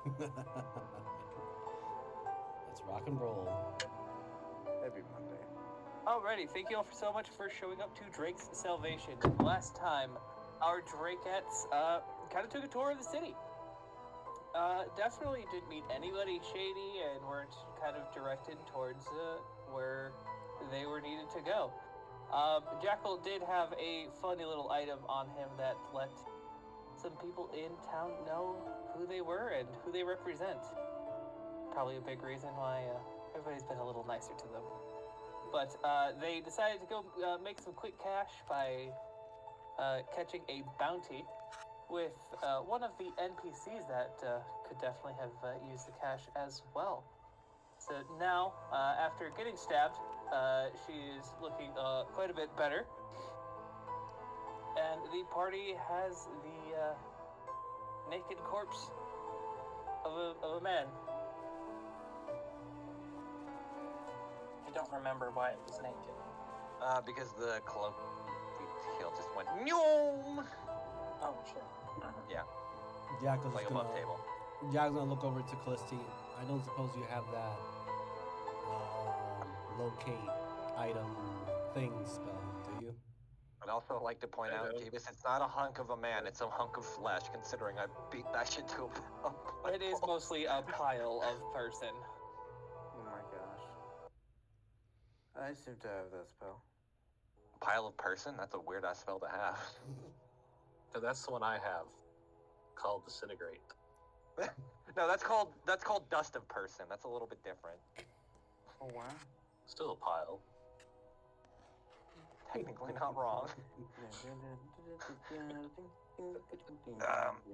Let's rock and roll. Every Monday. Alrighty, thank you all so much for showing up to Drake's Salvation. Last time, our Draketts kind of took a tour of the city. Definitely didn't meet anybody shady and weren't kind of directed towards where they were needed to go. Jackal did have a funny little item on him that let some people in town know who they were and who they represent. Probably a big reason why everybody's been a little nicer to them. But they decided to go make some quick cash by catching a bounty with one of the NPCs that could definitely have used the cash as well. So now, after getting stabbed, she's looking quite a bit better. And the party has the naked corpse of a man. I don't remember why it was naked. Because the cloak detail just went Noom! Oh, sure. Yeah, Jackal's like above table. Jackal's gonna look over to Callisti. I don't suppose you have that locate item thing spell, do you? I'd also like to point out, Jeebus, it's not a hunk of a man, it's a hunk of flesh, considering I beat that shit to a It is mostly a pile of person. Oh my gosh. I seem to have that spell. pile of person? That's a weird-ass spell to have. So that's the one I have, called Disintegrate. No, that's called Dust of Person. That's a little bit different. Oh wow. Still a pile. Technically not wrong.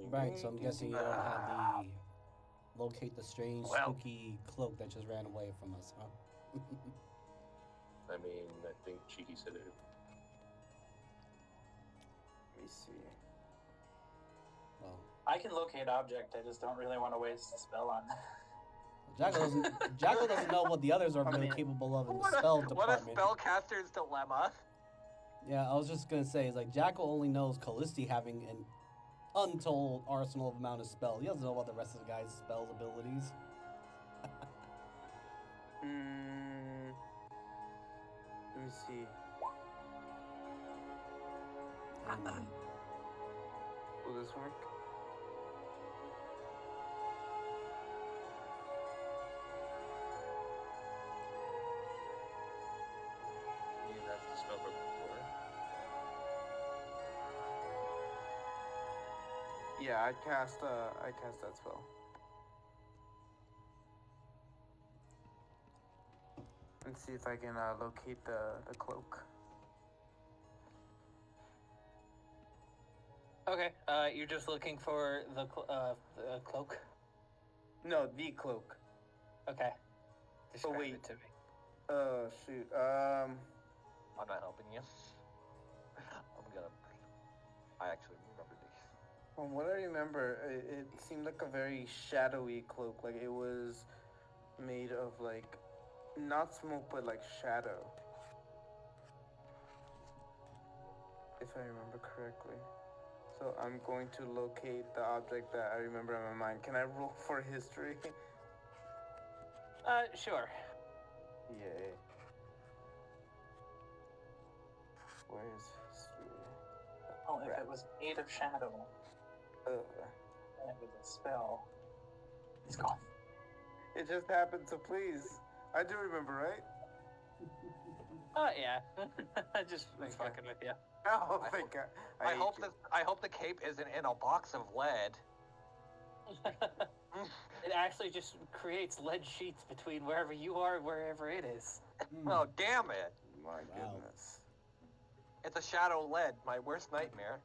Right, so I'm guessing you don't have the locate the strange, spooky cloak that just ran away from us, huh? I mean, I think Cheeky said it. Let me see. Well, I can locate object, I just don't really want to waste a spell on that. Jackal doesn't know what the others are really capable of in the spell department. What a spellcaster's dilemma. Yeah, I was just gonna say, it's like Jackal only knows Callisti having an untold arsenal of amount of spells. He doesn't know about the rest of the guy's spells abilities. Let me see. Will this work? You have to spell book before. Yeah, I cast that spell. Let's see if I can locate the cloak. Okay, you're just looking for the cloak? No, the cloak. Okay. Describe wait. it to me. Shoot. I'm not helping you. I actually remember these. From what I remember, it seemed like a very shadowy cloak. Like it was made of like, not smoke, but like shadow. If I remember correctly. So I'm going to locate the object that I remember in my mind. Can I roll for history? Sure. Yay. Where is history? Oh, if it was made of shadow, and it was a spell, it's gone. It just happened, so please. I do remember, right? Yeah. I just was fucking with you. Oh, thank God. I hope the cape isn't in a box of lead. It actually just creates lead sheets between wherever you are and wherever it is. Oh, damn it. My goodness. It's a shadow lead, my worst nightmare.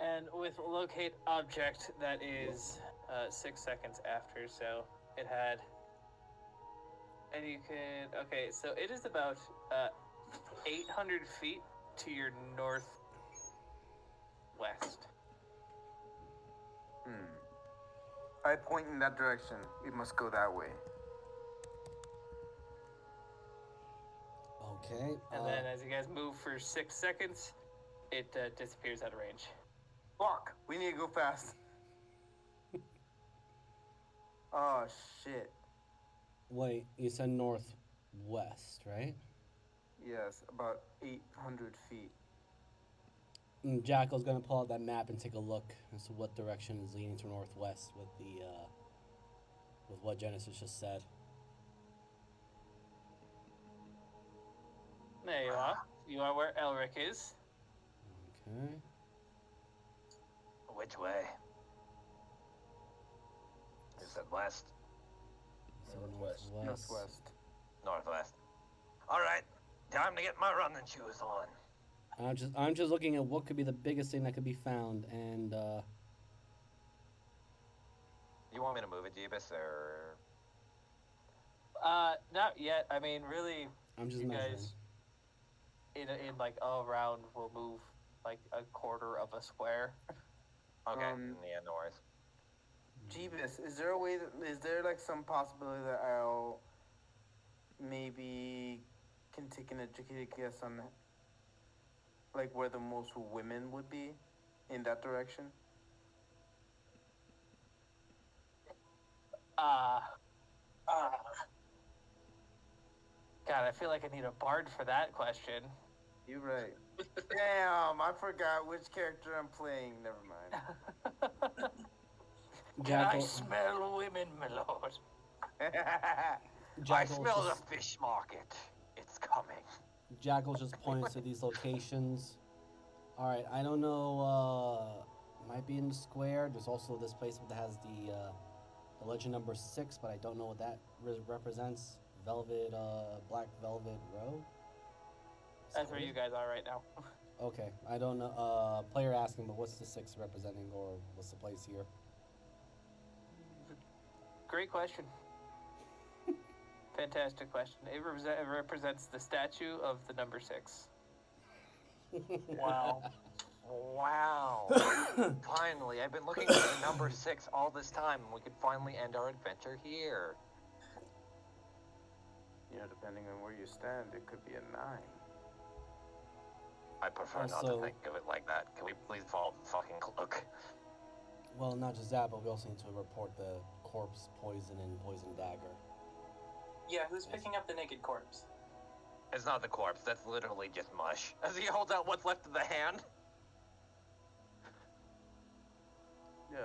And with locate object, that is 6 seconds after, so it had... And you can... Okay, so it is about 800 feet to your northwest. I point in that direction. We must go that way. Okay. And then as you guys move for 6 seconds, it disappears out of range. Fuck! We need to go fast. Oh shit. Wait, you said northwest, right? Yes, about 800 feet. Jackal's gonna pull out that map and take a look as to what direction is leading to northwest with the with what Genesis just said. There you are. You are where Elric is. Okay. Which way? Is it west? So Northwest. Northwest. Northwest. All right, time to get my running shoes on. I'm just looking at what could be the biggest thing that could be found, and You want me to move it, Jeebus, or? Not yet. I mean, really, I'm just you measuring. guys in like a round will move like a quarter of a square. Okay, Um, yeah, no worries. Jeebus, is there a way that is there like some possibility that I'll maybe can take an educated guess on like where the most women would be in that direction? God, I feel like I need a bard for that question. You're right. Damn, I forgot which character I'm playing. Never mind. Jackal, smell women, my lord? I Jackal's smell just, the fish market. It's coming. Jackal's just points to these locations. All right, I don't know. Might be in the square. There's also this place that has the legend number 6, but I don't know what that represents. Velvet, Black Velvet Row. That's where you guys are right now. Okay, I don't know. Player asking, but what's the 6 representing, or what's the place here? Great question. Fantastic question. It represents the statue of the number 6. Wow. Wow. Finally, I've been looking for the number 6 all this time, and we could finally end our adventure here. You know, depending on where you stand, it could be a 9. I prefer not Also- to think of it like that. Can we please follow the fucking cloak? Well, not just that, but we also need to report the corpse poison and poison dagger. Yeah, who's picking up the naked corpse? It's not the corpse, that's literally just mush. As he holds out what's left of the hand. Yeah,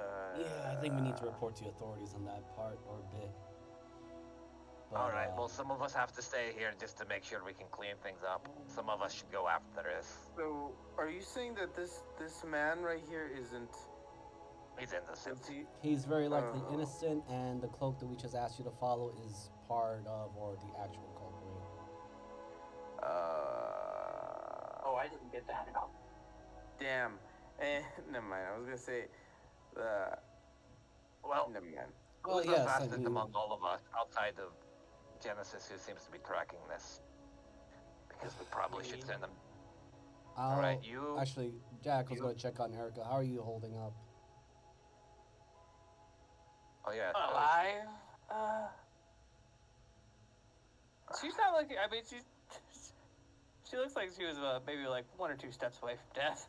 I think we need to report to the authorities on that part or bit. But, Alright, well, some of us have to stay here just to make sure we can clean things up. Some of us should go after this. So, are you saying that this man right here isn't He's innocent. guilty? he's very likely Oh. innocent, and the cloak that we just asked you to follow is part of, or the actual culprit. Oh, I didn't get that at all. Damn. Never mind. I was gonna say, Well, never mind. Well, who's the yes, I fastest mean- among all of us outside of Genesis who seems to be tracking this? Because we probably should send them. Alright, you... Actually, Jack was you- going to check on Erica. How are you holding up? Oh yeah. Alive? She's not like. I mean, she looks like she was maybe like 1 or 2 steps away from death.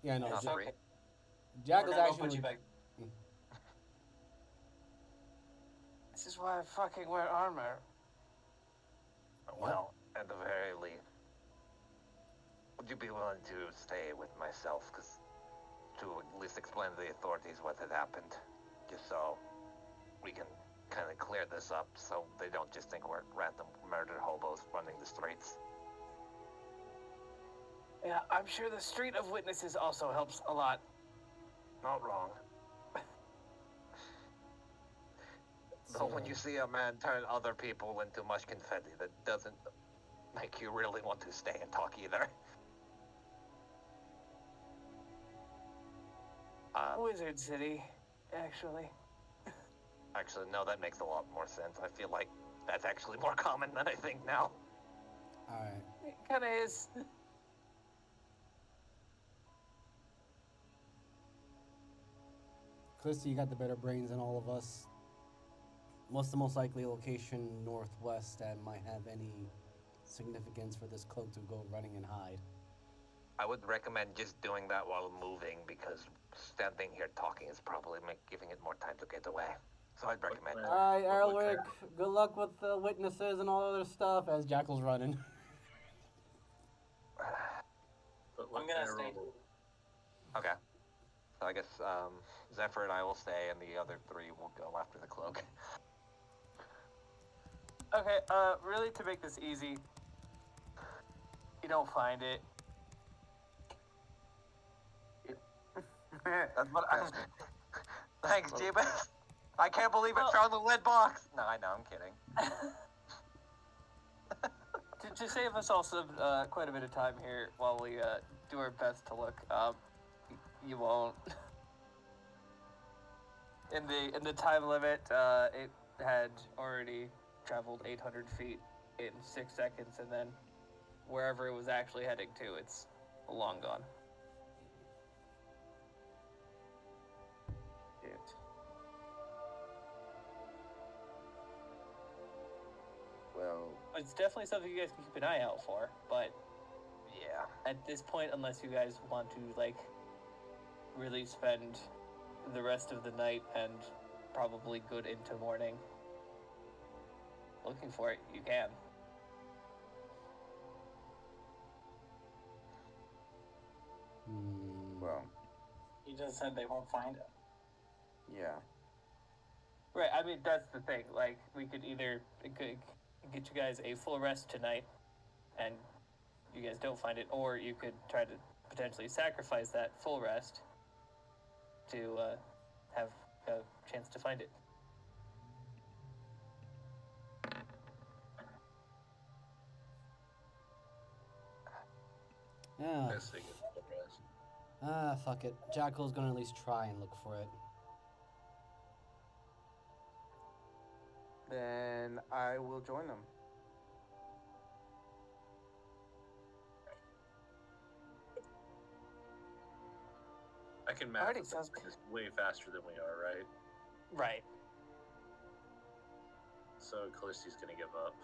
Yeah, no. Not Jack three. Jack We're is gonna go actually. put you back. This is why I fucking wear armor. Well, at the very least, would you be willing to stay with myself, to at least explain to the authorities what had happened, just so we can kind of clear this up, so they don't just think we're random murdered hobos running the streets. Yeah, I'm sure the street of witnesses also helps a lot. Not wrong. Though when you see a man turn other people into much confetti, that doesn't make you really want to stay and talk either. Wizard City, actually. Actually, no, that makes a lot more sense. I feel like that's actually more common than I think now. Alright. It kind of is. Callisto, you got the better brains than all of us. What's the most likely location northwest that might have any significance for this cloak to go running and hide. I would recommend just doing that while moving because standing here talking is probably giving it more time to get away. So I'd recommend. Well, Alright, what would Erlich, good luck with the witnesses and all other stuff as Jackal's running. But what I'm gonna can I stay. roll? Okay. So I guess Zephyr and I will stay, and the other three will go after the cloak. Okay, really to make this easy, you don't find it. That's what I. Thanks, Jeebus. I can't believe it Well- found the lead box. No, I know. I'm kidding. To save us all some quite a bit of time here while we do our best to look, you won't. In the time limit, it had already traveled 800 feet in 6 seconds, and then wherever it was actually heading to, it's long gone. Shit. Well, It's definitely something you guys can keep an eye out for, but Yeah. at this point, unless you guys want to, like, really spend the rest of the night and probably good into morning looking for it, you can. well, You just said they won't find it. yeah. Right, I mean, that's the thing. Like, we could either get you guys a full rest tonight and you guys don't find it, or you could try to potentially sacrifice that full rest to have a chance to find it. Yeah. Best thing is the rest. Fuck it. Jackal's gonna at least try and look for it. Then I will join them. I can map Alrighty, this sounds way faster than we are, right? Right. So Callisti's gonna give up.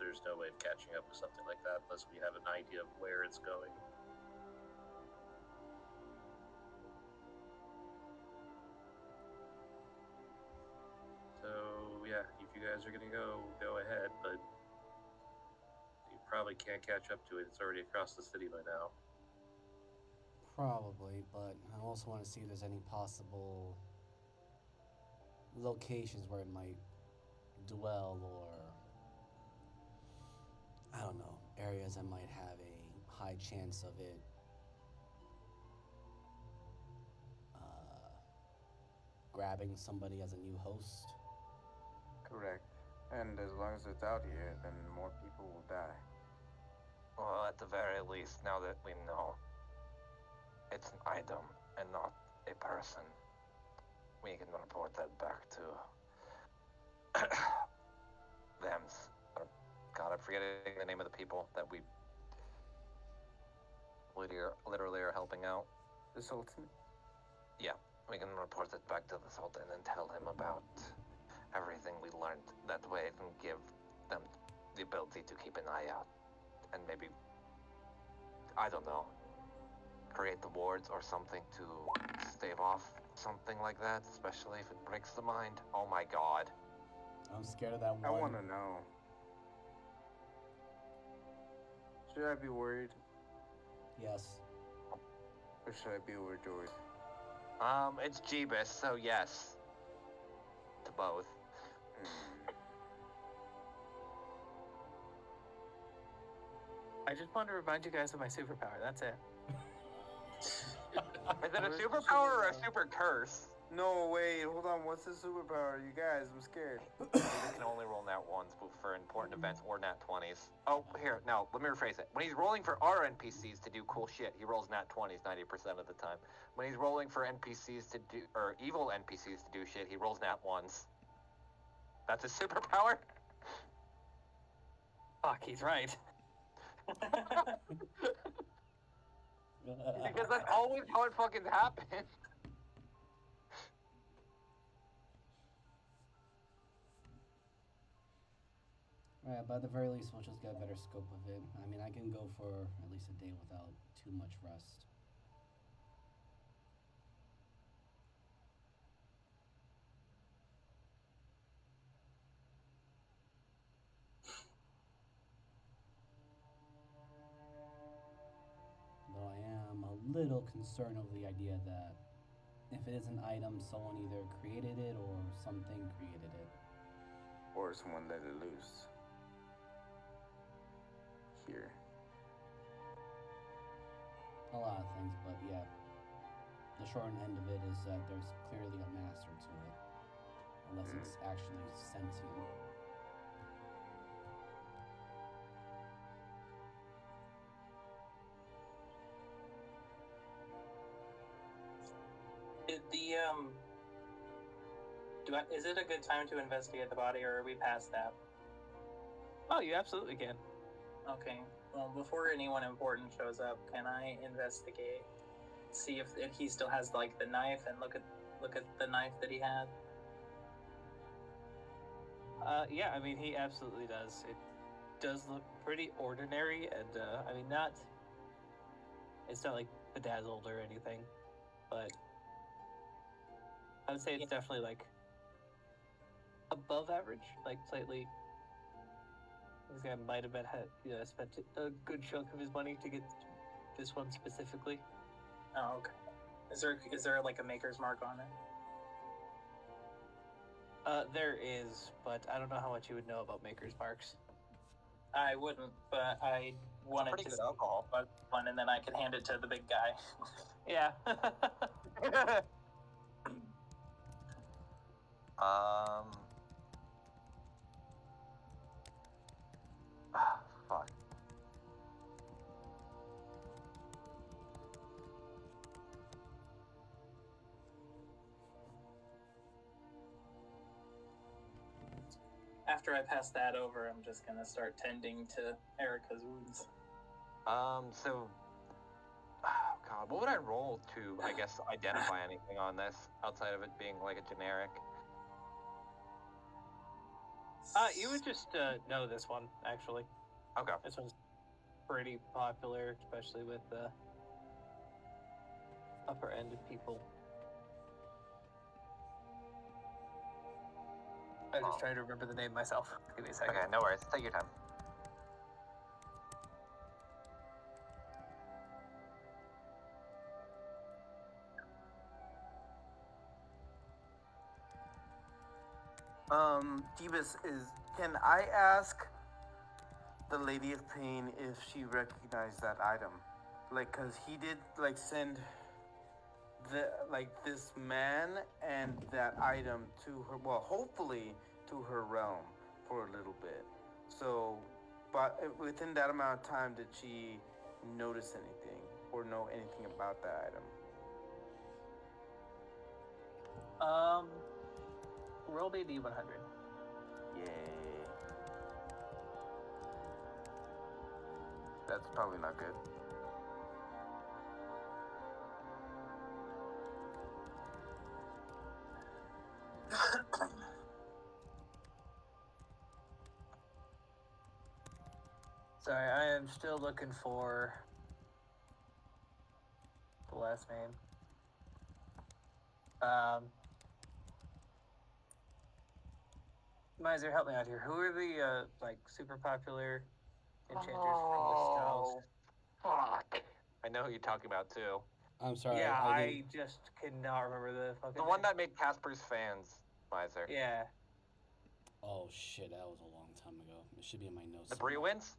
There's no way of catching up with something like that unless we have an idea of where it's going. So yeah, if you guys are gonna go ahead, but you probably can't catch up to it. It's already across the city by now. Probably, but I also want to see if there's any possible locations where it might dwell, or I don't know, areas that might have a high chance of it grabbing somebody as a new host. Correct. And as long as it's out here, then more people will die. Well, at the very least, now that we know it's an item and not a person, we can report that back to them's. God, I'm forgetting the name of the people that we literally are helping out. The Sultan? Yeah, we can report it back to the Sultan and tell him about everything we learned. That way it can give them the ability to keep an eye out. And maybe, I don't know, create the wards or something to stave off something like that, especially if it breaks the mind. Oh my god. I'm scared of that one. I want to know. Should I be worried, Yes. or should I be overjoyed? It's Jeebus, so yes. To both. I just wanted to remind you guys of my superpower. That's it. Is it a Where's the superpower or a superpower? super curse? No, wait, hold on. What's the superpower? You guys, I'm scared. You can only roll nat ones for important events or nat 20s. Oh, here, no, let me rephrase it. When he's rolling for our NPCs to do cool shit, he rolls nat 20s 90% of the time. When he's rolling for NPCs to do, or evil NPCs to do shit, he rolls nat ones. That's a superpower? Fuck, he's right. Because that's always how it fucking happens. Alright, but at the very least, we'll just get a better scope of it. I mean, I can go for at least a day without too much rest. Though I am a little concerned over the idea that if it is an item, someone either created it or something created it. Or someone let it loose. Here. A lot of things, but yeah. The short end of it is that there's clearly a master to it. Unless it's actually sentient. Did the is it a good time to investigate the body, or are we past that? Oh, you absolutely can. Okay. Well, before anyone important shows up, can I investigate, see if he still has like the knife, and look at the knife that he had? Yeah, I mean, he absolutely does. It does look pretty ordinary, and I mean, it's not like bedazzled or anything, but I would say it's definitely like above average, like slightly. This guy might have spent a good chunk of his money to get this one specifically. Oh, okay. Is there like a maker's mark on it? There is, but I don't know how much you would know about maker's marks. I wouldn't, but I wanted pretty to good see alcohol. one, and then I could hand it to the big guy. Yeah. Fuck. After I pass that over, I'm just gonna start tending to Erica's wounds. So, God, what would I roll to, I guess, identify anything on this outside of it being like a generic? You would just know this one, actually. Okay. This one's pretty popular, especially with the upper end of people. I'm just trying to remember the name myself. Give me a second. Okay, no worries. Take your time. Deebus, can I ask the Lady of Pain if she recognized that item? Like, cause he did like send this man and that item to her. Well, hopefully to her realm for a little bit. So, but within that amount of time, did she notice anything or know anything about that item? Roll me D100. Yay. That's probably not good. Sorry, I am still looking for the last name. Miser, help me out here. Who are the like super popular enchanters from the South? Fuck. I know who you're talking about too. I'm sorry. Yeah, I I just cannot remember the fucking The one name. that made Casper's fans, Miser. Yeah. Oh shit, that was a long time ago. It should be in my notes. The somewhere. Brewins?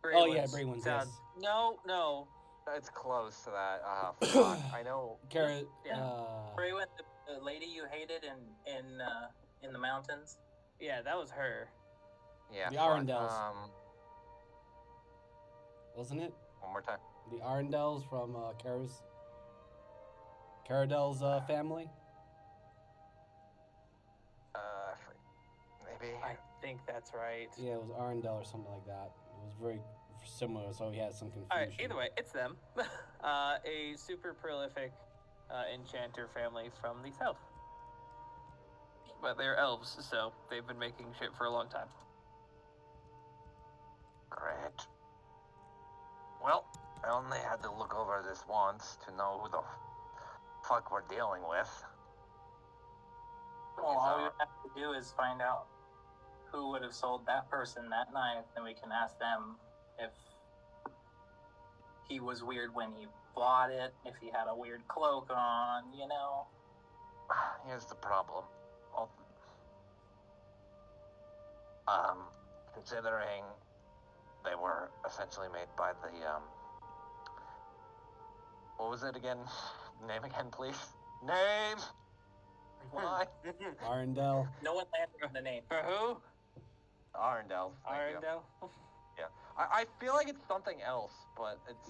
Oh yeah, Breewins. Yes. No. It's close to that. Fuck. I know. Garrett. Yeah. Braywen, the lady you hated in the mountains. Yeah, that was her. Yeah. The fuck. Arundel's. Wasn't it? One more time. The Arundel's from Caradel's family. Maybe. I think that's right. Yeah, it was Arundel or something like that. It was very similar, so he had some confusion. Alright, either way, it's them. A super prolific enchanter family from the south. But they're elves, so they've been making shit for a long time. Great. Well, I only had to look over this once to know who the fuck we're dealing with. Well, all we have to do is find out who would have sold that person that knife, then we can ask them if he was weird when he bought it, if he had a weird cloak on, you know. Here's the problem. Considering they were essentially made by the, what was it again? Name again, please. Name! Why? Arendelle. No one landed on the name. For who? Arendelle. Thank you. Arendelle? Yeah. I feel like it's something else, but it's,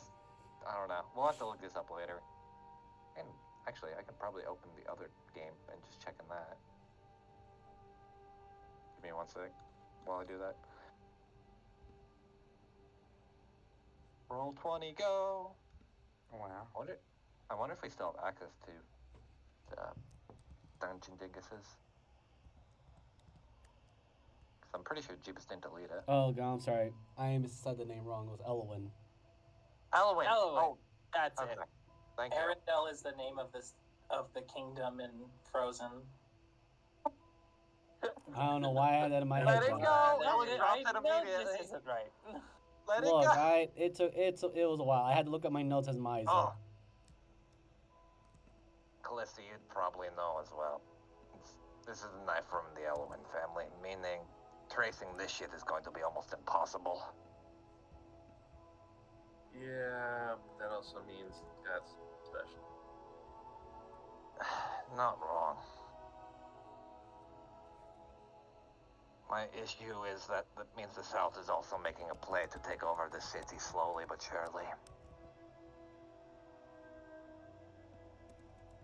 I don't know. We'll have to look this up later. And actually, I can probably open the other game and just check in that. Give me one sec while I do that. Roll 20, go! Wow. I wonder if we still have access to the Dungeon Dinguses. Because I'm pretty sure Jeebus didn't delete it. Oh, God, I'm sorry. I said the name wrong. It was Elwyn. Elwyn! Elwyn. Oh, That's okay. it. Thank you. Arendelle is the name of the kingdom in Frozen. I don't know why I had that in my head. Let it though. go! Elwyn dropped it No, immediately. this isn't right. Let Look, it go! it was a while. I had to look at my notes as Maiza. Oh. Calista, you'd probably know as well. This is a knife from the Elwyn family, meaning tracing this shit is going to be almost impossible. Yeah, that also means that's special. Not wrong. My issue is that means the South is also making a play to take over the city slowly but surely.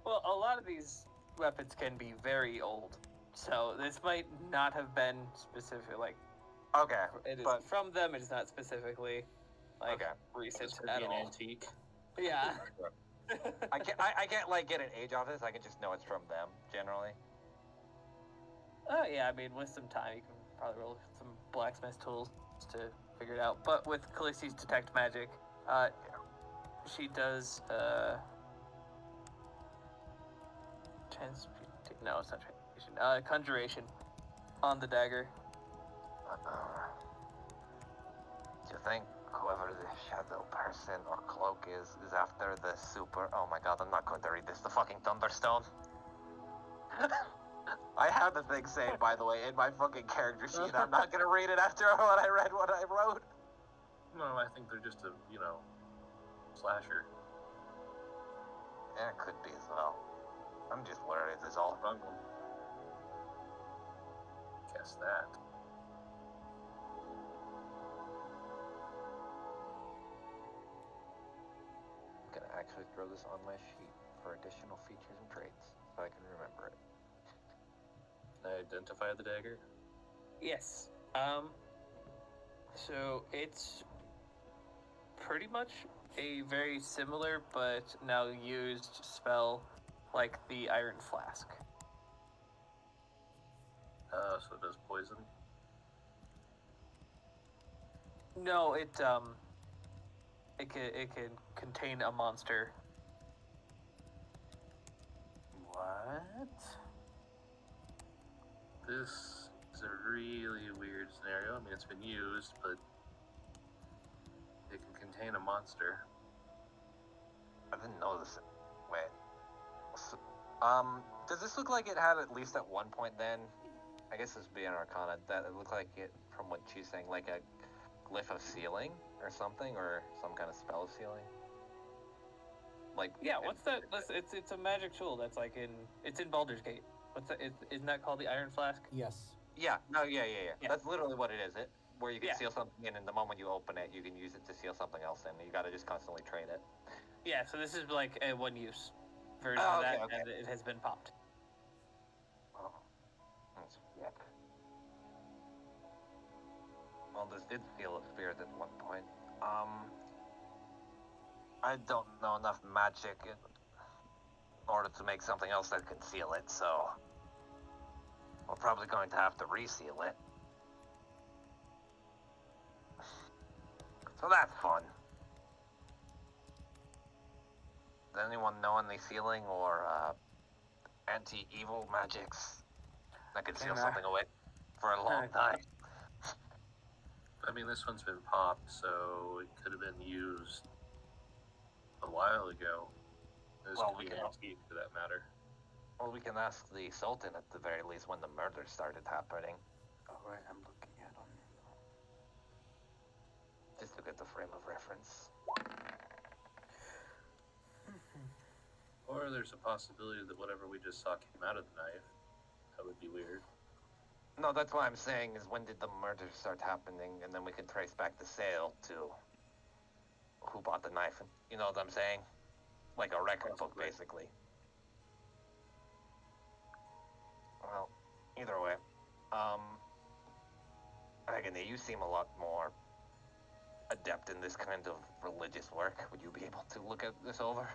Well, a lot of these weapons can be very old, so this might not have been specific. Like, Okay, it is but from them. It is not specifically like Okay. recent This could at be an all. antique. Yeah. I can't like get an age off this. I can just know it's from them generally. Oh yeah. I mean, with some time, you can probably roll some blacksmith tools to figure it out. But with Khaleesi's detect magic, she does no, it's not transmutation. Conjuration on the dagger. Do you think whoever the shadow person or cloak is after the super... Oh my god, I'm not going to read this. The fucking Thunderstone. I have the thing saved, by the way, in my fucking character sheet. I'm not going to read it after what I read, what I wrote. No, I think they're just a, slasher. Yeah, it could be as well. I'm just worried it's all... Wrong one. Guess that. I'm going to actually throw this on my sheet for additional features and traits, so I can remember it. Identify the dagger. Yes. So it's pretty much a very similar but now used spell like the Iron Flask. So it does poison. No, it can contain a monster. What? This is a really weird scenario. I mean, it's been used, but it can contain a monster. I didn't know this. Wait. So, does this look like it had at least at one point then? I guess this would be an arcana, that it looked like it, from what she's saying, like a glyph of sealing or something, or some kind of spell of sealing. Like Yeah, what's that? It's a magic tool that's like it's in Baldur's Gate. What's that? Isn't that called the Iron Flask? Yes. Yeah, no, yeah. Yeah. That's literally what it is. It where you can Yeah. seal something in, and the moment you open it, you can use it to seal something else in. You got to just constantly trade it. Yeah, so this is like a one-use version Oh, of that, okay. and it has been popped. Oh, that's weird. Well, this did seal a spirit at one point. I don't know enough magic in order to make something else that can seal it, so we're probably going to have to reseal it. So that's fun. Does anyone know any sealing or anti-evil magics that could seal Can I- something away for a long time? I mean, this one's been popped, so it could have been used a while ago. This Well, could we be can- antique, for that matter. Well, we can ask the Sultan at the very least when the murder started happening, All right, I'm looking at him. just to get the frame of reference. Or there's a possibility that whatever we just saw came out of the knife. That would be weird. No, that's what I'm saying is when did the murder start happening, and then we can trace back the sale to who bought the knife. You know what I'm saying? Like a record book, Possibly. basically. Well, either way, Agony, you seem a lot more adept in this kind of religious work. Would you be able to look at this over?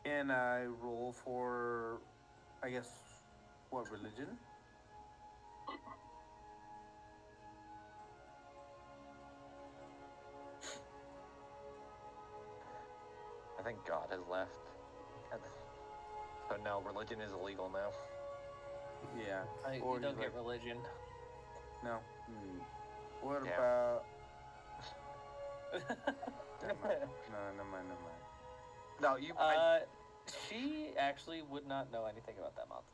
Can I roll for, I guess, what religion? I think God has left. So now religion is illegal now. Yeah. You Or don't he's get like, religion. no. What Yeah. about? Never mind. No, never mind. Never mind. No, you. She actually would not know anything about that month.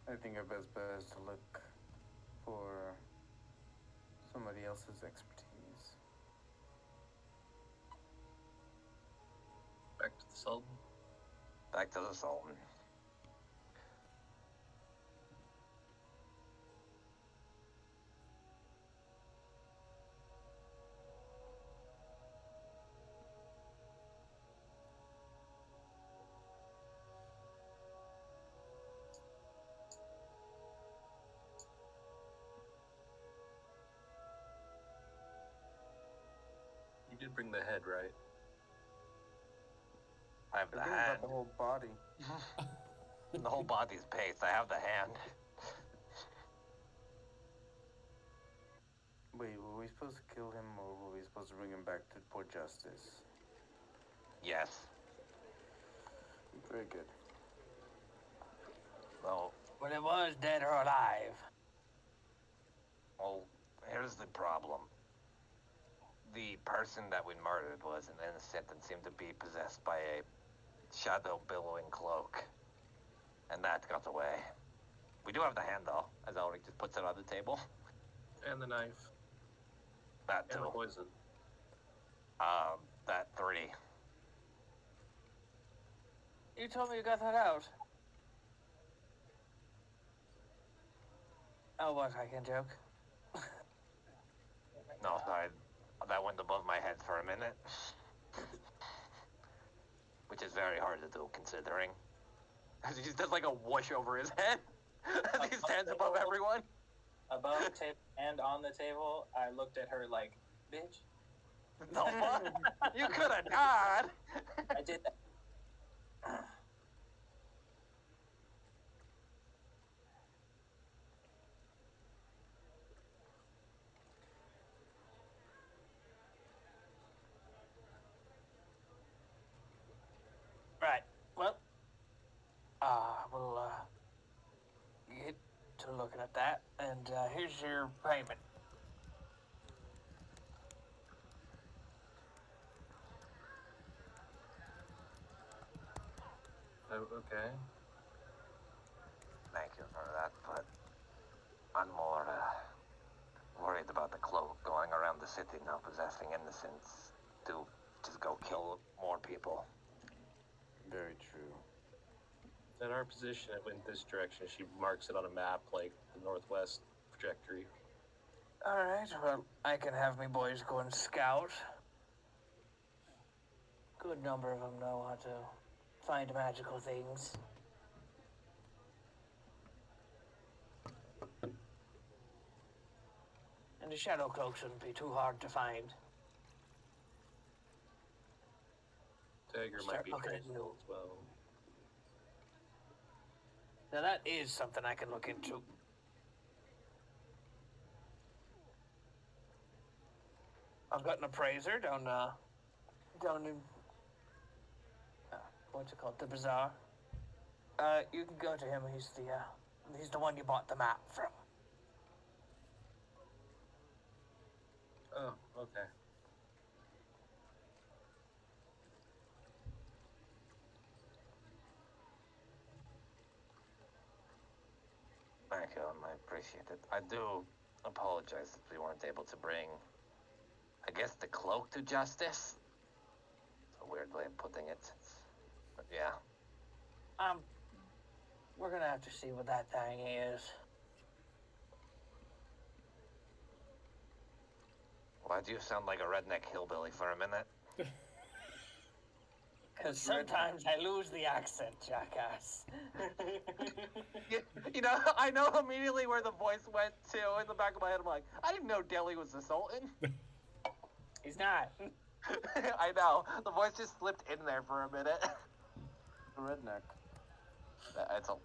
I think our best bet is to look for somebody else's expertise. Back to the Sultan. Back to the Sultan. You did bring the head, right? I have the Forget hand. about the whole body. The whole body's paste. I have the hand. Wait, were we supposed to kill him or were we supposed to bring him back to for justice? Yes. Very good. Well, When it was dead or alive. well, here's the problem. The person that we murdered was an innocent and seemed to be possessed by a shadow billowing cloak. And that got away. We do have the hand though, as Elric just puts it on the table. And the knife. That And the too. poison. That 3. You told me you got that out. Oh, what? I can joke. No, sorry. That went above my head for a minute. Which is very hard to do, considering. He just does like a whoosh over his head. As he stands above everyone. Above the table and on the table, I looked at her like, bitch. No, you could have died. I did that. Right. Well, we'll get to looking at that, and here's your payment. Oh, okay. Thank you for that, but I'm more worried about the cloak going around the city now, possessing innocents to just go kill more people. Very true. At our position, it went this direction. She marks it on a map, like the northwest trajectory. Alright, well, I can have me boys go and scout. Good number of them know how to find magical things. And the shadow cloak shouldn't be too hard to find. Dagger Start might be looking at traceable you. as well. Now that is something I can look into. I've got an appraiser down in what's it called, the bazaar. You can go to him. He's the one you bought the map from. Oh, okay. Thank you, I appreciate it. I do apologize that we weren't able to bring, I guess, the cloak to justice. It's a weird way of putting it. But yeah. We're gonna have to see what that thing is. Why do you sound like a redneck hillbilly for a minute? Because sometimes I lose the accent, jackass. You know, I know immediately where the voice went to. In the back of my head, I'm like, I didn't know Delhi was the Sultan. He's not. I know. The voice just slipped in there for a minute. Redneck. It's a...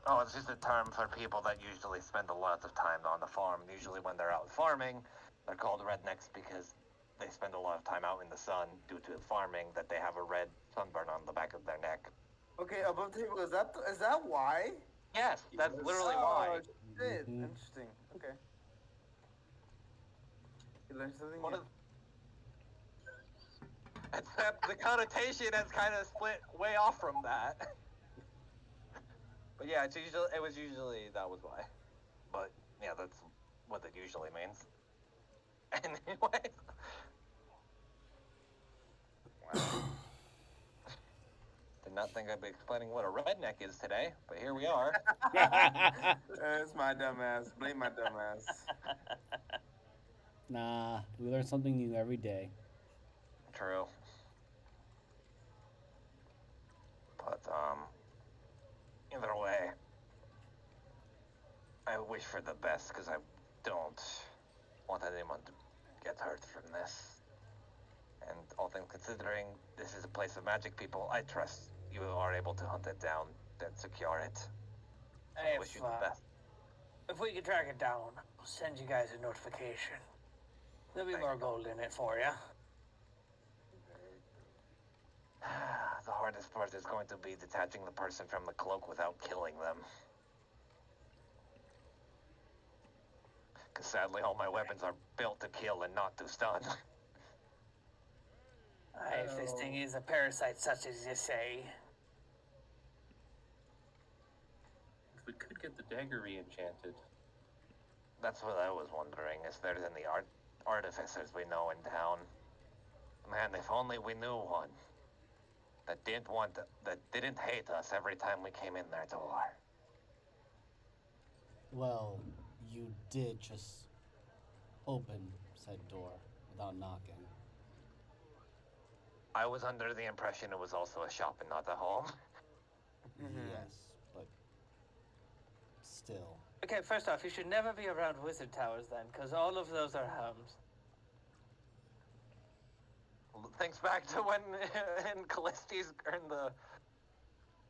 Oh, it's just a term for people that usually spend a lot of time on the farm. Usually when they're out farming, they're called rednecks because they spend a lot of time out in the sun due to farming, that they have a red sunburn on the back of their neck. Okay, above the table. Is that why? Yes, that's literally Oh, why. shit. Mhm. Interesting. Okay. You learned something One new. of... Except the connotation has kind of split way off from that. But yeah, it was usually, that was why. But yeah, that's what it usually means. Anyway. Did not think I'd be explaining what a redneck is today, but here we are. It's my dumbass. Blame my dumbass. Nah, we learn something new every day. True. But, either way, I wish for the best, because I don't want anyone to get hurt from this. And all things considering, this is a place of magic people. I trust you are able to hunt it down and secure it. So I wish you the best. If we can track it down, I'll send you guys a notification. There'll be Thank more you. gold in it for you. The hardest part is going to be detaching the person from the cloak without killing them. Because sadly, all my weapons are built to kill and not to stun. If this thing is a parasite such as you say. If we could get the dagger re-enchanted. That's what I was wondering, if there's any artificers we know in town. Man, if only we knew one. That didn't hate us every time we came in their door. Well, you did just open said door without knocking. I was under the impression it was also a shop and not a home. Yes, but still. Okay, first off, you should never be around wizard towers then, because all of those are homes. Thinks back to when in Calliste's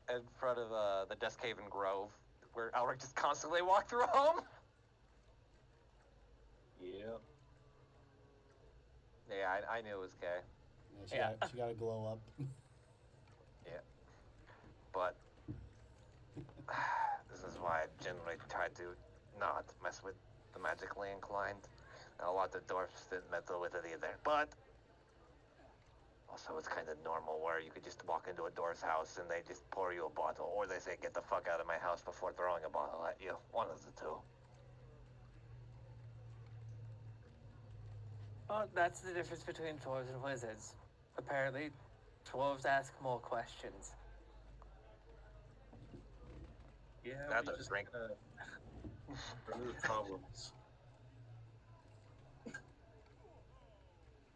in front of the Duskhaven Grove, where Alric just constantly walked through home. Yep. Yeah, I knew it was gay. Yeah, she got to glow up. Yeah. But this is why I generally try to not mess with the magically inclined. And a lot of dwarfs didn't meddle with it either. But also, it's kind of normal where you could just walk into a dwarf's house and they just pour you a bottle, or they say, "Get the fuck out of my house" before throwing a bottle at you. One of the two. Oh, that's the difference between dwarves and wizards. Apparently, dwarves ask more questions. Yeah, That's we a just drink. remove problems.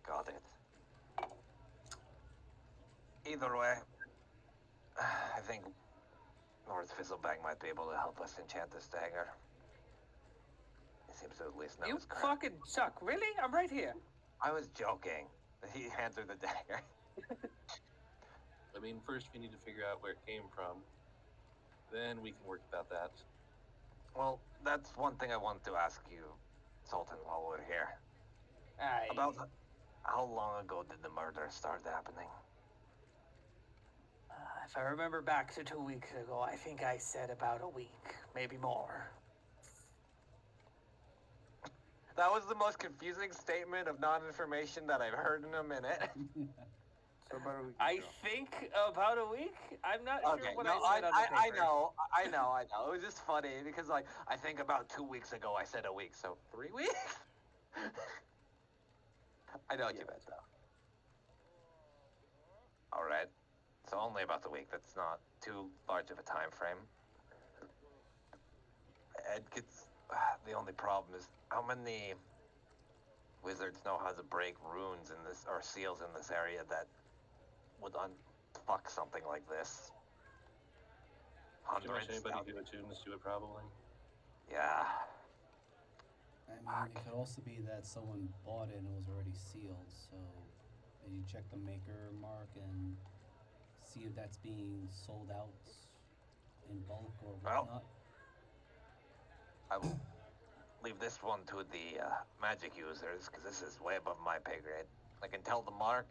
Got it. Either way, I think Lord Fizzleback might be able to help us enchant this dagger. He seems to at least know You it's correct. fucking suck. Really? I'm right here. I was joking. He hands her the dagger. I mean, first we need to figure out where it came from. Then we can work about that. Well, that's one thing I wanted to ask you, Sultan, while we're here. About how long ago did the murder start happening? If I remember back to 2 weeks ago, I think I said about a week, maybe more. That was the most confusing statement of non-information that I've heard in a minute. So about a week I ago. think about a week. I'm not sure what no, I said on the paper. I know. It was just funny because, like, I think about 2 weeks ago I said a week, so 3 weeks? I know what you meant, though. All right. So only about a week. That's not too large of a time frame. Ed gets... the only problem is how many wizards know how to break runes in this, or seals in this area that would unfuck something like this? Pretty much Hundreds? anybody who attunes to it, probably. Yeah. I mean, it could also be that someone bought it and it was already sealed. So, did you check the maker mark and see if that's being sold out in bulk or Well, whatnot? I will leave this one to the magic users, because this is way above my pay grade. I can tell the mark,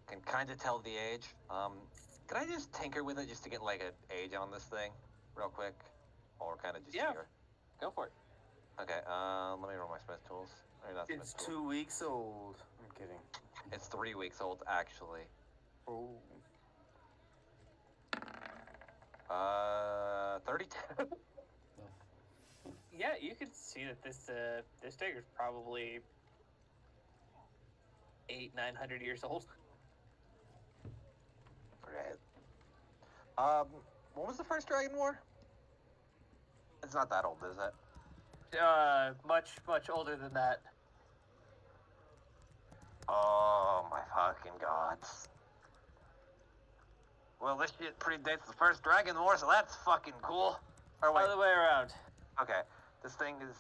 can kind of tell the age. Can I just tinker with it just to get, like, an age on this thing real quick? Or kind of just hear? Go for it. Okay, let me roll my smith tools. Or not It's smith tools. 2 weeks old. I'm kidding. It's 3 weeks old, actually. Oh. 32. Yeah, you can see that this dagger's probably 800-900 years old. Right. When was the first Dragon War? It's not that old, is it? Much older than that. Oh my fucking gods. Well, this shit predates the first Dragon War, so that's fucking cool. Or wait, Other way around. okay. This thing is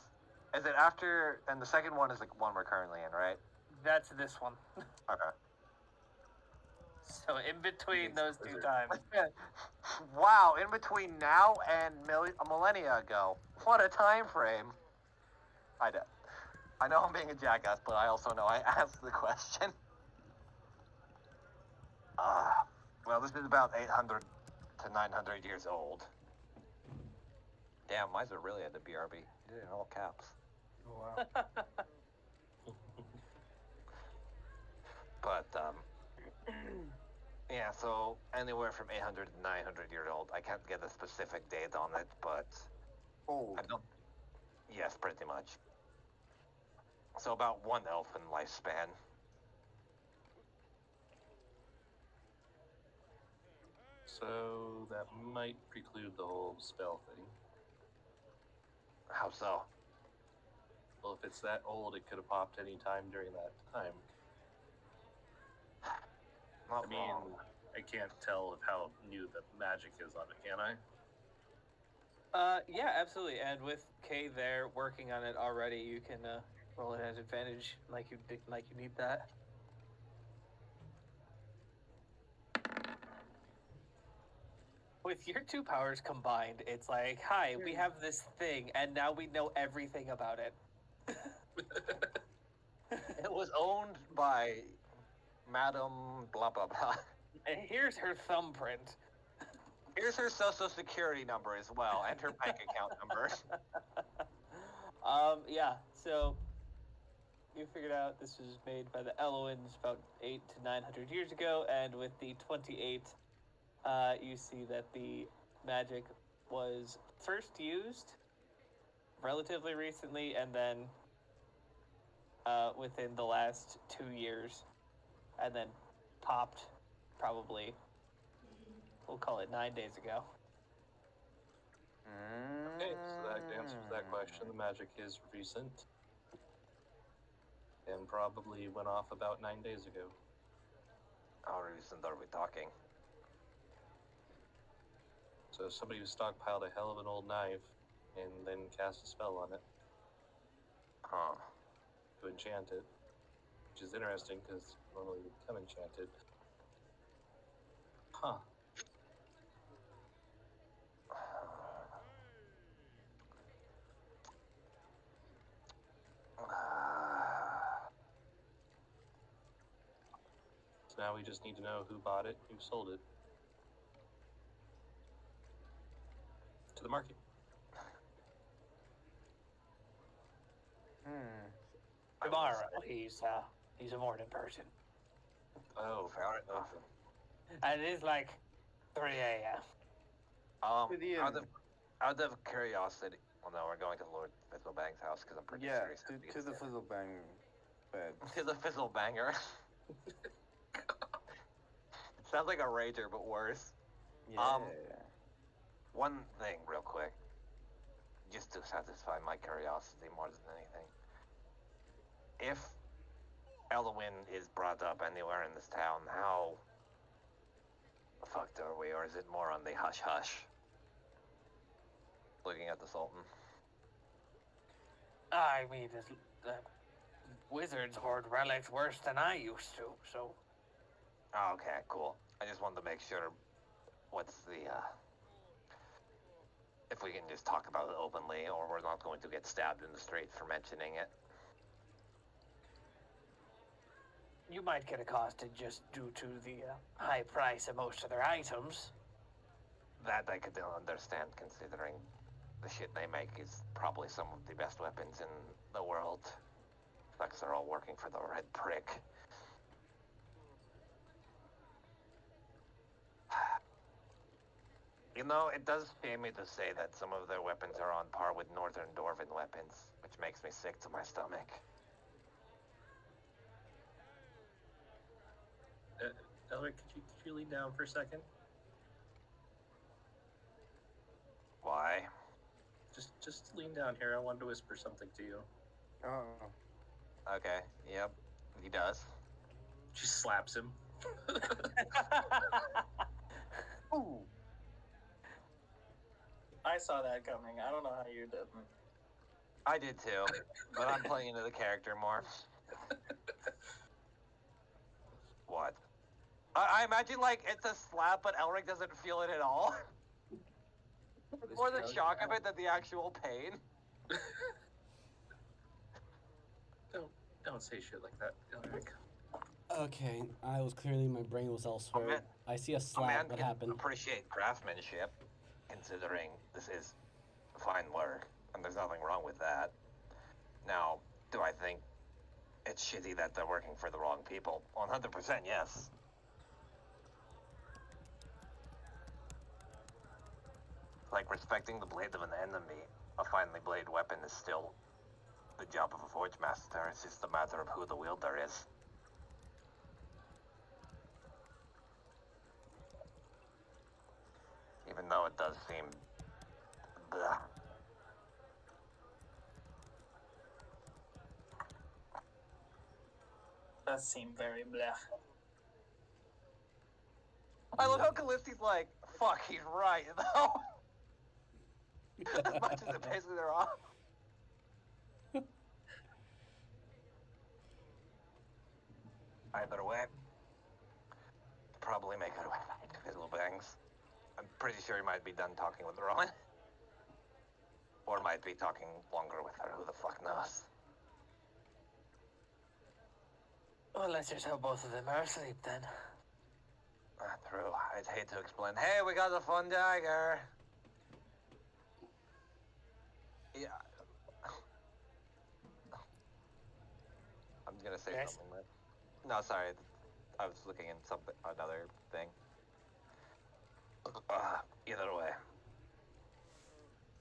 it after, and the second one is the one we're currently in, right? That's this one. Okay. So in between those two times. Wow, in between now and a millennia ago. What a time frame. I know I'm being a jackass, but I also know I asked the question. Well, this is about 800 to 900 years old. Damn, mine are really at the BRB. You did it in all caps. Oh, wow. But, yeah, so anywhere from 800 to 900 years old. I can't get a specific date on it, but Old. I don't... Yes, pretty much. So about one elfin lifespan. So that might preclude the whole spell thing. How so? Well, if it's that old, it could have popped any time during that time. Not I mean, wrong. I can't tell how new the magic is on it, can I? Yeah, absolutely. And with Kay there working on it already, you can roll it at advantage, like you need that. With your two powers combined, it's like, hi, we have this thing, and now we know everything about it. It was owned by Madam blah blah blah. And here's her thumbprint. Here's her social security number as well, and her bank account number. Yeah, so you figured out this was made by the Eloans about 800 to 900 years ago, and with the 28, you see that the magic was first used relatively recently, and then within the last 2 years, and then popped probably, we'll call it 9 days ago. Okay, so that answers that question. The magic is recent. And probably went off about 9 days ago. How recent are we talking? So somebody who stockpiled a hell of an old knife and then cast a spell on it Huh. to enchant it. which is interesting because normally they become enchanted. Huh. So now we just need to know who bought it, who sold it to the market. Tomorrow, he's a morning person. Oh, fair enough. And it is like 3 a.m. To the Out end. of curiosity, well, no, we're going to Lord Fizzlebang's house because I'm pretty Yeah, sure he's happy to the stay. Fizzlebang bed. To the Fizzlebanger. It sounds like a rager, but worse. Yeah. One thing, real quick, just to satisfy my curiosity more than anything. If Elwyn is brought up anywhere in this town, how fucked are we, or is it more on the hush-hush? Looking at the Sultan. I mean, the wizards hoard relics worse than I used to, so. Oh, okay, cool. I just wanted to make sure what's the, if we can just talk about it openly, or we're not going to get stabbed in the street for mentioning it. You might get accosted just due to the high price of most of their items. That I could understand, considering the shit they make is probably some of the best weapons in the world. Like they're all working for the Red Prick. You know, it does pain me to say that some of their weapons are on par with Northern Dwarven weapons, which makes me sick to my stomach. Elric, could you lean down for a second? Why? Just lean down here. I wanted to whisper something to you. Oh. Okay, yep, he does. She slaps him. Ooh. I saw that coming. I don't know how you didn't. I did too, but I'm playing into the character more. What? I imagine, like, it's a slap, but Elric doesn't feel it at all. More the shock of it than the actual pain. Don't say shit like that, Elric. Okay, my brain was elsewhere. man- I see a A slap. man What can happened? appreciate craftsmanship, considering this is fine work, and there's nothing wrong with that. Now, do I think it's shitty that they're working for the wrong people? 100% yes. Like, respecting the blade of an enemy, a finely bladed weapon is still the job of a forge master. It's just a matter of who the wielder is. Even though it does seem... Blah. Does seem very bleh. I love how Callisti's like, fuck, he's right, though. As much as it pisses her off. Either way, probably make our way back to Fizzlebangs. I'm pretty sure he might be done talking with Rowan. Or might be talking longer with her, who the fuck knows. Well, let's just hope both of them are asleep then. True. I'd hate to explain, hey, we got the fun dagger. Yeah. I'm gonna say Yes? something that... No, sorry. I was looking in another thing. Either way.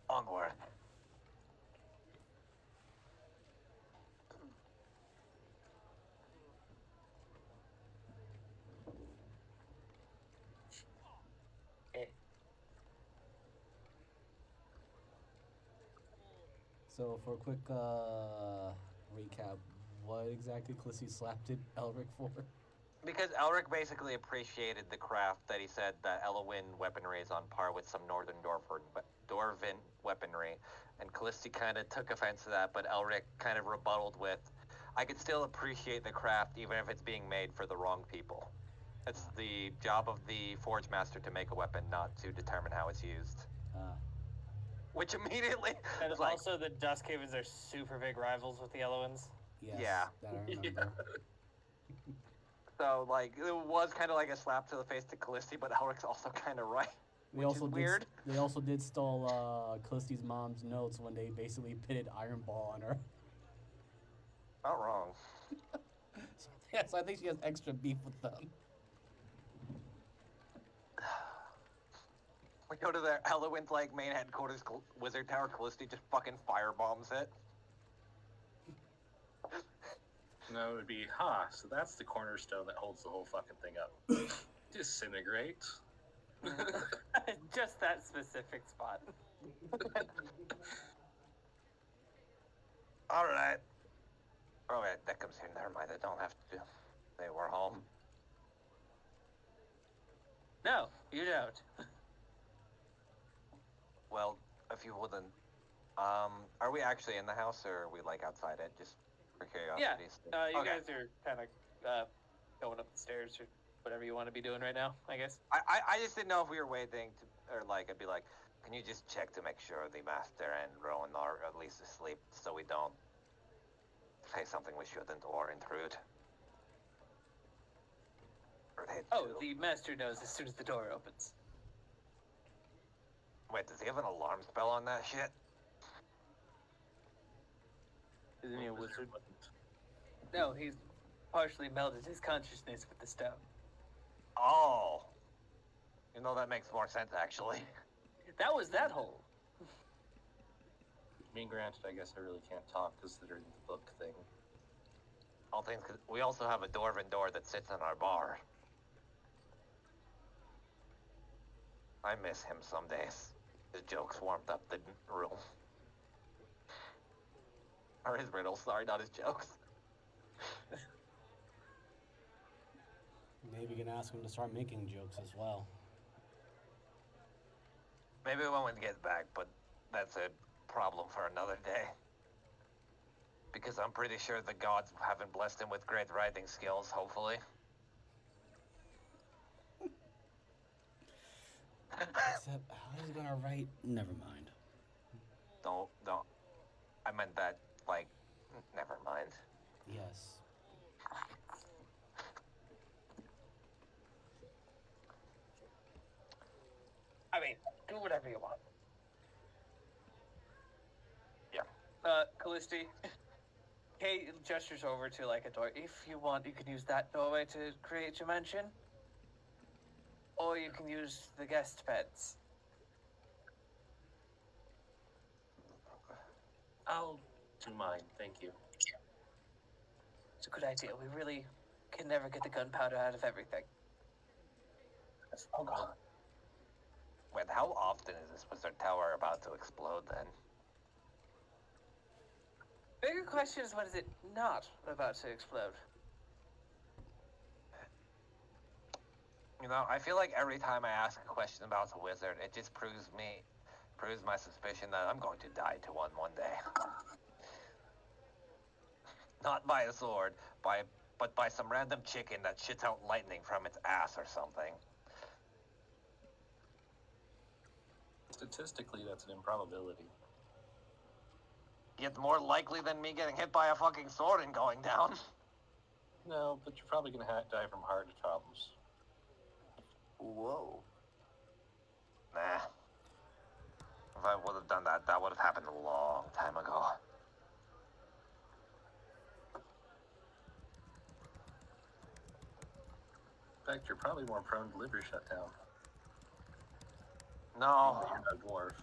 Onward. So for a quick recap, what exactly Clissie slapped Elric for? Because Elric basically appreciated the craft that he said that Elwyn weaponry is on par with some Northern Dwarven weaponry, and Callisti kind of took offense to that, but Elric kind of rebutted with, I could still appreciate the craft even if it's being made for the wrong people. It's the job of the Forge Master to make a weapon, not to determine how it's used. Which immediately And is like, also, the Dusk Havens are super big rivals with the Yellow Ones. Yes, Yeah. that I remember. so like it was kind of like a slap to the face to Callisti, but Elric's also kind of right. They Which also is did. weird. They also did stole Callisti's mom's notes when they basically pitted Iron Ball on her. Not wrong. So, yeah, so I think she has extra beef with them. We go to their Eloquent like main headquarters, Wizard Tower. Callisti just fucking firebombs it. No, it would be, so that's the cornerstone that holds the whole fucking thing up. Disintegrate. Just that specific spot. All right. Oh wait, that comes here. Never mind. I don't have to. They were home. No, you don't. Well, if you wouldn't, are we actually in the house or are we like outside it? Just for Yeah, curiosity's sake? you Okay. guys are kind of going up the stairs or whatever you want to be doing right now, I guess. I just didn't know if we were waiting to, or like I'd be like, can you just check to make sure the master and Rowan are at least asleep, so we don't say something we shouldn't or intrude. Or they Oh, do. the master knows as soon as the door opens. Wait, does he have an alarm spell on that shit? Isn't he a Wizard wizard? wouldn't. No, he's partially melded his consciousness with the stone. Oh. You know, that makes more sense, actually. That was that hole. I mean, granted, I guess I really can't talk considering the book thing. All things, we also have a dwarven door that sits in our bar. I miss him some days. His jokes warmed up the room. Or his riddles, sorry, not his jokes. Maybe you can ask him to start making jokes as well. Maybe when we get back, but that's a problem for another day. Because I'm pretty sure the gods haven't blessed him with great writing skills, hopefully. Except, how is he gonna write? Never mind. Don't. I meant that, like, never mind. Yes. I mean, do whatever you want. Yeah. Callisti, Kate gestures over to like a door. If you want, you can use that doorway to create your mansion. Or you can use the guest beds. I'll do mine, thank you. It's a good idea. We really can never get the gunpowder out of everything. Oh god. Wait, how often is this wizard tower about to explode then? Bigger question is, when is it not about to explode? You know, I feel like every time I ask a question about the wizard, it just proves my suspicion that I'm going to die to one day. Not by a sword, but by some random chicken that shits out lightning from its ass or something. Statistically, that's an improbability. Yet more likely than me getting hit by a fucking sword and going down. No, but you're probably gonna die from heart problems. Whoa. Nah. If I would have done that, that would have happened a long time ago. In fact, you're probably more prone to liver shutdown. No. You're not a dwarf.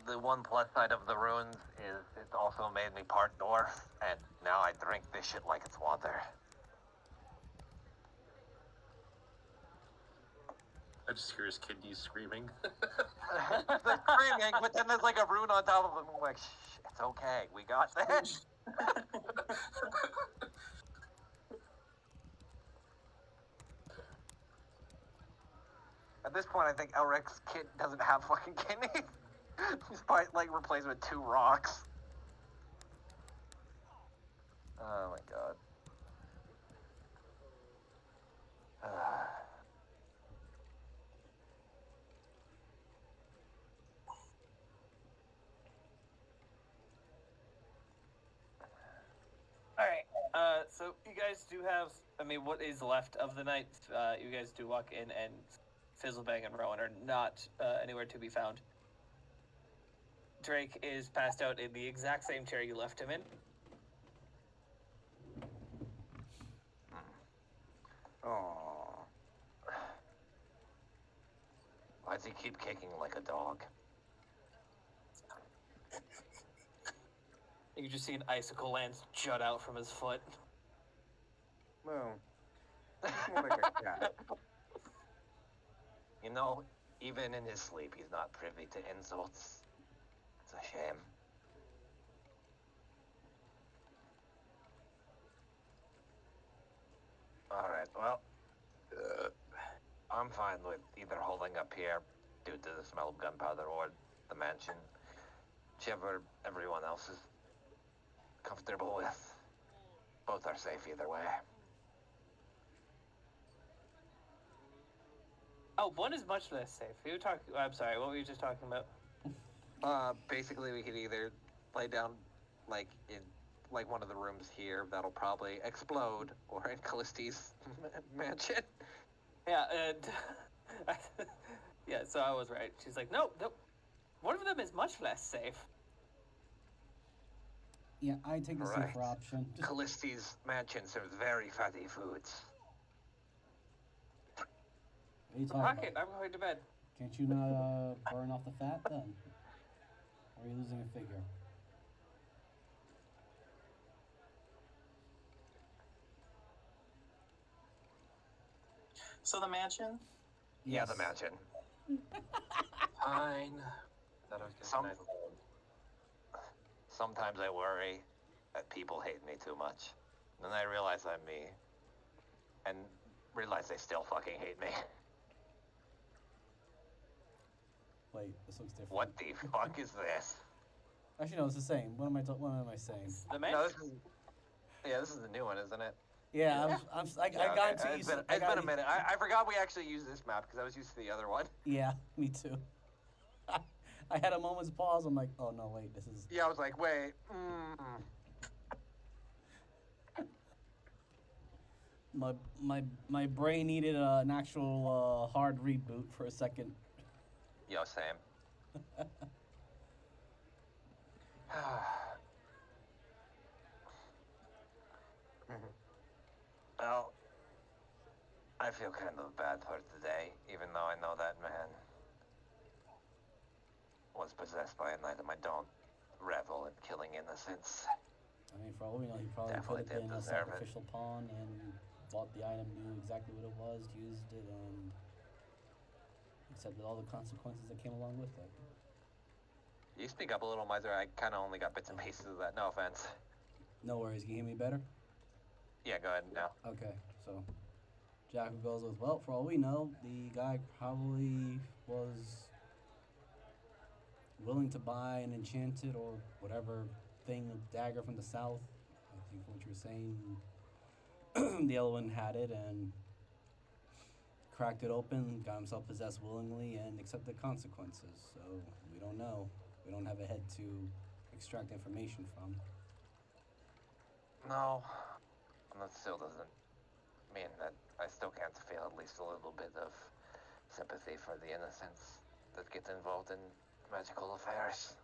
The one plus side of the ruins is it also made me part dwarf, and now I drink this shit like it's water. I just hear his kidneys screaming. The screaming, but then there's like a rune on top of him. I'm like, shh, it's okay, we got this. At this point, I think Elric's kid doesn't have fucking kidneys. He's probably like replaced with 2 rocks. Oh my god. All right. So you guys do have. I mean, what is left of the night? You guys do walk in, and Fizzlebang and Rowan are not anywhere to be found. Drake is passed out in the exact same chair you left him in. Oh. Why does he keep kicking like a dog? You just see an icicle lance jut out from his foot. Well, he's more like a cat. You know, even in his sleep, he's not privy to insults. It's a shame. Alright, well, I'm fine with either holding up here due to the smell of gunpowder or the mansion. Whichever everyone else is comfortable with. Both are safe either way. Oh, one is much less safe. You talk. I'm sorry. What were you just talking about? Basically, we could either lay down, like, in like one of the rooms here that'll probably explode, or in Calliste's mansion. Yeah. Yeah. So I was right. She's like, nope, nope. One of them is much less safe. Yeah, I take the Right. safer option. Just, Calliste's mansion serves very fatty foods. what are you talking Pocket. about? I'm going to bed. Can't you not burn off the fat then? Or are you losing a figure? So the mansion? Yeah, the mansion. Fine. Thought I was Some- gonna Sometimes I worry that people hate me too much. Then I realize I'm me. And realize they still fucking hate me. Wait, this looks different. What the fuck is this? Actually, no, it's the same. What am I saying? The man. No, this is the new one, isn't it? Yeah, I Yeah, got okay. into It's been a minute. I forgot we actually used this map because I was used to the other one. Yeah, me too. I had a moment's pause. I'm like, oh no, wait, this is. Yeah, I was like, wait. My brain needed an actual hard reboot for a second. Yo, Sam. Well, I feel kind of bad for today, even though I know that man was possessed by an item. I don't revel in killing innocents. I mean, for all we know, he probably Definitely could have did been a deserve it. sacrificial pawn and bought the item, knew exactly what it was, used it, and accepted all the consequences that came along with it. You speak up a little, Miser. I kind of only got bits and pieces of that. No offense. No worries. Can you hear me better? Yeah, go ahead now. Okay, so Jack goes with, well, for all we know, the guy probably was willing to buy an enchanted or whatever thing, a dagger from the south. I think what you were saying, the other one had it and cracked it open, got himself possessed willingly, and accepted consequences. So we don't know. We don't have a head to extract information from. No, and that still doesn't mean that I still can't feel at least a little bit of sympathy for the innocents that get involved in magical affairs.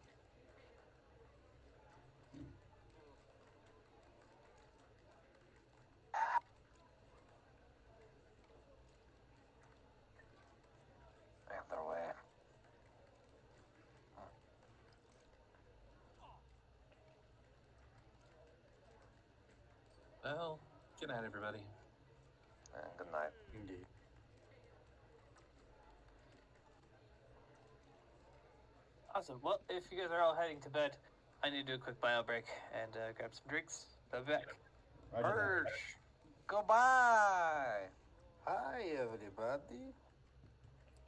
Either way. Well, good night, everybody. Good night. Indeed. Awesome. Well, if you guys are all heading to bed, I need to do a quick bio break and grab some drinks. I'll be back. Roger that. Goodbye. Hi, everybody.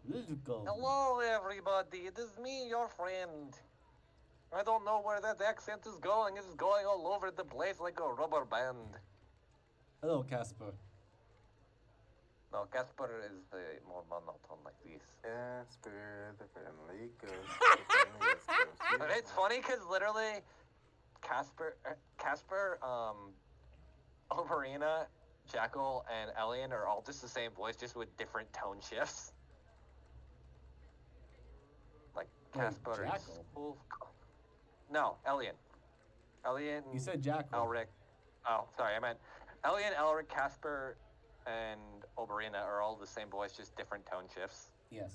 Let's go. Hello, everybody. It is me, your friend. I don't know where that accent is going. It's going all over the place like a rubber band. Hello, Casper. No, Casper is the more monotone like this. Casper, the friendly ghost. The friendliest ghost you It's know. funny because literally, Casper, Oberina, Jackal, and Elian are all just the same voice, just with different tone shifts. Like Wait, Casper is Jackal? cool. No, Elian. Elian. You said Jackal. Elric. Oh, sorry, I meant Elian, Elric, Casper, and Oberina are all the same voice, just different tone shifts. Yes.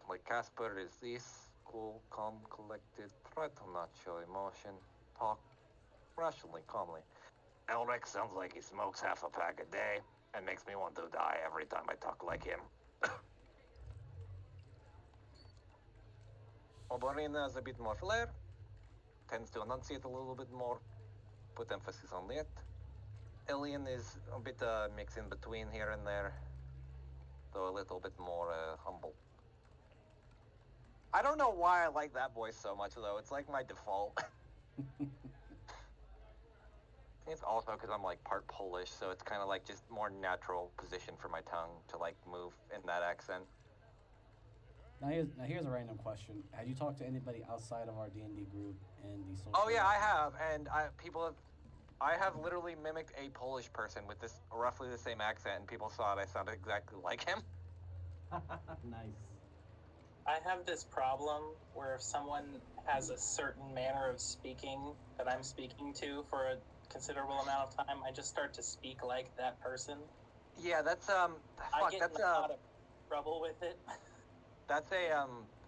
Like Casper is this cool, calm, collected, try to not show emotion, talk rationally, calmly. Elric sounds like he smokes half a pack a day and makes me want to die every time I talk like him. Oberina has a bit more flair, tends to enunciate a little bit more, put emphasis on it. Elian is a bit mix in between here and there, though a little bit more humble. I don't know why I like that voice so much, though. It's like my default. It's also because I'm like part Polish, so it's kind of like just more natural position for my tongue to like move in that accent. Now here's a random question. Have you talked to anybody outside of our D&D group and the social? Oh yeah, I have, and I have literally mimicked a Polish person with this roughly the same accent, and people thought I sounded exactly like him. Nice. I have this problem where if someone has a certain manner of speaking that I'm speaking to for a considerable amount of time, I just start to speak like that person. Yeah, that's I fuck, get that's in a lot of trouble with it. that's a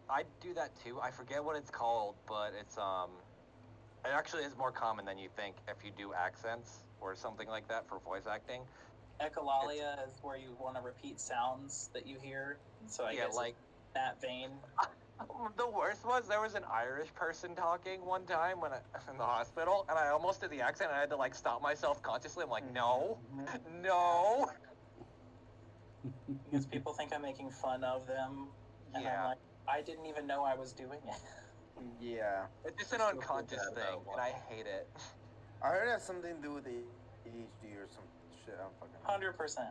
I do that too. I forget what it's called, but it's it actually is more common than you think if you do accents or something like that for voice acting. Echolalia is where you want to repeat sounds that you hear. So I guess like in that vein. the worst was there was an Irish person talking one time when in the hospital, and I almost did the accent, and I had to like stop myself consciously. I'm like, no, no. Because people think I'm making fun of them. And Yeah. I'm like, I didn't even know I was doing it. Yeah. It's just an Still feel unconscious bad thing, about and I hate it. I heard it has something to do with ADHD or some shit. I'm fucking. 100%.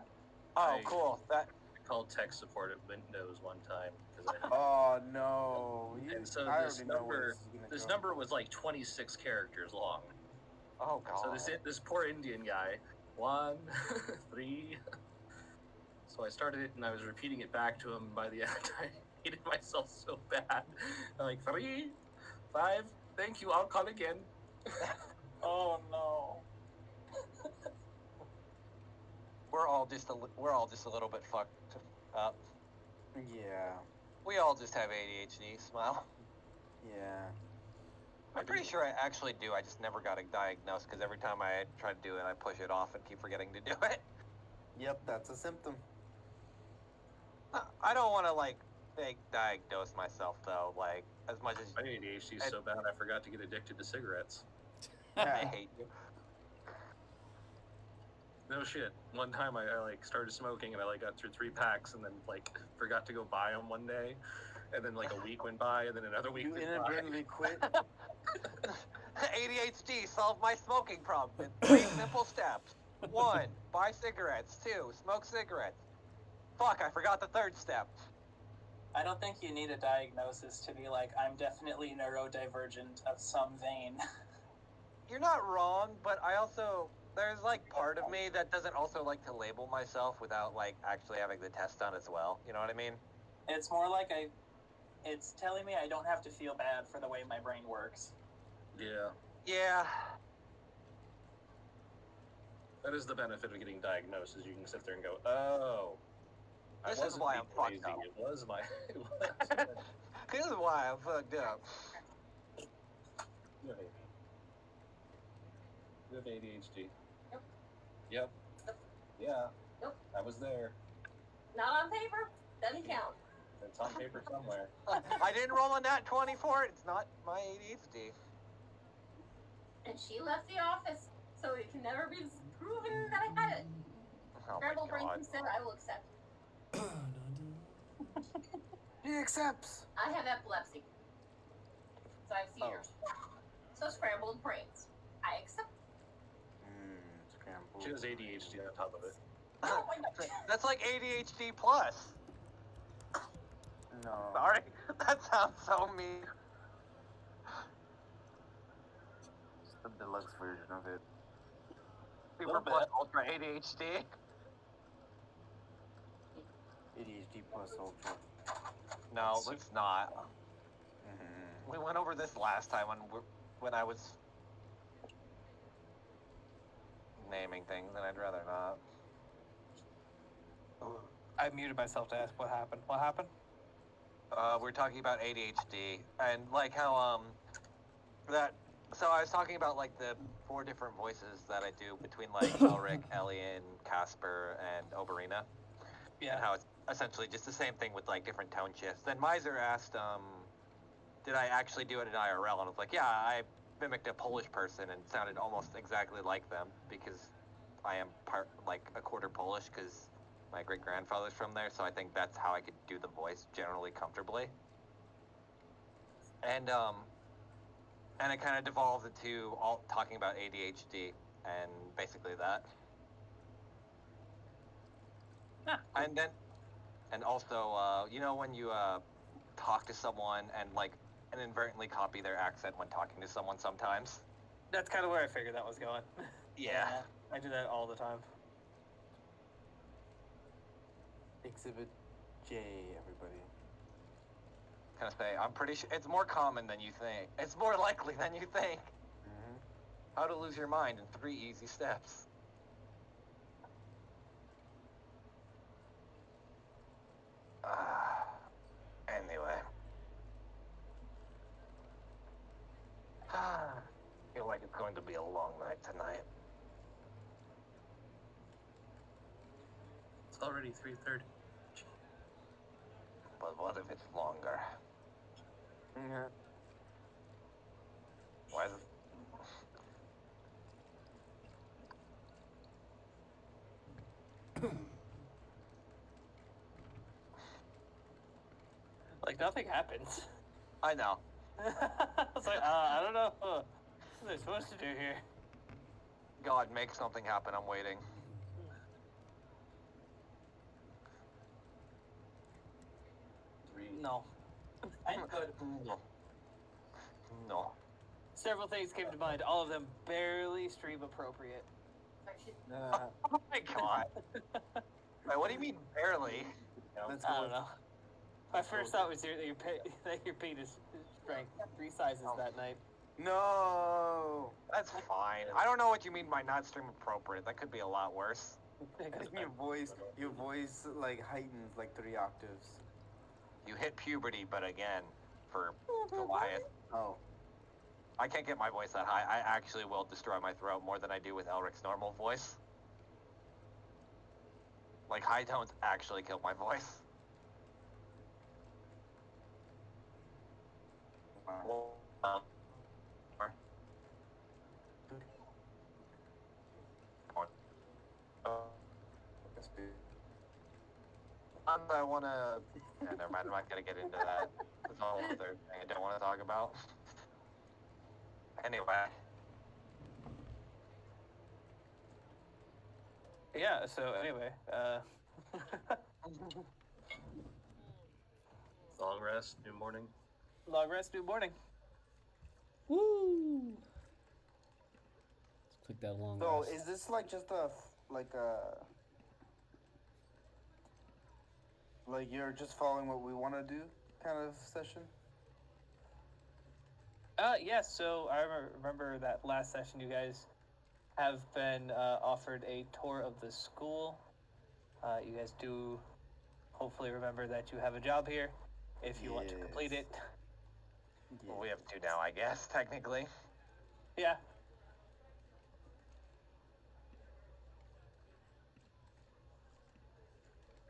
Oh, I- cool. That I called tech support at Windows one time because I. Oh no! And so I this already know where number, this is gonna this go. number was like 26 characters long. oh god. So this poor Indian guy, 1, 3. So I started it and I was repeating it back to him. By the end, I hated myself so bad. I'm like 3, 5. Thank you. I'll call again. Oh no. we're all just a little bit fucked up. Yeah. We all just have ADHD. Smile. Yeah. I'm pretty sure I actually do. I just never got it diagnosed because every time I try to do it, I push it off and keep forgetting to do it. Yep, that's a symptom. I don't want to like fake diagnose myself though. Like as much as My ADHD is so bad, I forgot to get addicted to cigarettes. I hate you. No shit. One time I like started smoking and I like got through 3 packs and then like forgot to go buy them one day, and then like a week went by and then another week You went by. inadvertently quit. ADHD solved my smoking problem in 3 simple steps. 1, buy cigarettes. 2, smoke cigarettes. Fuck, I forgot the 3rd step. I don't think you need a diagnosis to be like, I'm definitely neurodivergent of some vein. You're not wrong, but I also there's like part of me that doesn't also like to label myself without like actually having the test done as well. You know what I mean? It's more like it's telling me I don't have to feel bad for the way my brain works. Yeah, Yeah. that is the benefit of getting diagnosed. Is you can sit there and go, oh, I This is wasn't why being I'm fucked lazy. up. It was my. It was. This is why I'm fucked up. You have ADHD. Yep. Yep. Yeah. Nope. I was there. Not on paper. Doesn't count. It's on paper somewhere. I didn't roll a nat 20 for it. It's not my ADHD. And she left the office, so it can never be proven that I had it. Oh Scramble my brain god. consent, I will accept. He accepts. I have epilepsy. So I see yours. So scrambled brains. I accept. Scrambled. She has ADHD on top of it. Oh my god. That's like ADHD plus. No. Sorry, that sounds so mean. It's the deluxe version of it. Super Little plus bit. ultra ADHD. ADHD plus ultra. No, let's not. Mm-hmm. We went over this last time when I was naming things, and I'd rather not. I muted myself to ask what happened. What happened? We're talking about ADHD and like how that. So I was talking about like the 4 different voices that I do between like Elric, Elian, Casper, and Oberina, and how it's essentially just the same thing with like different tone shifts. Then Miser asked, did I actually do it in IRL? And I was like, yeah, I mimicked a Polish person and sounded almost exactly like them because I am part like a quarter Polish because my great grandfather's from there. So I think that's how I could do the voice generally comfortably. And it kind of devolved into all talking about ADHD and basically that. Ah, And also, you know, when you talk to someone and like inadvertently copy their accent when talking to someone sometimes. that's kind of where I figured that was going. Yeah. I do that all the time. Exhibit J, everybody. Kind of say, I'm pretty sure it's more common than you think. It's more likely than you think. Mm-hmm. How to lose your mind in 3 easy steps. Anyway. Feel like it's going to be a long night tonight. It's already 3:30. But what if it's longer? Yeah. Why is it? Like nothing happens. I know. I was like, I don't know what they're supposed to do here. God, make something happen. I'm waiting. No. I'm good. No. No. Several things came to mind, all of them barely stream appropriate. Oh my god. Wait, what do you mean barely? Let's I go. don't know. My first thought was that your penis shrank 3 sizes that night. No. That's fine. I don't know what you mean by not stream appropriate. That could be a lot worse. Your voice like heightens like 3 octaves. You hit puberty, but again, for Goliath. Oh. I can't get my voice that high. I actually will destroy my throat more than I do with Elric's normal voice. Like, high tones actually kill my voice. Wow. I want to... Yeah, never mind, I'm not going to get into that. That's a whole other thing I don't want to talk about. Anyway. Yeah, so anyway, Long rest, new morning. long rest, new morning. Woo! Let's click that long So rest. is this like just like you're just following what we want to do kind of session? Yes, so I remember that last session you guys have been offered a tour of the school. You guys do hopefully remember that you have a job here if you want to complete it. Well, we have 2 now, I guess, technically. Yeah.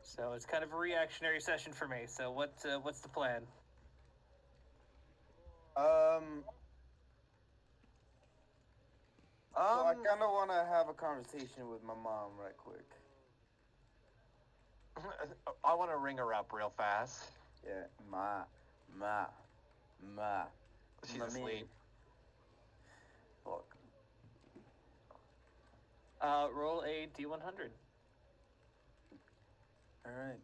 So it's kind of a reactionary session for me. So what's the plan? So I kind of want to have a conversation with my mom right quick. I want to ring her up real fast. Yeah, ma. She's Let me- asleep. Look. Roll a D100. All right.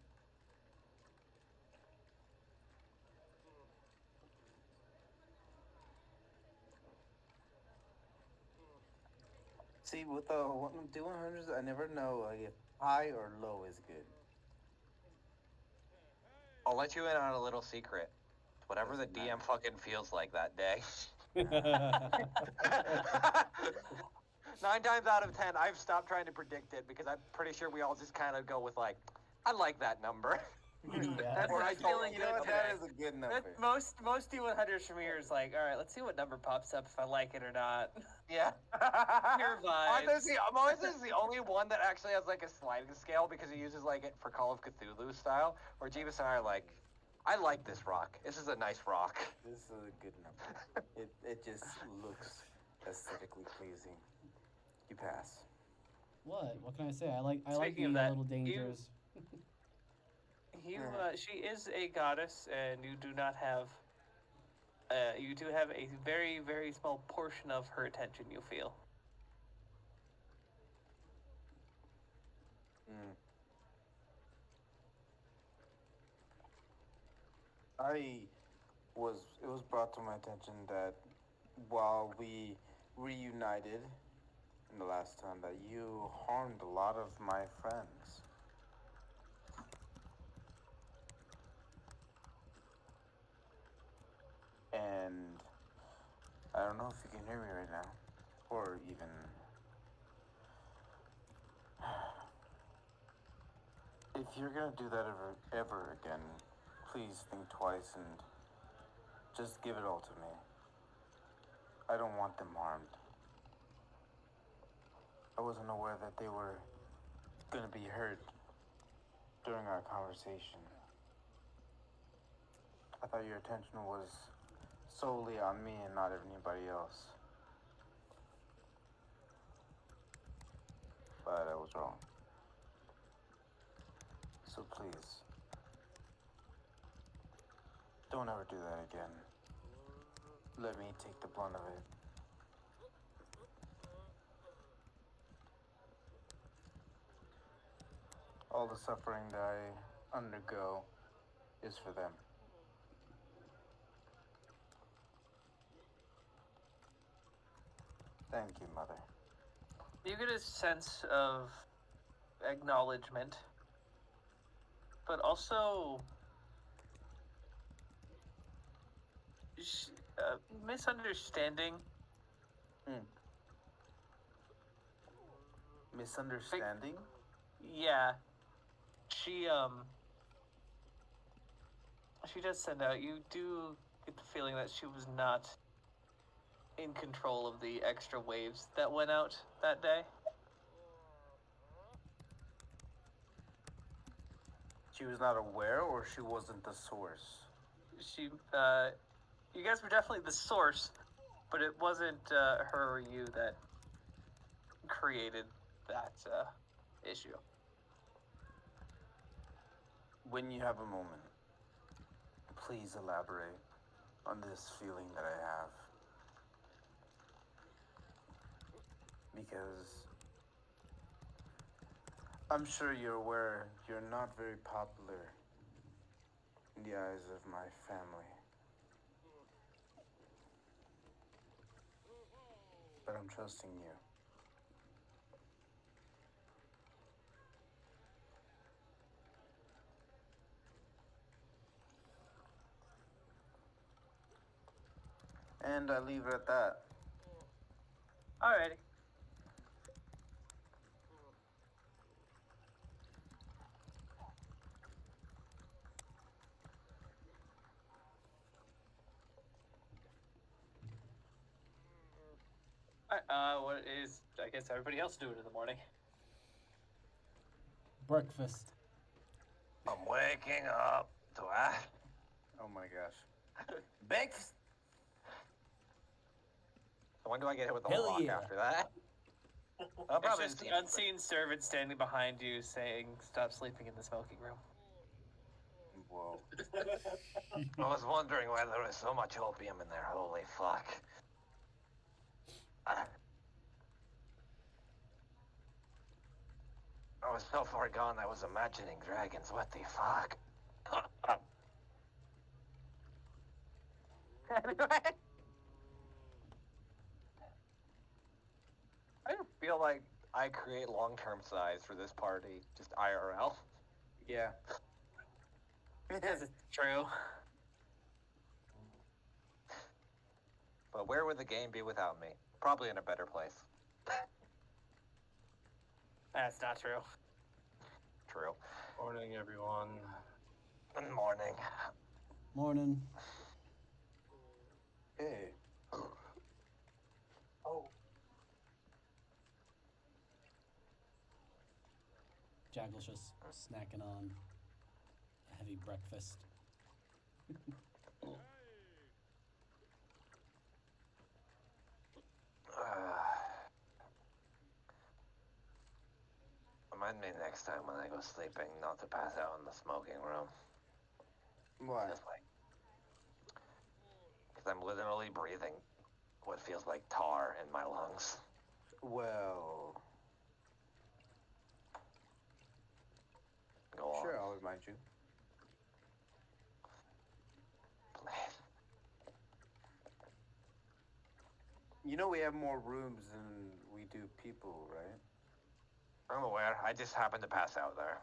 See, with the D100s, I never know like, if high or low is good. I'll let you in on a little secret. Whatever the Doesn't DM matter. fucking feels like that day. 9 times out of 10, I've stopped trying to predict it because I'm pretty sure we all just kind of go with like, I like that number. Yeah. That's Or a I feeling don't. You know good what? That today. is a good number. Most D100s from here is like, all right, let's see what number pops up if I like it or not. Yeah. Pure vibes. Moises is the only one that actually has like a sliding scale because he uses like it for Call of Cthulhu style. Where Jeebus and I are like, I like this rock. This is a nice rock. This is a good number. It just looks aesthetically pleasing. You pass. What? What can I say? I like Speaking of the that, little dangers. She is a goddess, and you do not have. You do have a very, very small portion of her attention. You feel. Mm. It was brought to my attention that while we reunited in the last time that you harmed a lot of my friends. And I don't know if you can hear me right now, or even if you're gonna do that ever again, please think twice and just give it all to me. I don't want them harmed. I wasn't aware that they were gonna be hurt during our conversation. I thought your attention was solely on me and not anybody else. But I was wrong. So please, don't ever do that again. Let me take the brunt of it. All the suffering that I undergo is for them. Thank you, Mother. You get a sense of acknowledgement, but also misunderstanding. Misunderstanding? Yeah, she she does send out. You do get the feeling that she was not in control of the extra waves that went out that day. She was not aware, or she wasn't the source? She, you guys were definitely the source, but it wasn't her or you that created that issue. When you have a moment, please elaborate on this feeling that I have. Because I'm sure you're aware you're not very popular in the eyes of my family. But I'm trusting you. And I leave it at that. Alrighty. What is, I guess, everybody else doing in the morning? Breakfast. I'm waking up to that. Oh my gosh. Breakfast! So when do I get hit with the Hell rock yeah. after that? I'll It's probably just see an unseen servant standing behind you saying, "Stop sleeping in the smoking room." Whoa. I was wondering why there was so much opium in there. Holy fuck. I was so far gone I was imagining dragons. What the fuck? Anyway. I feel like I create long-term size for this party, just IRL. Yeah. This is true. But where would the game be without me? Probably in a better place. That's not true. True. Morning, everyone. Good morning. Morning. Hey. Oh. Jackal's just snacking on a heavy breakfast. Remind me next time when I go sleeping not to pass out in the smoking room. Why? Just like, because I'm literally breathing what feels like tar in my lungs. Well, Go on. sure, I'll remind you. Please. You know we have more rooms than we do people, right? I'm aware. I just happened to pass out there.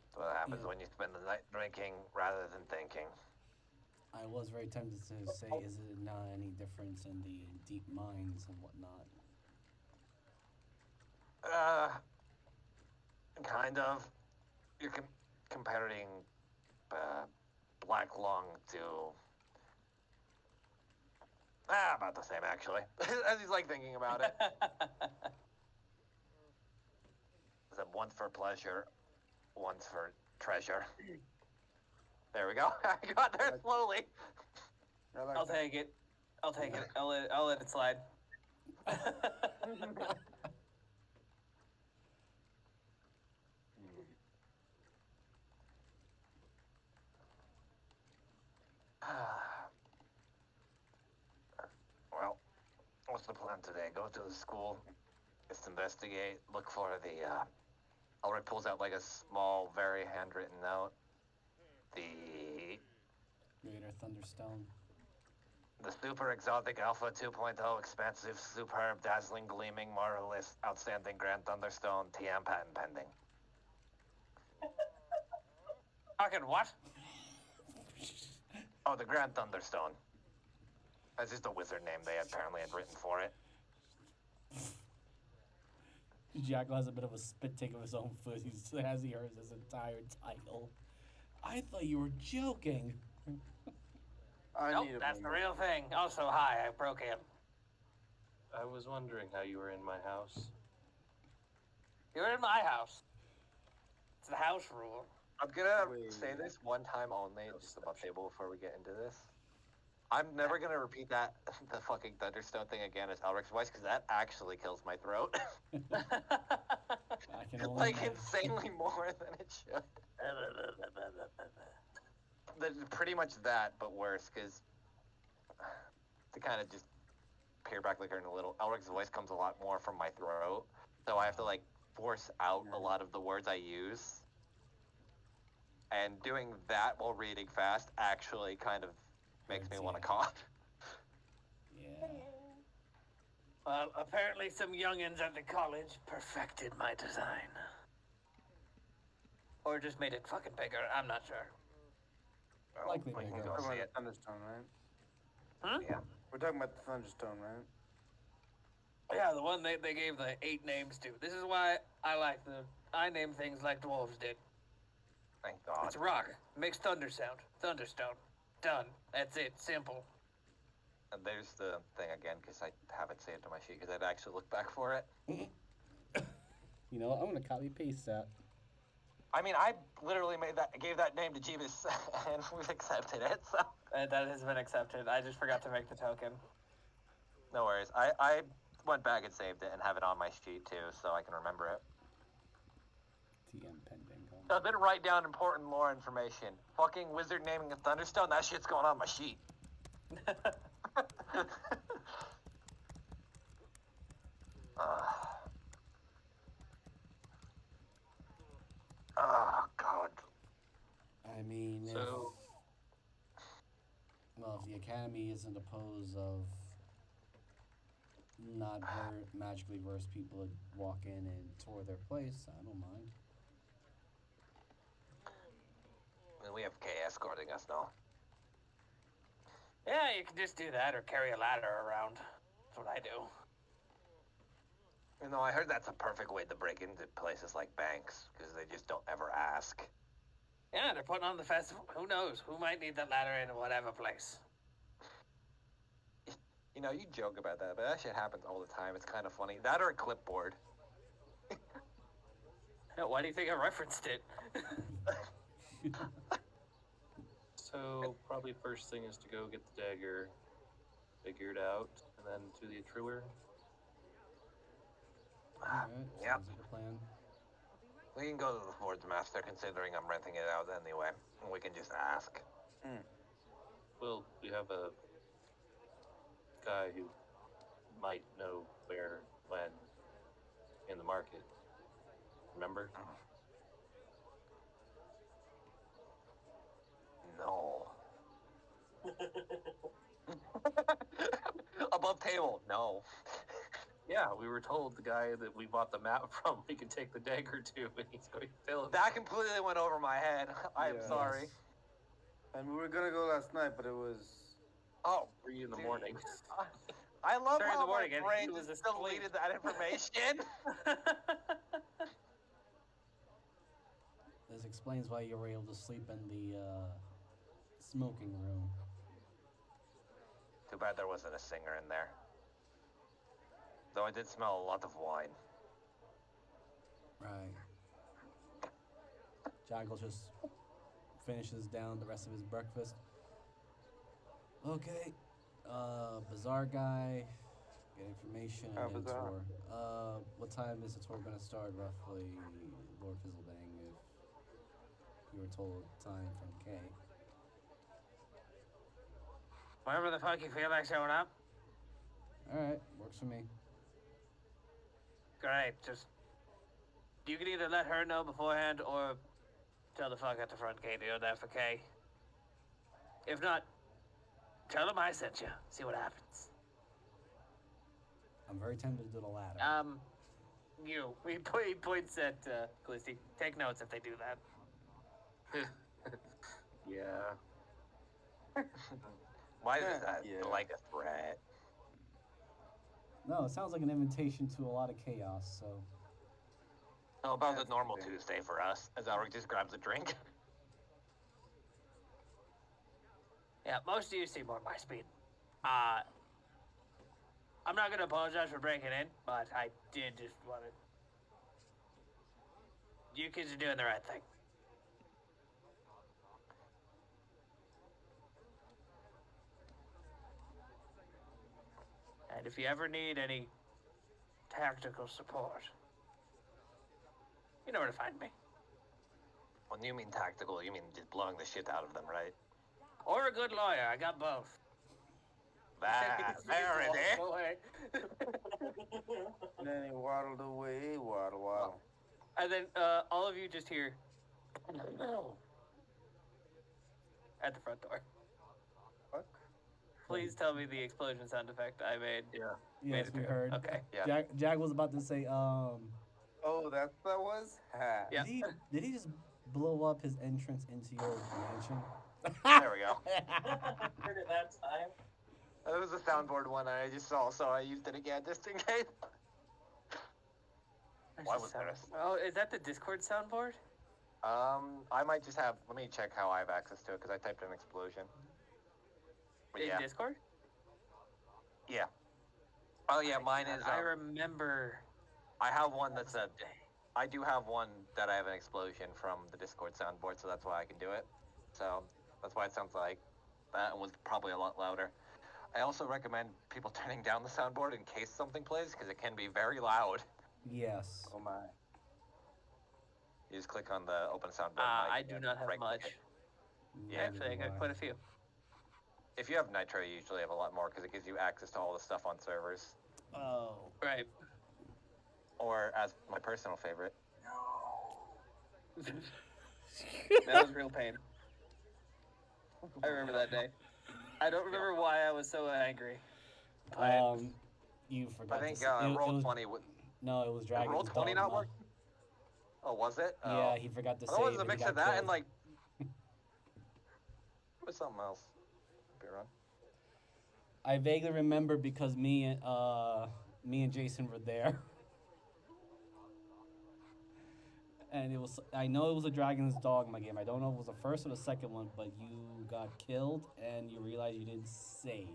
That's what happens when you spend the night drinking rather than thinking. I was very tempted to say, is it not any difference in the deep mines and whatnot? Kind of. You're comparing Black Lung to... about the same, actually. As he's, like, thinking about it. Is it once for pleasure, once for treasure? There we go. I got there slowly. I like I'll that. take it. I'll take it. I'll let it slide. Well, what's the plan today? Go to the school, just investigate, look for the, Elric pulls out like a small, very handwritten note. Greater Thunderstone. The super exotic Alpha 2.0 expansive, superb, dazzling, gleaming, marvelous, outstanding Grand Thunderstone TM patent pending. Fucking what? Oh, the Grand Thunderstone. That's just a wizard name they apparently had written for it. Jackal has a bit of a spit take of his own foot as he hears his entire title. I thought you were joking. Nope, that's the real thing. Also, hi, I broke in. I was wondering how you were in my house. You're in my house. It's the house rule. I'm gonna Wait. say this one time only, just about table before we get into this. I'm never gonna repeat that, the fucking Thunderstone thing again as Elric's voice, because that actually kills my throat. I can only Like, imagine. insanely more than it should. Pretty much that, but worse, because to kind of just peer back the curtain a little, Elric's voice comes a lot more from my throat, so I have to, like, force out a lot of the words I use. And doing that while reading fast actually kind of makes me Hurts, want to yeah. cough. Yeah. Well, apparently some youngins at the college perfected my design. Or just made it fucking bigger, I'm not sure. Well, Likely we can bigger. go We're talking see about it. the Thunderstone, right? Huh? Yeah. We're talking about the Thunderstone, right? Yeah, the one they gave the 8 names to. This is why I name things like dwarves did. Thank God. It's rock, makes thunder sound, thunderstone. Done. That's it, simple. And there's the thing again, because I haven't saved on my sheet, because I'd actually look back for it. You know what? I'm gonna copy paste that. I mean, I literally gave that name to Jeebus, and we've accepted it, so That has been accepted. I just forgot to make the token. no worries. I went back and saved it and have it on my sheet too, so I can remember it. TM pending. I didn't write down important lore information. Fucking wizard naming a thunderstone. That shit's going on my sheet. Oh God. I mean, So- if the academy isn't opposed of not magically versed people to walk in and tour their place, I don't mind. And we have Kay escorting us now. Yeah, you can just do that or carry a ladder around. That's what I do. You know, I heard that's a perfect way to break into places like banks, because they just don't ever ask. Yeah, they're putting on the festival. Who knows? Who might need that ladder in whatever place? You know, you joke about that, but that shit happens all the time. It's kind of funny. That or a clipboard. Yeah, why do you think I referenced it? So probably first thing is to go get the dagger figured out, and then to the Truer. Alright, Yep. sounds like a plan. We can go to the Forge Master, considering I'm renting it out anyway. And we can just ask. Well, we have a guy who might know where, when, in the market. Remember? No. Above table, no. Yeah, we were told the guy that we bought the map from, we could take the dagger to, and he's going to fill it. That completely went over my head. I'm Yeah. sorry. Yes. And we were gonna go last night, but it was. Oh, 3 in the dude. morning. I love 3 in how the morning, my and brain he was just asleep. deleted that information. This explains why you were able to sleep in the smoking room. Too bad there wasn't a singer in there. Though I did smell a lot of wine. Right. Jackal just finishes down the rest of his breakfast. Okay. Bazaar guy. Get information and then Bazaar. tour. What time is the tour gonna start roughly, Lord Fizzlebang, if you were told time from Kay? Wherever the fuck you feel like showing up. Alright, works for me. Great, just... You can either let her know beforehand or tell the fuck at the front gate you're there for Kay. If not, tell them I sent you. See what happens. I'm very tempted to do the latter. He points at Callisti. Take notes if they do that. Yeah. Why is that Yeah. like a threat? No, it sounds like an invitation to a lot of chaos, so... How about That's the normal the thing. Tuesday for us? As Alric just grabs a drink. Yeah, most of you seem more my speed. I'm not gonna apologize for breaking in, but I did just want to... You kids are doing the right thing. And if you ever need any tactical support, you know where to find me. When you mean tactical, you mean just blowing the shit out of them, right? Or a good lawyer. I got both. There it is. Away. And then he waddled away, waddle. And then all of you just hear at the front door. What? Please tell me the explosion sound effect I made. Yeah. Yes, it we through. heard. Okay. Yeah. Jag was about to say, Oh, that's what that was? Ha. Yeah. did he just blow up his entrance into your mansion? There we go. Heard it that time. That was a soundboard one I just saw, so I used it again just in case. Why was there Oh, is that the Discord soundboard? I might just have. Let me check how I have access to it because I typed in explosion. But In yeah, Discord? yeah. Oh yeah, mine is. I remember. I have one that's a. I do have one that I have an explosion from the Discord soundboard, so that's why I can do it. So that's why it sounds like that was probably a lot louder. I also recommend people turning down the soundboard in case something plays because it can be very loud. Yes. Oh my. You just click on the open sound button. I do not have much. Yeah, Actually, I got quite a few. If you have Nitro, you usually have a lot more because it gives you access to all the stuff on servers. Oh. Right. Or, as my personal favorite, That was real pain. I remember that day. I don't remember why I was so angry. But You forgot I think to say, it roll was, 20. No, it was Dragon's Roll 20 Dogma. not work? Oh, was it? Yeah, Oh. he forgot to I say thought it. it was a mix of that and like. It was something else. Be wrong. I vaguely remember because me and Jason were there. And it was, I know it was a Dragon's Dogma game. I don't know if it was the first or the second one, but you got killed and you realized you didn't save.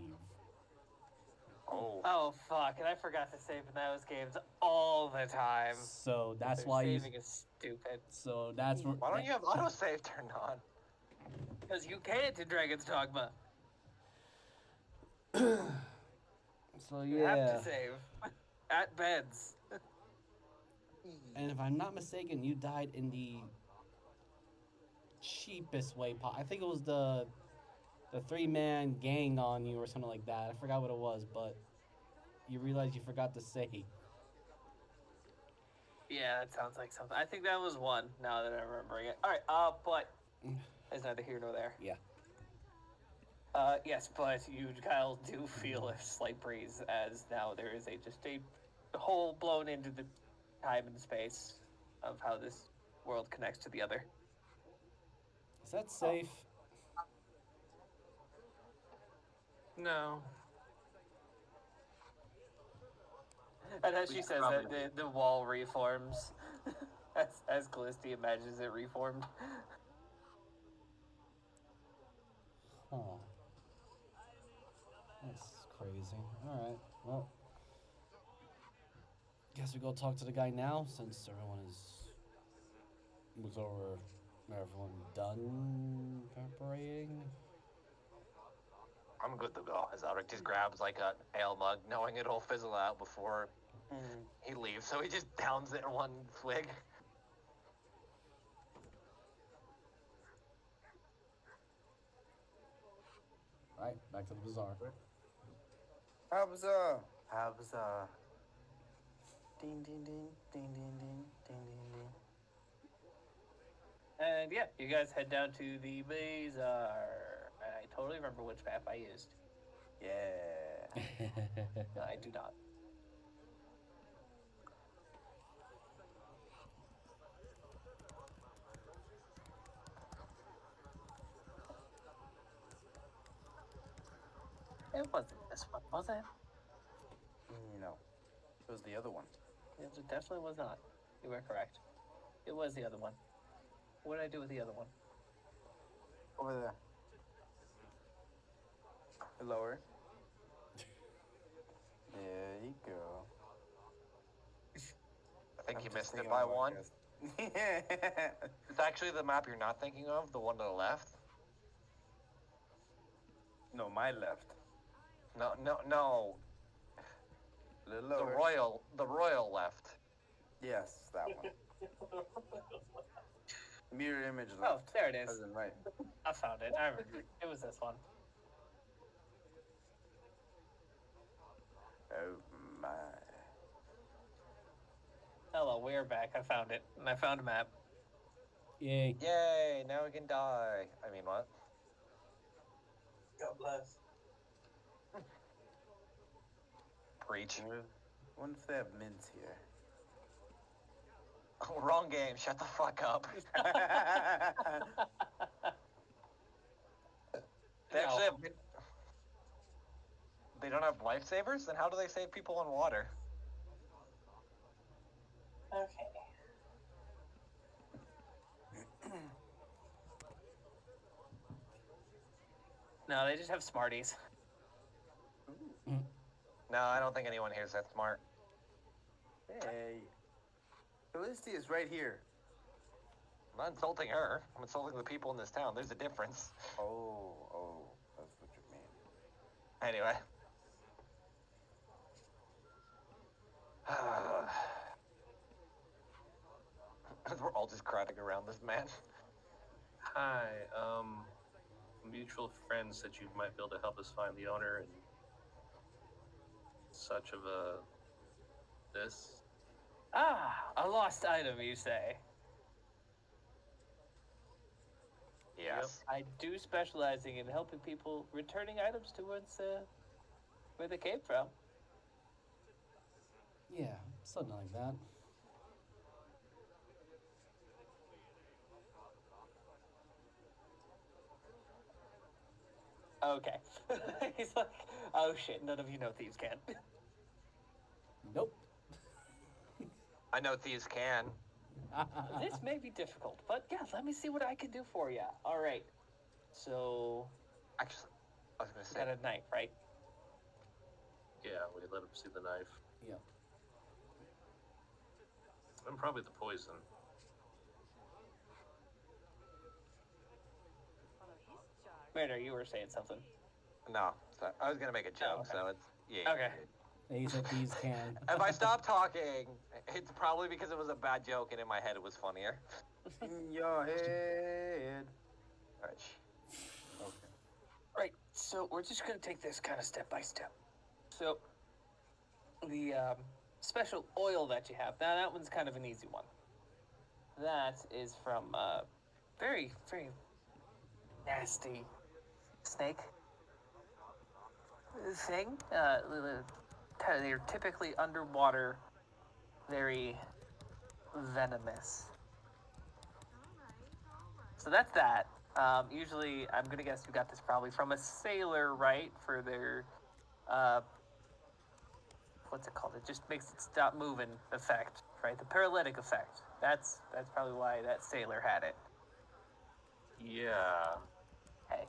Oh. oh fuck! And I forgot to save in those games all the time. So that's Their why you. saving is stupid. So that's Why don't you have autosave turned on? Because you can't in Dragon's Dogma. So You have yeah. to save at beds. And if I'm not mistaken, you died in the cheapest way. I think it was the 3-man gang on you or something like that. I forgot what it was, but you realized you forgot to save. Yeah, that sounds like something. I think that was one. Now that I'm remembering it. All right. But it's neither here nor there. Yeah. Yes, but you, Kyle, do feel a slight breeze as now there is just a hole blown into the time and space of how this world connects to the other. Is that safe? No. And as We she should says probably that, the wall reforms as Callisti imagines it reformed. Huh. That's crazy. Alright, well. Guess we go talk to the guy now, since everyone everyone done preparating? I'm good to go. As Alric just grabs like a ale mug, knowing it'll fizzle out before he leaves, so he just downs it in one swig. Alright, back to the bazaar. Habza. Ding ding ding ding ding ding ding ding ding. And yeah, you guys head down to the bazaar. I totally remember which map I used. Yeah. I do not. It wasn't this one, was it? No, it was the other one. It definitely was not. You were correct. It was the other one. What did I do with the other one? Over there. Lower. There you go. I think you I'm just missed it thinking by about one. this. It's actually the map you're not thinking of, the one to the left. No, my left. No. A little lower. The royal left. Yes, that one. Mirror image Oh, left. there it is. As in right. I found it. I remember. It was this one. Oh my. Hello, we're back. I found it. And I found a map. Yay. Yay! Now we can die. I mean, what? God bless. Preach. Wonder if they have mints here. Wrong game. Shut the fuck up. They actually have. They don't have lifesavers? Then how do they save people in water? Okay. No, they just have Smarties. No, I don't think anyone here is that smart. Hey. Felicity is right here. I'm not insulting her. I'm insulting the people in this town. There's a difference. Oh, that's what you mean. Anyway. We're I'll just crowding around this man. Hi, mutual friends said you might be able to help us find the owner and such of this. Ah, a lost item, you say? Yes. I do specializing in helping people returning items towards where they came from. Yeah, something like that. Okay. He's like, oh shit, none of you know thieves can. Nope. I know thieves can. This may be difficult, but yeah, let me see what I can do for you. All right. So, Actually, I was gonna you say. got a knife, right? Yeah, we let him see the knife. Yep. And probably the poison. Maynard, you were saying something. No, so I was gonna make a joke, okay. so it's yeah. Okay. He said these can. If I stop talking, it's probably because it was a bad joke, and in my head it was funnier. In your head. All right. Okay. Right. So we're just gonna take this kind of step by step. So the special oil that you have, now that one's kind of an easy one. That is from very, very nasty snake thing. They're typically underwater, very venomous. So that's that. Usually, I'm gonna guess you got this probably from a sailor, right? For their, what's it called? It just makes it stop moving effect, right? The paralytic effect. That's probably why that sailor had it. Yeah. Hey.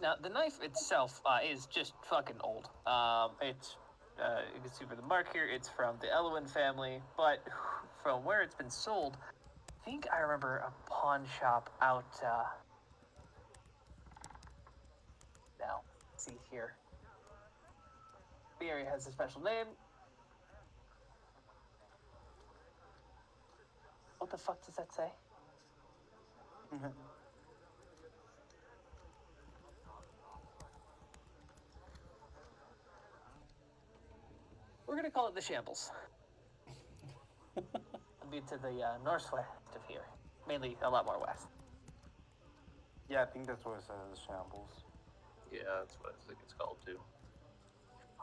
Now, the knife itself is just fucking old. It's, you can see for the mark here, it's from the Elowen family, but from where it's been sold, I think I remember a pawn shop out, now, let's see here. The area has a special name. What the fuck does that say? We're gonna call it the Shambles. It'll be to the northwest of here. Mainly a lot more west. Yeah, I think that's what it says, shambles. Yeah, that's what I think it's called too.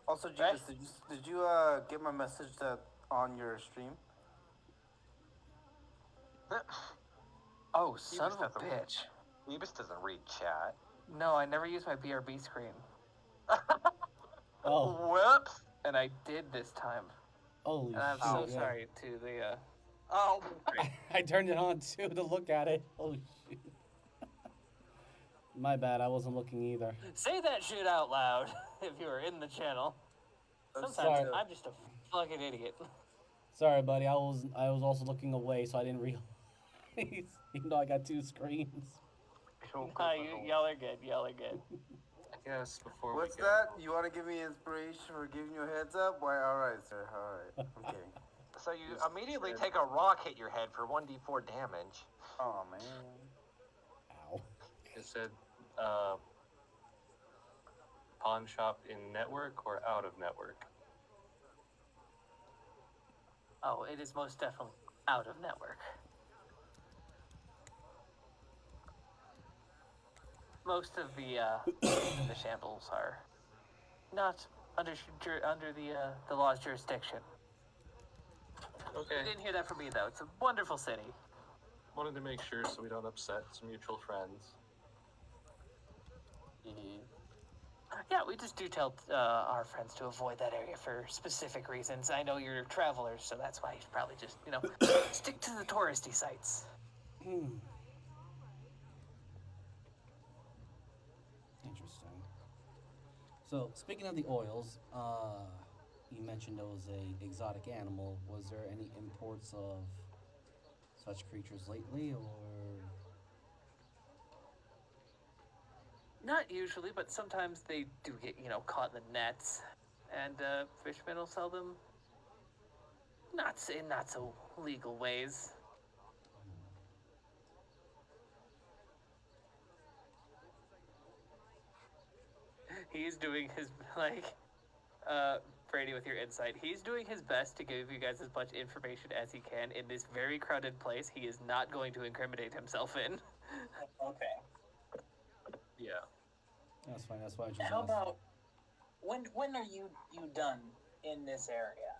Also, Right. Jesus, did you get my message that on your stream? Oh, son of a doesn't- bitch. Phoebus doesn't read chat. No, I never used my BRB screen. Oh, Whoops. And I did this time. holy And I'm shit! so yeah. sorry to the, Oh. I turned it on too to look at it. Holy shit! My bad. I wasn't looking either. say that shit out loud if you were in the channel. Sometimes sorry. I'm just a fucking idiot. Sorry, buddy. I was also looking away, so I didn't realize. Even though I got two screens. Nah, y'all are good. Y'all are good. I guess before What's we go. that? You want to give me inspiration for giving you a heads up? Why? All right, sir. All right. I'm kidding. So you immediately take a rock hit your head for 1d4 damage. Oh man. Ow. It said pawn shop in network or out of network. Oh, it is most definitely out of network. Most of the the shambles are not under the law's jurisdiction. Okay. You didn't hear that from me though. It's a wonderful city. Wanted to make sure so we don't upset some mutual friends. Yeah, we just do tell our friends to avoid that area for specific reasons. I know you're travelers, so that's why you should probably just, stick to the touristy sites. Interesting. So, speaking of the oils, you mentioned there was a exotic animal. Was there any imports of such creatures lately, or? Not usually, but sometimes they do get, caught in the nets, and fishermen will sell them. Not so legal ways. He's doing his, Brady, with your insight, he's doing his best to give you guys as much information as he can in this very crowded place. He is not going to incriminate himself in. Okay. Yeah. That's fine. That's why I just How asked. about when are you done in this area?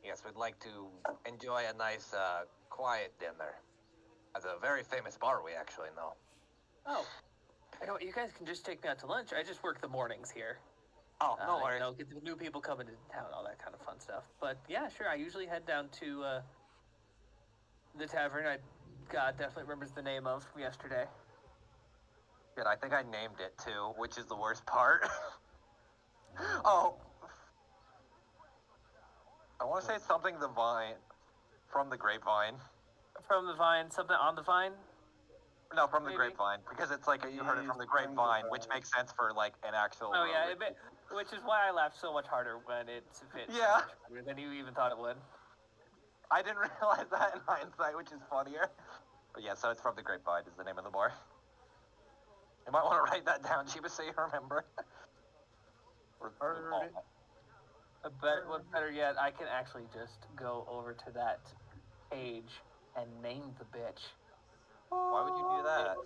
Yes, we'd like to enjoy a nice, quiet dinner. At a very famous bar we actually know. Oh, I know what, you guys can just take me out to lunch. I just work the mornings here. Oh, no worries. Get the new people coming into town, all that kind of fun stuff. But yeah, sure. I usually head down to the tavern. God definitely remembers the name of from yesterday. Good, I think I named it too, which is the worst part. Oh. I want to say it's something the vine. From the grapevine. From the vine, something on the vine. No, from the Maybe. grapevine. Because it's like, you heard it from the grapevine, which makes sense for like an actual... Oh yeah, which is why I laughed so much harder when it fit Yeah. so much harder than you even thought it would. I didn't realize that in hindsight, which is funnier. But yeah, so it's from the grapevine is the name of the bar. You might want to write that down, Chiba, so you remember. What's better yet, I can actually just go over to that page and name the bitch. Why would you do that?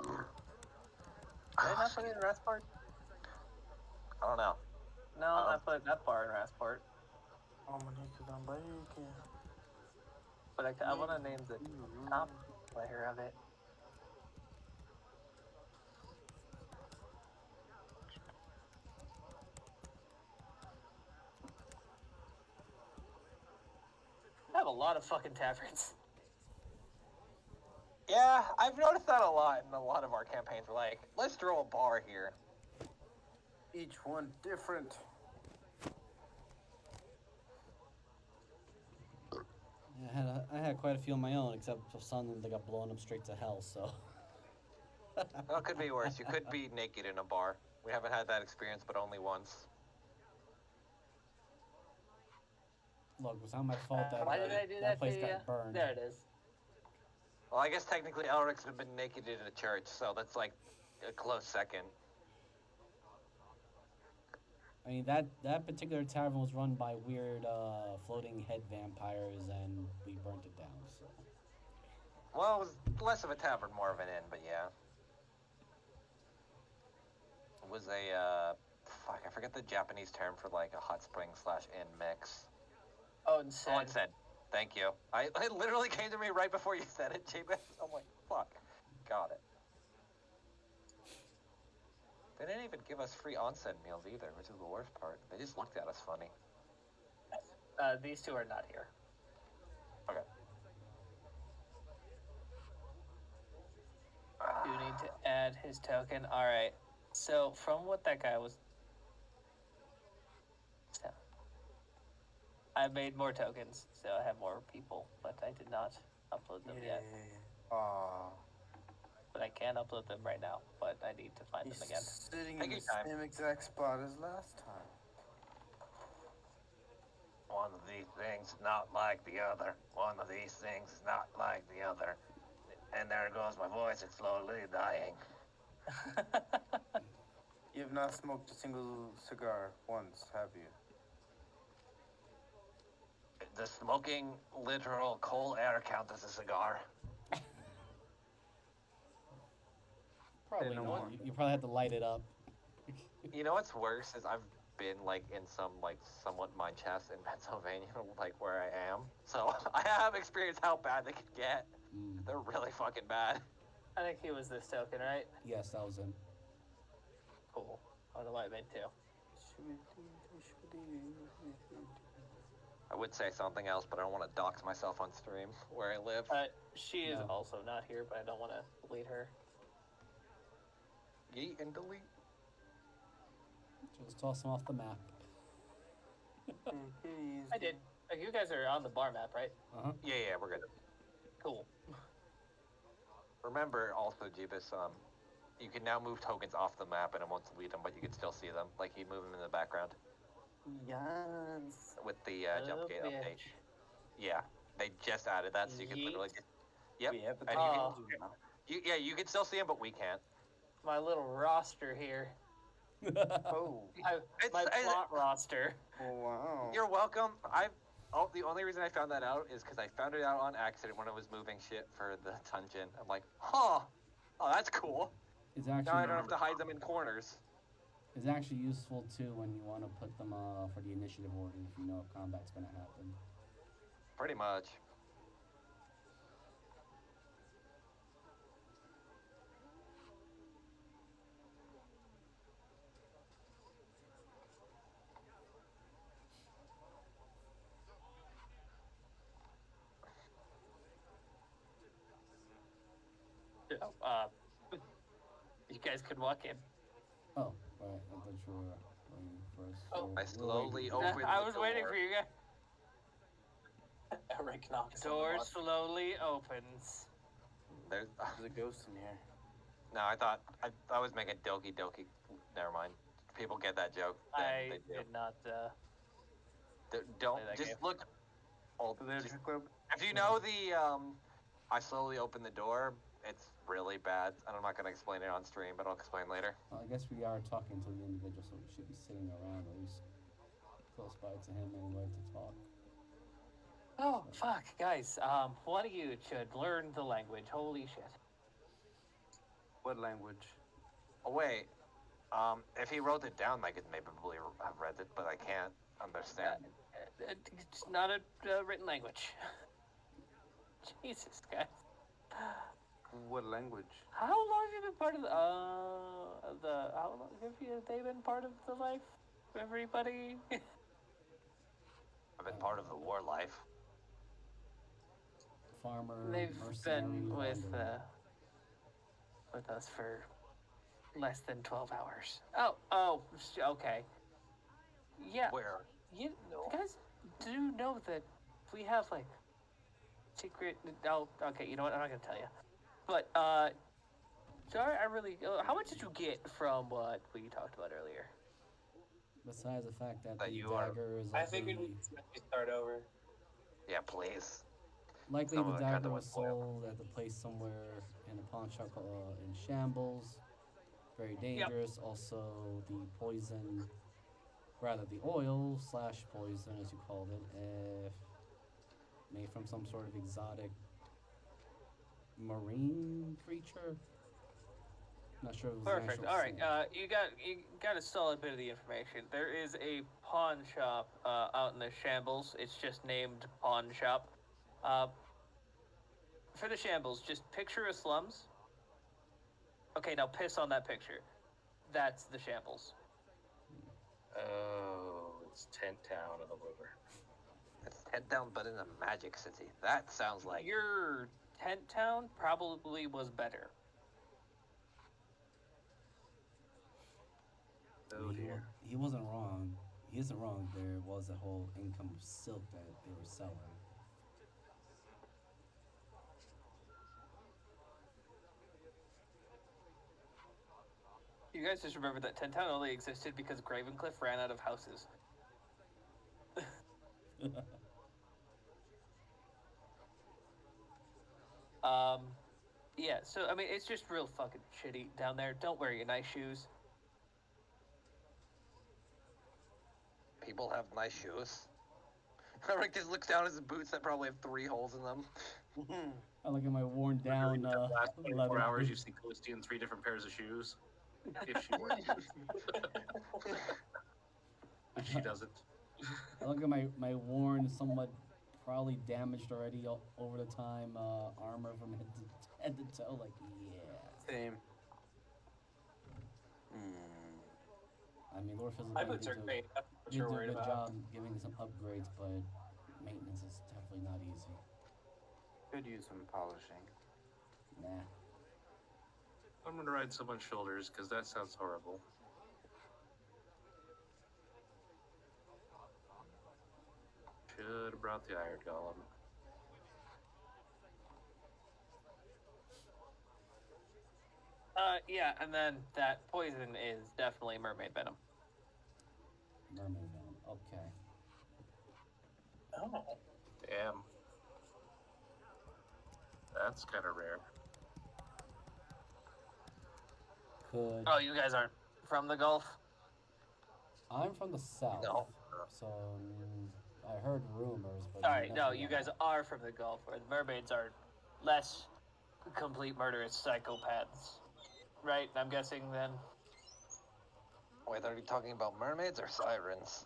Did I not put it in Rasport? I don't know. No, I put that bar in Rasport. But I want to name the top layer of it. I have a lot of fucking taverns. Yeah, I've noticed that a lot in a lot of our campaigns. We're like, let's throw a bar here. Each one different. Yeah, I had quite a few of my own, except for some of them that got blown up straight to hell. So. Well, it could be worse. You could be naked in a bar. We haven't had that experience, but only once. Look, it was not my fault that Why did I do that place to you? got burned. There it is. Well, I guess technically Elric's have been naked in a church, so that's like a close second. I mean, that particular tavern was run by weird floating head vampires, and we burnt it down. So. Well, it was less of a tavern, more of an inn, but yeah. It was a, fuck, I forget the Japanese term for like a hot spring / inn mix. Onsen. Onsen. Thank you. It literally came to me right before you said it, Jabez. I'm like, fuck. Got it. They didn't even give us free onsen meals either, which is the worst part. They just looked at us funny. These two are not here. Okay. Do need to add his token. Alright. So, from what that guy was... So, I made more tokens, so I have more people, but I did not upload them yet. Aww. But I can upload them right now, but I need to find He's them again. sitting Take in your the time. same exact spot as last time. One of these things not like the other. One of these things is not like the other. And there goes my voice, it's slowly dying. You have not smoked a single cigar once, have you? Does smoking literal coal air count as a cigar? Probably no not. more. You probably have to light it up. You know what's worse is I've been like in some like somewhat mine shafts in Pennsylvania, like where I am. So I have experienced how bad they could get. They're really fucking bad. I think he was this token, right? Yes, that was him. Cool. I don't know why I made two. I would say something else, but I don't want to dox myself on stream where I live. She is No. also not here, but I don't want to delete her. Yeet and delete. Just toss him off the map. I did. You guys are on the bar map, right? Yeah, we're good. Cool. Remember also, Jeebus, You can now move tokens off the map, and it won't delete them, but you can still see them. Like you move them in the background Yes. with the jump gate bitch. update. Yeah, they just added that, so you can literally just. Yep. We have the And you can, technology now. you can still see them, but we can't. My little roster here. Oh. My plot roster. Wow. You're welcome. The only reason I found that out is because I found it out on accident when I was moving shit for the dungeon. I'm like, huh. Oh, that's cool. It's Now I actually don't have to hide them in corners. it's actually useful too when you want to put them for the initiative order if you know if combat's gonna happen. Pretty much. You guys could walk in. Oh, right. I thought you were waiting for us. Oh. I slowly open I the was door. waiting for you guys. Eric knocks on the Door door. slowly opens. There's, There's a ghost in here. no, I thought I was making Doki Doki. Never mind. People get that joke. Then I they do. did not. Don't play that just game. look. Oh, The Literature Club. if you know the I slowly open the door. It's really bad, and I'm not gonna explain it on stream, but I'll explain later. Well, I guess we are talking to the individual, so we should be sitting around at least close by to him anyway to talk. Oh fuck, guys. One of you should learn the language. Holy shit. What language? Oh wait, if he wrote it down, I could maybe have read it, but I can't understand. It's not a written language. Jesus, guys. What language? How long have you been part of how long have they been part of the life? Everybody? I've been part of the war life. Farmer, They've mercenary, been wanderer. with us for less than 12 hours. Okay. Yeah. Where? You guys do know that we have like secret. Oh, okay. You know what? I'm not gonna tell you. But sorry, I really. How much did you get from what we talked about earlier? Besides the fact that That the you are- dagger is I likely, figured we'd start over. Yeah, please. likely some the of it kinda dagger went was sold at the place somewhere in a pawn shop in Shambles. Very dangerous. Also, the poison, rather the oil / poison as you called it, made from some sort of exotic marine creature. Not sure if it was an Perfect. actual All right. snake. You got a solid bit of the information. There is a pawn shop out in the Shambles. It's just named Pawn Shop. For the Shambles, just picture a slums. Okay, now piss on that picture. That's the Shambles. Oh, it's Tent Town all over. It's head down, but in a magic city. That sounds like. Your tent town probably was better. Oh dear. He wasn't wrong. He isn't wrong. There was a whole income of silk that they were selling. You guys just remember that Tent Town only existed because Gravencliff ran out of houses. Yeah, so, I mean, it's just real fucking shitty down there. Don't wear your nice shoes. People have nice shoes. Rick just looks down at his boots that probably have 3 holes in them. I look at my worn down the last 24 leather hours, you boots. see Callisti in 3 different pairs of shoes. If she were to. If she doesn't. I look at my worn, somewhat probably damaged already over the time armor from head to toe. Like, yeah. Same. I mean, Lord Fizzle My boots are great. That's what did you're do a worried good about. job giving some upgrades, but maintenance is definitely not easy. Could use some polishing. Nah. I'm gonna ride someone's shoulders because that sounds horrible. Should have brought the iron golem. Yeah, and then that poison is definitely mermaid venom. Mermaid venom. Okay. Oh. Damn. That's kind of rare. Could Oh, you guys aren't from the Gulf? I'm from the south. No. So I heard rumors, but All right, no, nothing you like guys that. are from the Gulf, where the mermaids are less complete murderous psychopaths, right? I'm guessing then. Wait, are you talking about mermaids or sirens?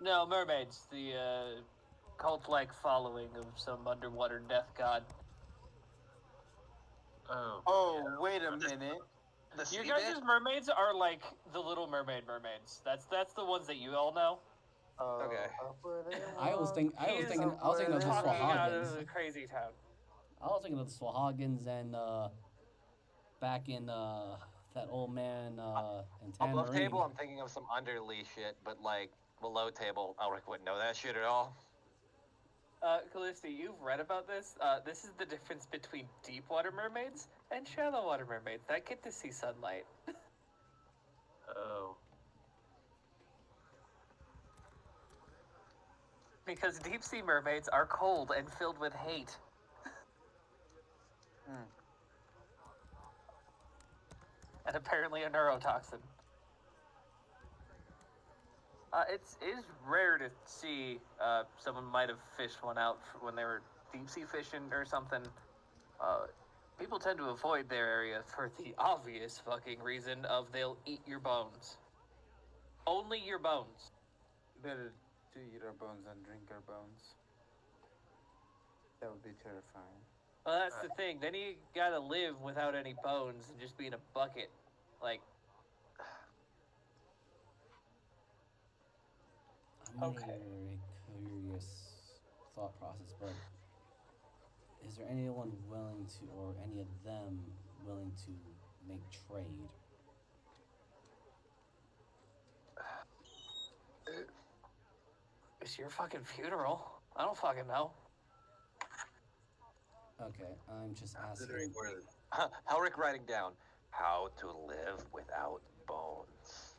No, mermaids, the cult-like following of some underwater death god. Oh. Oh, yeah. wait a minute. The You sea guys' bitch? mermaids are like the Little Mermaid mermaids. That's the ones that you all know. Oh, Okay. up where they I was walk, thinking He is of the talking out of Swahagins. the crazy town. I was thinking of the Swahagins and back in that old man in Tan Above Marine. table, I'm thinking of some underly shit, but like below table, Elric wouldn't know that shit at all. Callisti, you've read about this. This is the difference between deep water mermaids and shallow water mermaids that get to see sunlight. Oh. Because deep sea mermaids are cold and filled with hate. Hmm. And apparently a neurotoxin. It is rare to see someone might have fished one out when they were deep sea fishing or something. People tend to avoid their area for the obvious fucking reason of they'll eat your bones. Only your bones. Better to eat our bones than drink our bones. That would be terrifying. Well, that's the thing. Then you gotta live without any bones and just be in a bucket. Like, I'm Okay. a curious thought process, but is there anyone willing to, or any of them willing to make trade? it's your fucking funeral. I don't fucking know. Okay, I'm just Considering asking. where Elric writing down how to live without bones.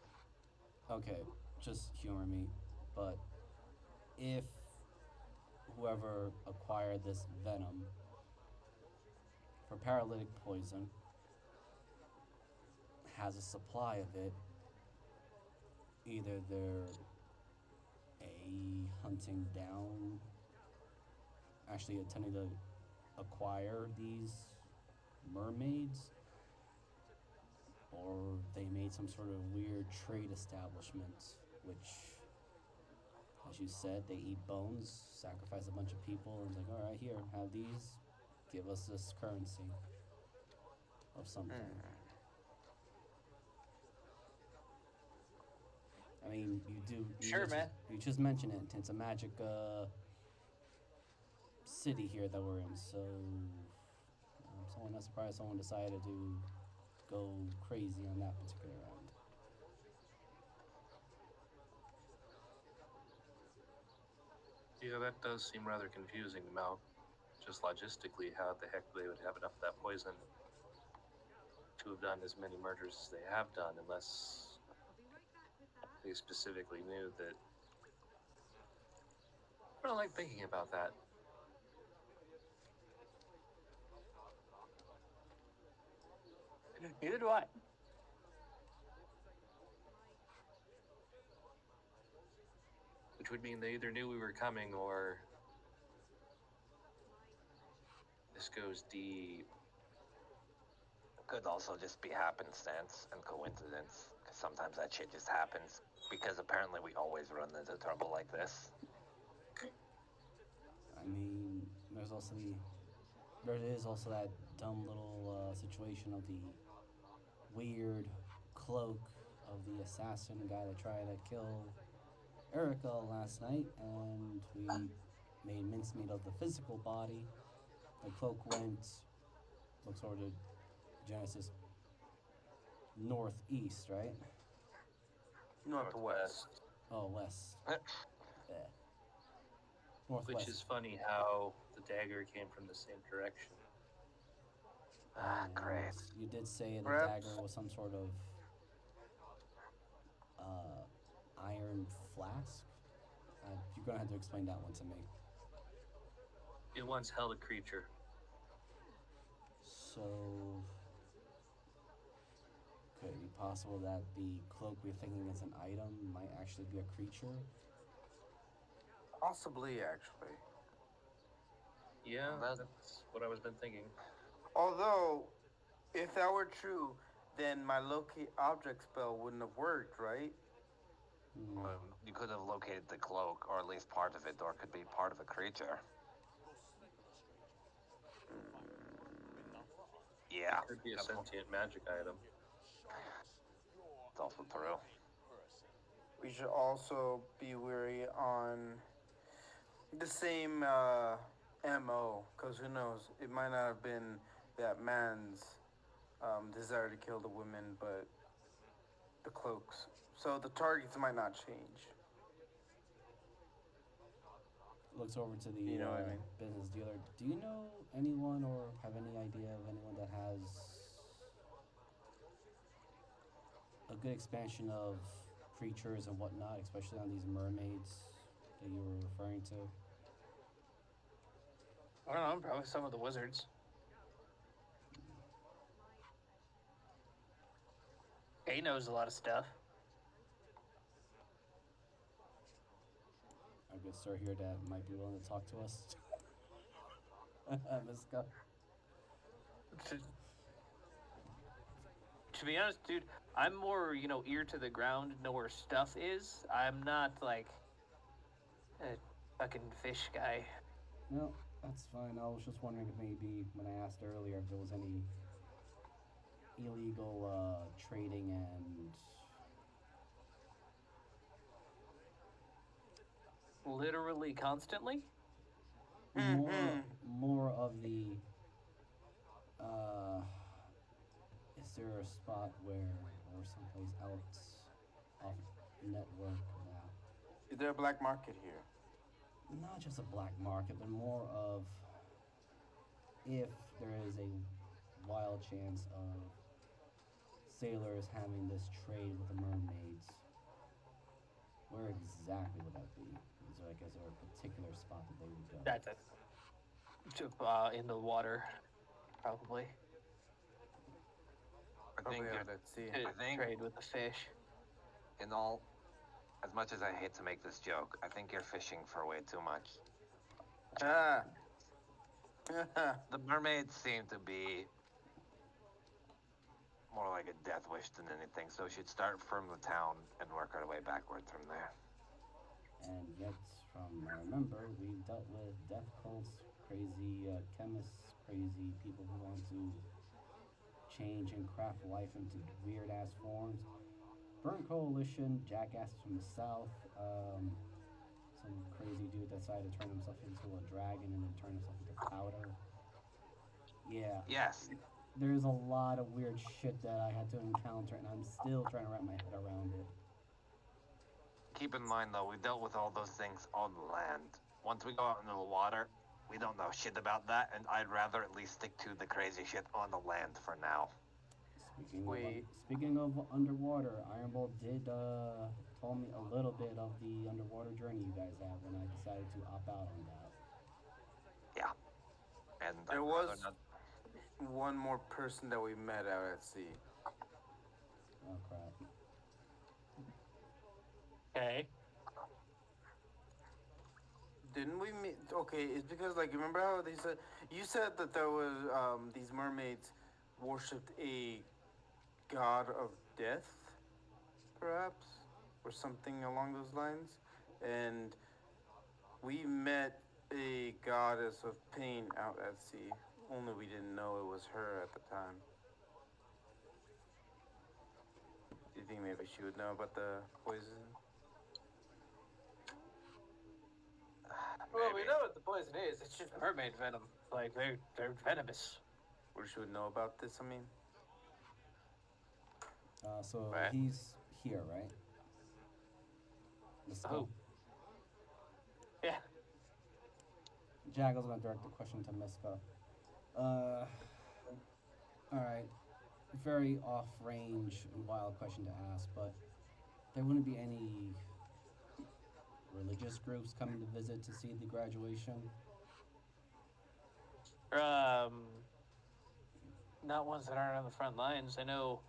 Okay, just humor me, but if whoever acquired this venom for paralytic poison has a supply of it, either they're hunting down, actually attempting to acquire these mermaids, or they made some sort of weird trade establishment, which, as you said, they eat bones, sacrifice a bunch of people, and it's like, all right, here, have these, give us this currency of something. I mean, Sure, man. You just mentioned it. It's a magic city here that we're in, so I'm not surprised someone decided to go crazy on that particular end. Yeah, that does seem rather confusing, Mal. Just logistically, how the heck they would have enough of that poison to have done as many murders as they have done, unless they specifically knew that. I don't like thinking about that. Neither do I. Which would mean they either knew we were coming or this goes deep. Could also just be happenstance and coincidence, because sometimes that shit just happens. Because apparently we always run into trouble like this. I mean, there is also that dumb little situation of the weird cloak of the assassin guy that tried to kill Erica last night, and we made mincemeat of the physical body. The cloak looks sort of Genesis northeast, right? Northwest. Oh, west. Yeah. Northwest. Which is funny how the dagger came from the same direction. Ah, great. You did did say the Perhaps- dagger was some sort of iron flask. You're gonna have to explain that one to me. It once held a creature. So, could it be possible that the cloak we're thinking is an item might actually be a creature? Possibly, actually. Yeah, That- that's what I was been thinking. Although, if that were true, then my locate object spell wouldn't have worked, right? Hmm. You could have located the cloak, or at least part of it, or it could be part of a creature. Yeah, It could be a that's what- sentient magic item. it's also true. We should also be wary on the same MO, because who knows? It might not have been that man's desire to kill the women, but the cloaks. So the targets might not change. Looks over to the You know what I mean? business dealer. Do you know anyone or have any idea of anyone that has a good expansion of creatures and whatnot, especially on these mermaids that you were referring to? I don't know, probably some of the wizards. He knows a lot of stuff. A good sir here that might be willing to talk to us. Miska. To be honest, dude, I'm more, ear to the ground, know where stuff is. I'm not like a fucking fish guy. No, that's fine. I was just wondering if maybe when I asked earlier if there was any illegal trading and Literally constantly? more of the is there a spot where or someplace else off network that Is there a black market here? not just a black market but more of if there is a wild chance of sailors having this trade with the mermaids, where exactly would that be? Is there a particular spot that they would go? That's it. In the water, probably. I think, Probably you're- out at sea. To I think- trade with the fish. in all, as much as I hate to make this joke, I think you're fishing for way too much. Ah. The mermaids seem to be more like a death wish than anything, so we should start from the town and work our way backwards from there. And yet, from I remember, we've dealt with death cults, crazy chemists, crazy people who want to change and craft life into weird ass forms. Burnt Coalition, jackasses from the south, some crazy dude that decided to turn himself into a dragon and then turn himself into powder. Yeah, Yes, there's a lot of weird shit that I had to encounter, and I'm still trying to wrap my head around it. keep in mind though, we dealt with all those things on land. Once we go out into the water, we don't know shit about that, and I'd rather at least stick to the crazy shit on the land for now. Speaking of underwater, Ironbolt did tell me a little bit of the underwater journey you guys have when I decided to opt out on that. Yeah. And There I'd was- rather not- One more person that we met out at sea. Oh crap. Okay. Didn't we meet? Okay, it's because like remember how they said you said that there was these mermaids worshipped a god of death, perhaps, or something along those lines, and we met a goddess of pain out at sea. Only we didn't know it was her at the time. Do you think maybe she would know about the poison? Well, we Maybe. know what the poison is. It's just mermaid venom. Like, they're venomous. Or she would know about this? I mean, So Right. he's here, right? Let's go. Oh. Yeah. Jaggel's gonna direct the question to Miska. Alright. very off-range and wild question to ask, but there wouldn't be any religious groups coming to visit to see the graduation? Not ones that aren't on the front lines. I know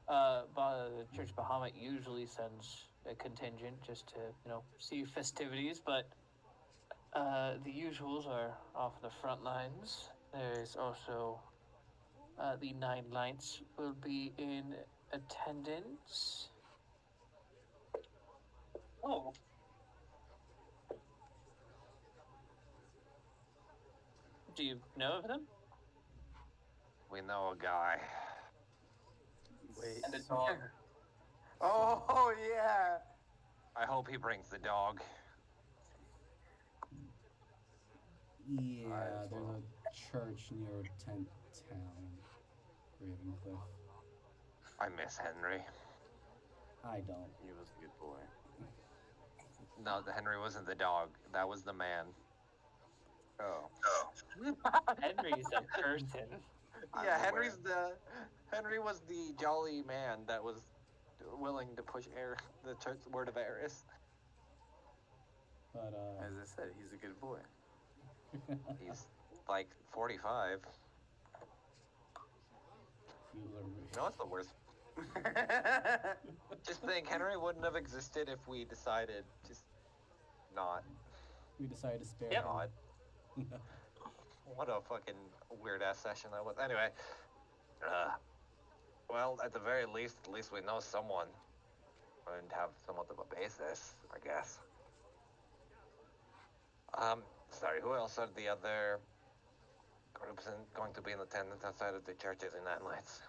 the Church Bahamut usually sends a contingent just to, see festivities, but the usuals are off the front lines. There's also the Nine Lights will be in attendance. Oh, Do you know of them? We know a guy. Wait. and a dog. Oh yeah. I hope he brings the dog. Yeah, Alright, there's well. a church near Tent Town, Ravencliff. I miss Henry. I don't. He was a good boy. No, Henry wasn't the dog. That was the man. Oh. Henry's a person. Yeah, I'm aware. Henry was the jolly man that was willing to push the church word of Eris. But, As I said, he's a good boy. He's like 45. You know what's the worst? Just think, Henry wouldn't have existed if we decided just not. we decided to spare Yep. God. him. What a fucking weird ass session that was. Anyway, well, at the very least, at least we know someone and have somewhat of a basis, I guess. Sorry, who else are the other groups going to be in attendance outside of the churches in Nine Lights?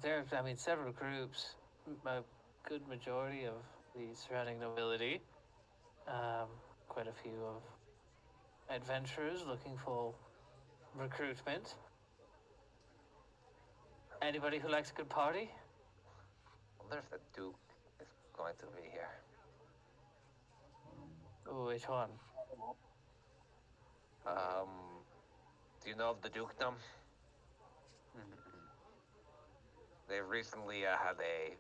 There are, several groups. A good majority of the surrounding nobility. Quite a few of adventurers looking for recruitment. Anybody who likes a good party? I wonder if the Duke is going to be here. Ooh, which one? Do you know of the Dukedom? They've recently had a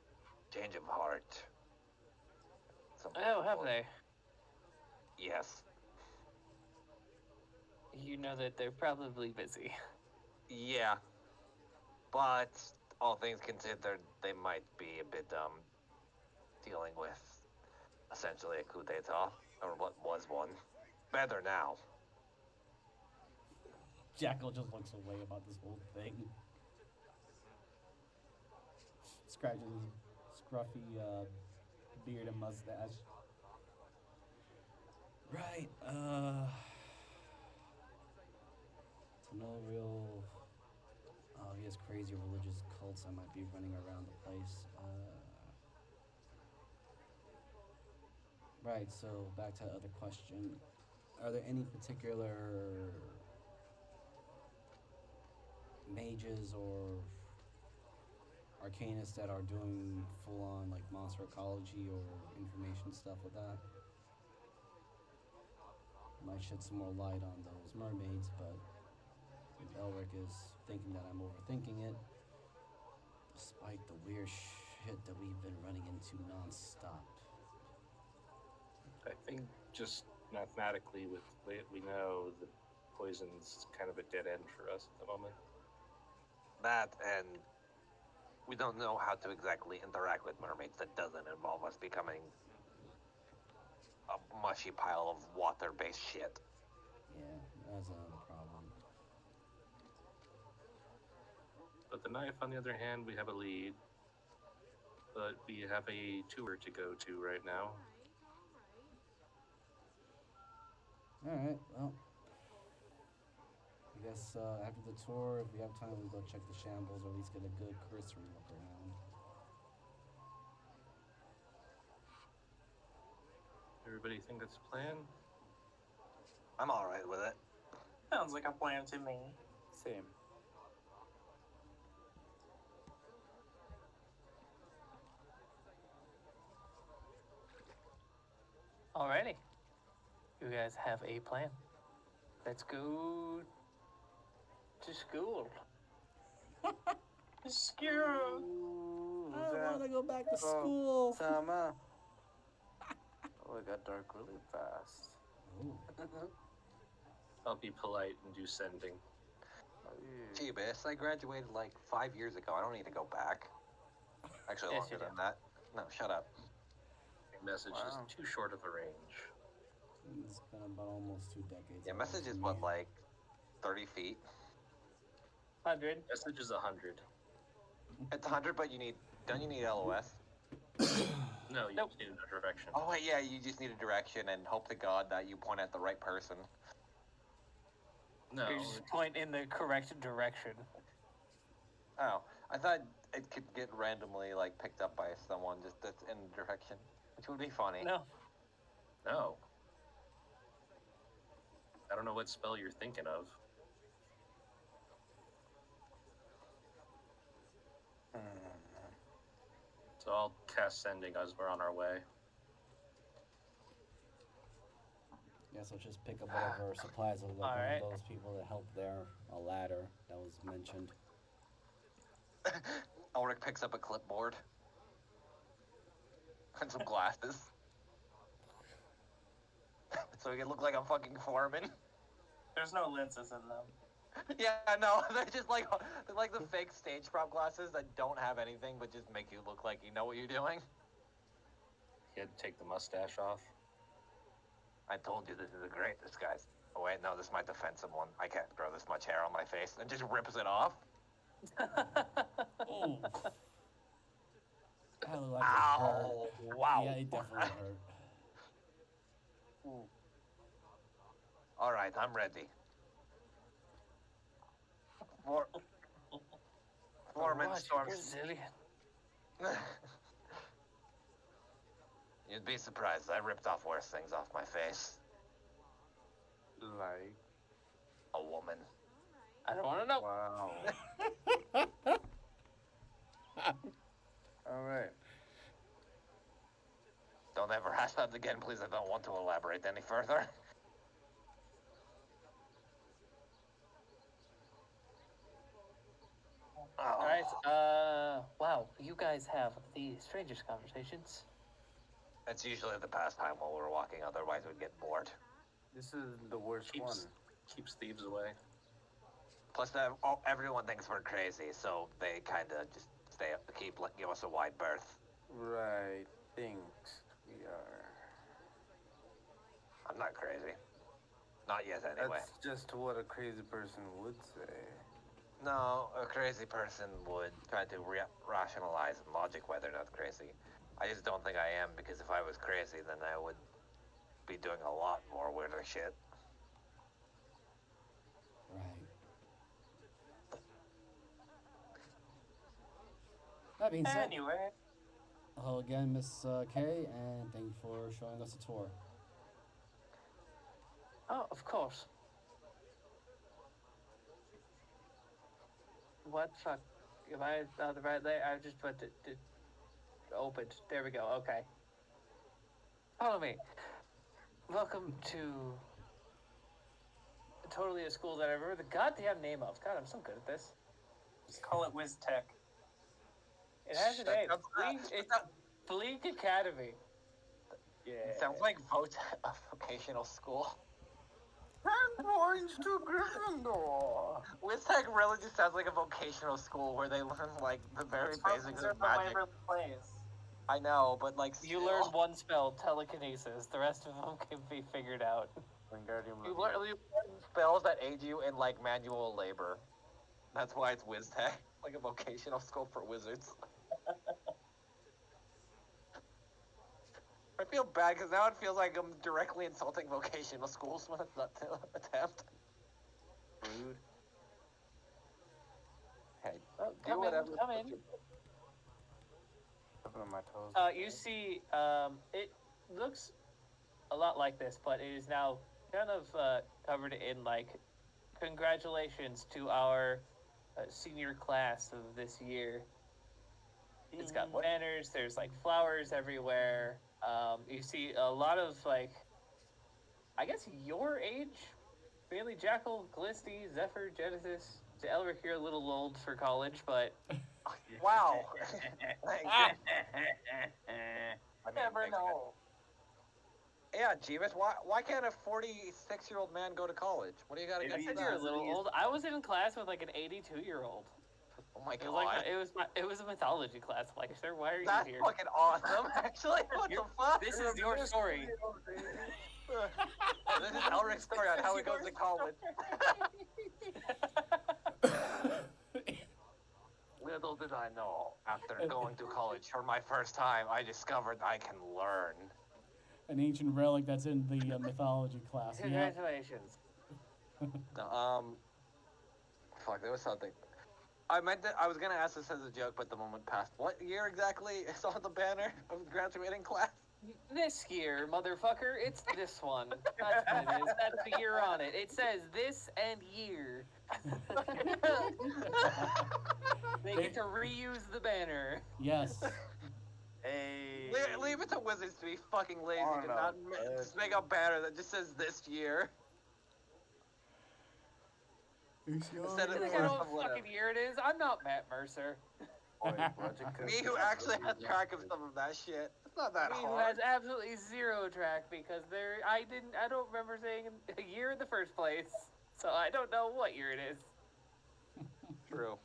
change of heart. Oh, have they? Yes. You know that they're probably busy. Yeah. But all things considered, they might be a bit dealing with essentially a coup d'etat, or what was one. Better now. Jackal just looks away about this whole thing. Scratches his scruffy beard and mustache. Right, so no real obvious crazy religious cults that might be running around the place. Right, so back to the other question. Are there any particular mages or arcanists that are doing full-on like monster ecology or information stuff with that? Might shed some more light on those mermaids, but if Elric is thinking that I'm overthinking it, despite the weird shit that we've been running into non-stop. I think just mathematically, with what we know, the poison's kind of a dead end for us at the moment. That, and we don't know how to exactly interact with mermaids that doesn't involve us becoming a mushy pile of water-based shit. Yeah, that's another problem. But the knife, on the other hand, we have a lead. But we have a tour to go to right now. Alright, well, I guess after the tour, if we have time, we'll go check the shambles or at least get a good cursory look around. Everybody think that's a plan? I'm alright with it. Sounds like a plan to me. Same. Alrighty. You guys have a plan. Let's go to school. Skira! I want to go back to school. Sama. Oh, it got dark really fast. Ooh. I'll be polite and do sending. Gee, miss, I graduated like 5 years ago. I don't need to go back. Actually, Yes, longer you than do. that. No, shut up. Message Wow. is too short of a range. It's been about almost 2 decades. Yeah, ago message for is me. what, like 30 feet? 100. Message is 100. It's 100, but don't you need LOS? No, you Nope. just need a direction. Oh, wait, yeah, you just need a direction and hope to God that you point at the right person. No, You just point in the correct direction. Oh, I thought it could get randomly, like, picked up by someone just that's in the direction, which would be funny. No. no. I don't know what spell you're thinking of. So I'll cast sending as we're on our way. Yeah, so just pick up whatever supplies of like one Alright. of those people that helped there. A ladder that was mentioned. Ulrich picks up a clipboard and some glasses. So he can look like a fucking foreman. There's no lenses in them. Yeah, no, they're like the fake stage prop glasses that don't have anything but just make you look like you know what you're doing. He had to take the mustache off. I told you this is a great disguise. Oh wait, no, this might offend someone. I can't grow this much hair on my face, and just rips it off. Oh. That looked like it hurt. Ow! Wow. Yeah, it definitely hurt. All right, I'm ready. Foreman Roger, storms. Brazilian. You'd be surprised. I ripped off worse things off my face. Like, A woman. I don't want to know. wow. All right. Don't ever ask that again, please. I don't want to elaborate any further. Oh. Alright, wow, you guys have the strangest conversations. It's usually the pastime while we're walking, otherwise we'd get bored. This is the worst one. Keeps thieves away. Plus, everyone thinks we're crazy, so they kind of just give us a wide berth. Right. Thinks we are. I'm not crazy. Not yet, anyway. That's just what a crazy person would say. No, a crazy person would try to rationalize and logic why they're not crazy. I just don't think I am, because if I was crazy, then I would be doing a lot more weirder shit. Right. That being said, Anyway, hello again, Miss Kay, and thank you for showing us a tour. Oh, of course. What fuck? Am I on the right there? I just put it opened. There we go. Okay. Follow me. Welcome to totally a school that I remember the goddamn name of. God, I'm so good at this. just call it Wiz Tech. It has a That name. sounds- It's Bleak Academy. Yeah. It sounds like a vocational school. And points to Gryffindor. WizTech really just sounds like a vocational school where they learn, like, the very basics of magic. Place. I know, but, like, You still. learn one spell, telekinesis. The rest of them can be figured out. You learn spells that aid you in, like, manual labor. That's why it's WizTech, like a vocational school for wizards. I feel bad because now it feels like I'm directly insulting vocational schools with that attempt. Rude. Hey, Oh, do come whatever. in, come in. Stepping on my toes. You see, it looks a lot like this, but it is now kind of covered in, like, congratulations to our senior class of this year. It's got banners, there's, like, flowers everywhere. You see a lot of, like, I guess your age Mainly Jackal, Glisty, Zephyr, Genesis. To Elric, you're a little old for college, but Wow. Ah! I mean, Never makes sense. know. Yeah, Jeeves, why can't a 46-year-old man go to college? What do you got I against said that? you're a little old. I was in class with like an 82-year-old. Oh my It was god. like it was a mythology class. Like, sir, why are That's you here? fucking awesome, actually. What the fuck? This is your story. This is Elric's story on how he goes to college. Little did I know, after going to college for my first time, I discovered I can learn. An ancient relic that's in the mythology class. Yeah. Congratulations. Fuck, there was something. I was gonna ask this as a joke, but the moment passed. What year exactly is on the banner of the graduating class? This year, motherfucker, it's this one. That's what it is. That's the year on it. It says this and year. They get to reuse the banner. Yes. Hey. Leave it to wizards to be fucking lazy Oh, to no. not just make a banner that just says this year. Instead You of think I know whatever. what fucking year it is? I'm not Matt Mercer. Me who actually has track of some of that shit. It's not that Me who hard. has absolutely zero track because I don't remember saying a year in the first place. So I don't know what year it is. True.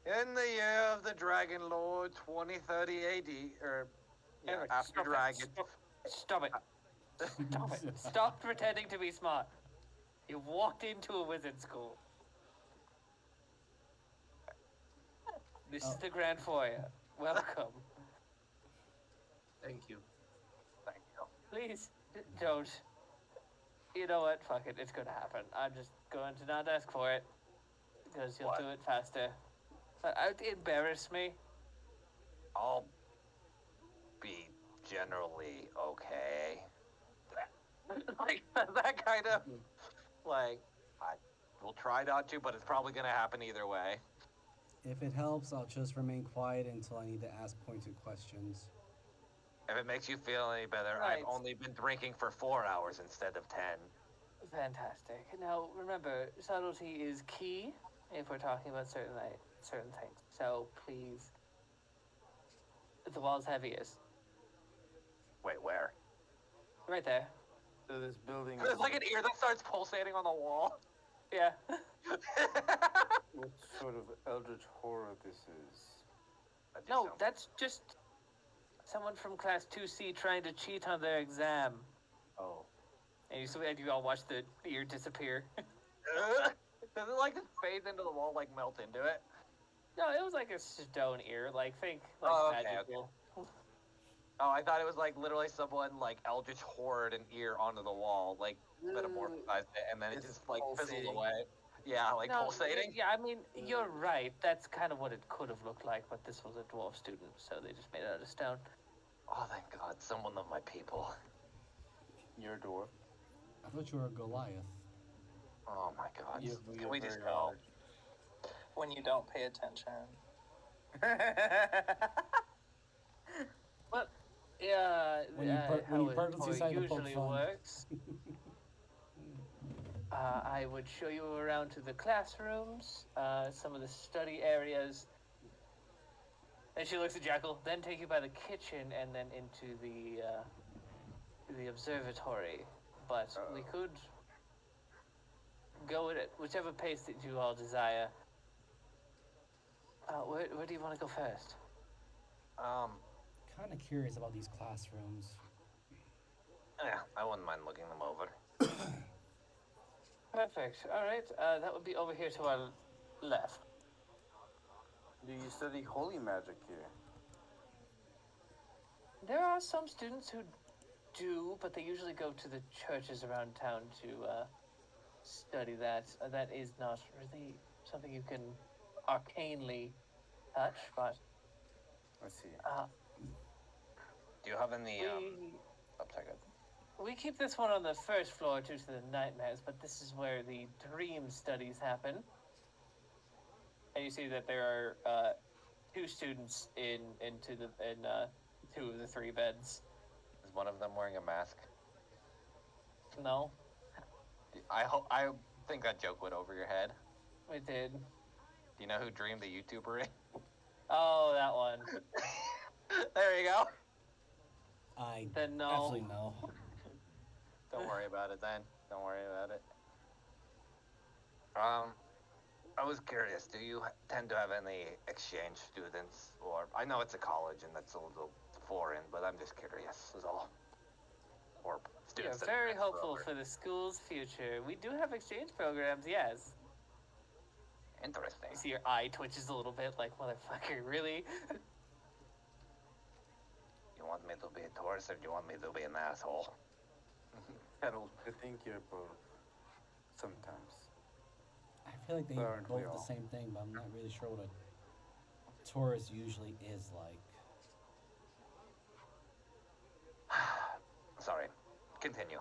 In the year of the Dragon Lord 2030 AD, or Eric, after stop it. Dragon. Stop it. Stop it. Stop pretending to be smart. You walked into a wizard school. This is the Grand Foyer. Welcome. Thank you. Thank you. Please, don't. You know what? Fuck it. It's gonna happen. I'm just going to not ask for it. Because you'll What? do it faster. It embarrass me. I'll be generally okay. Like that kind of like I will try not to, but it's probably gonna happen either way. If it helps, I'll just remain quiet until I need to ask pointed questions. If it makes you feel any better, Right. I've only been drinking for 4 hours instead of 10. Fantastic. Now, remember, subtlety is key if we're talking about certain things. So, please. The wall's heaviest. Wait, where? Right there. So this building There's like an ear that starts pulsating on the wall. Yeah. what sort of eldritch horror this is. That just No, sounds- that's just someone from class 2C trying to cheat on their exam. Oh. And you all watch the ear disappear. Does it like just phase into the wall, like melt into it? No, it was like a stone ear. Like, think like Oh, okay, magical. Oh, I thought it was like literally someone like eldritch horrored an ear onto the wall, like metamorphosized it, and then it It's just like fizzled pulsating. away. Yeah, like No, pulsating. Yeah, I mean, you're right. That's kind of what it could have looked like, but this was a dwarf student, so they just made it out of stone. Oh, thank God, someone of my people. You're a dwarf. I thought you were a Goliath. Oh my God. You- Can you're we just very go? large. When you don't pay attention. But yeah, When you how purposely it decide to poke usually fun. works. I would show you around to the classrooms, some of the study areas. And she looks at Jackal, then take you by the kitchen and then into the observatory. But we could go at whichever pace that you all desire. Where do you want to go first? Kind of curious about these classrooms. Yeah, I wouldn't mind looking them over. Perfect. All right. That would be over here to our left. Do you study holy magic here? There are some students who do, but they usually go to the churches around town to study that. That is not really something you can arcanely touch, but I see. Do you have any? we Oh, sorry, good. we keep this one on the first floor due to the nightmares, but this is where the dream studies happen. And you see that there are two students in two of the three beds. Is one of them wearing a mask? No, I think that joke went over your head. we did. Do you know who Dream the YouTuber is? Oh, that one. There you go. I Then no. absolutely no. Don't worry about it then. Don't worry about it. I was curious. Do you tend to have any exchange students, or I know it's a college and that's a little foreign, but I'm just curious, is all. Or You're students. that very transfer hopeful over. for the school's future. We do have exchange programs, yes. Interesting. You see your eye twitches a little bit, like, motherfucker, really? You want me to be a tourist, or do you want me to be an asshole? Harold, I think you're both. Sometimes. I feel like they Aren't we both the all? same thing, but I'm not really sure what a tourist usually is like. Sorry. Continue.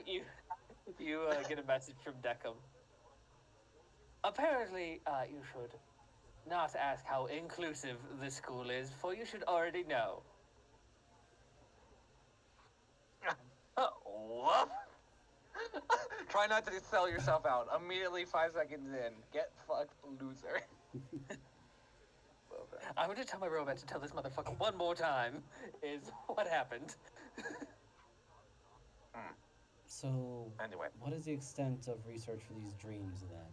You get a message from Deckham. Apparently, you should not ask how inclusive the school is, for you should already know. What? Try not to sell yourself out. Immediately 5 seconds in. Get fucked, loser. Well, then. I'm going to tell my robot to tell this motherfucker one more time is what happened. So, Anyway. what is the extent of research for these dreams then?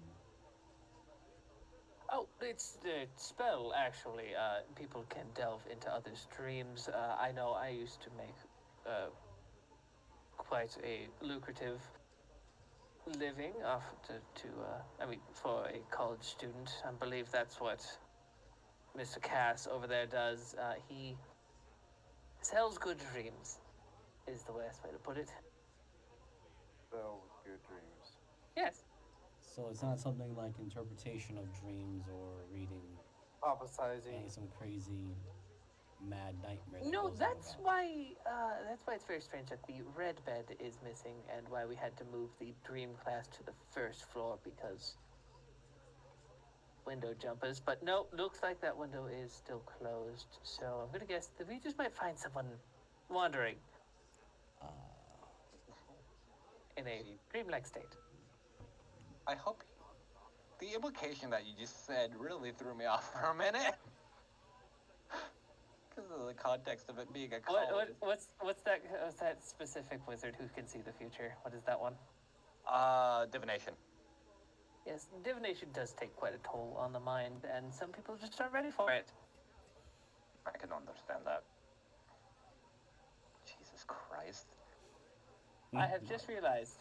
Oh, it's the spell, actually. People can delve into others' dreams. I know I used to make quite a lucrative living off for a college student. I believe that's what Mr. Cass over there does. He sells good dreams, is the best way to put it. Spell good dreams. Yes. So it's not something like interpretation of dreams or reading Prophesizing. some crazy mad nightmare. that No, goes on that's about. why it's very strange that the red bed is missing, and why we had to move the dream class to the first floor because window jumpers. But no, looks like that window is still closed. So I'm gonna guess that we just might find someone wandering in a dreamlike state. I hope the implication that you just said really threw me off for a minute. Because of the context of it being a college. What's that specific wizard who can see the future? What is that one? Divination. Yes, divination does take quite a toll on the mind, and some people just aren't ready for it. I can understand that. Jesus Christ. I have just realized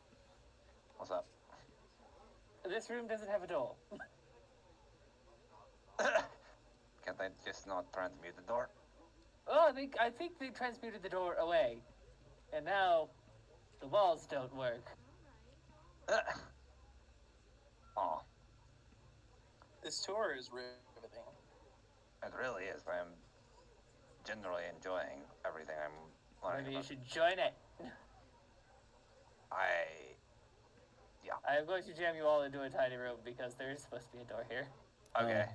What's up? this room doesn't have a door. Can't I just not transmute the door? Oh, I think they transmuted the door away, and now the walls don't work. Oh, This tour is riveting. it really is. I'm generally enjoying everything I'm learning Maybe you about. should join it. I am going to jam you all into a tiny room because there is supposed to be a door here. Okay.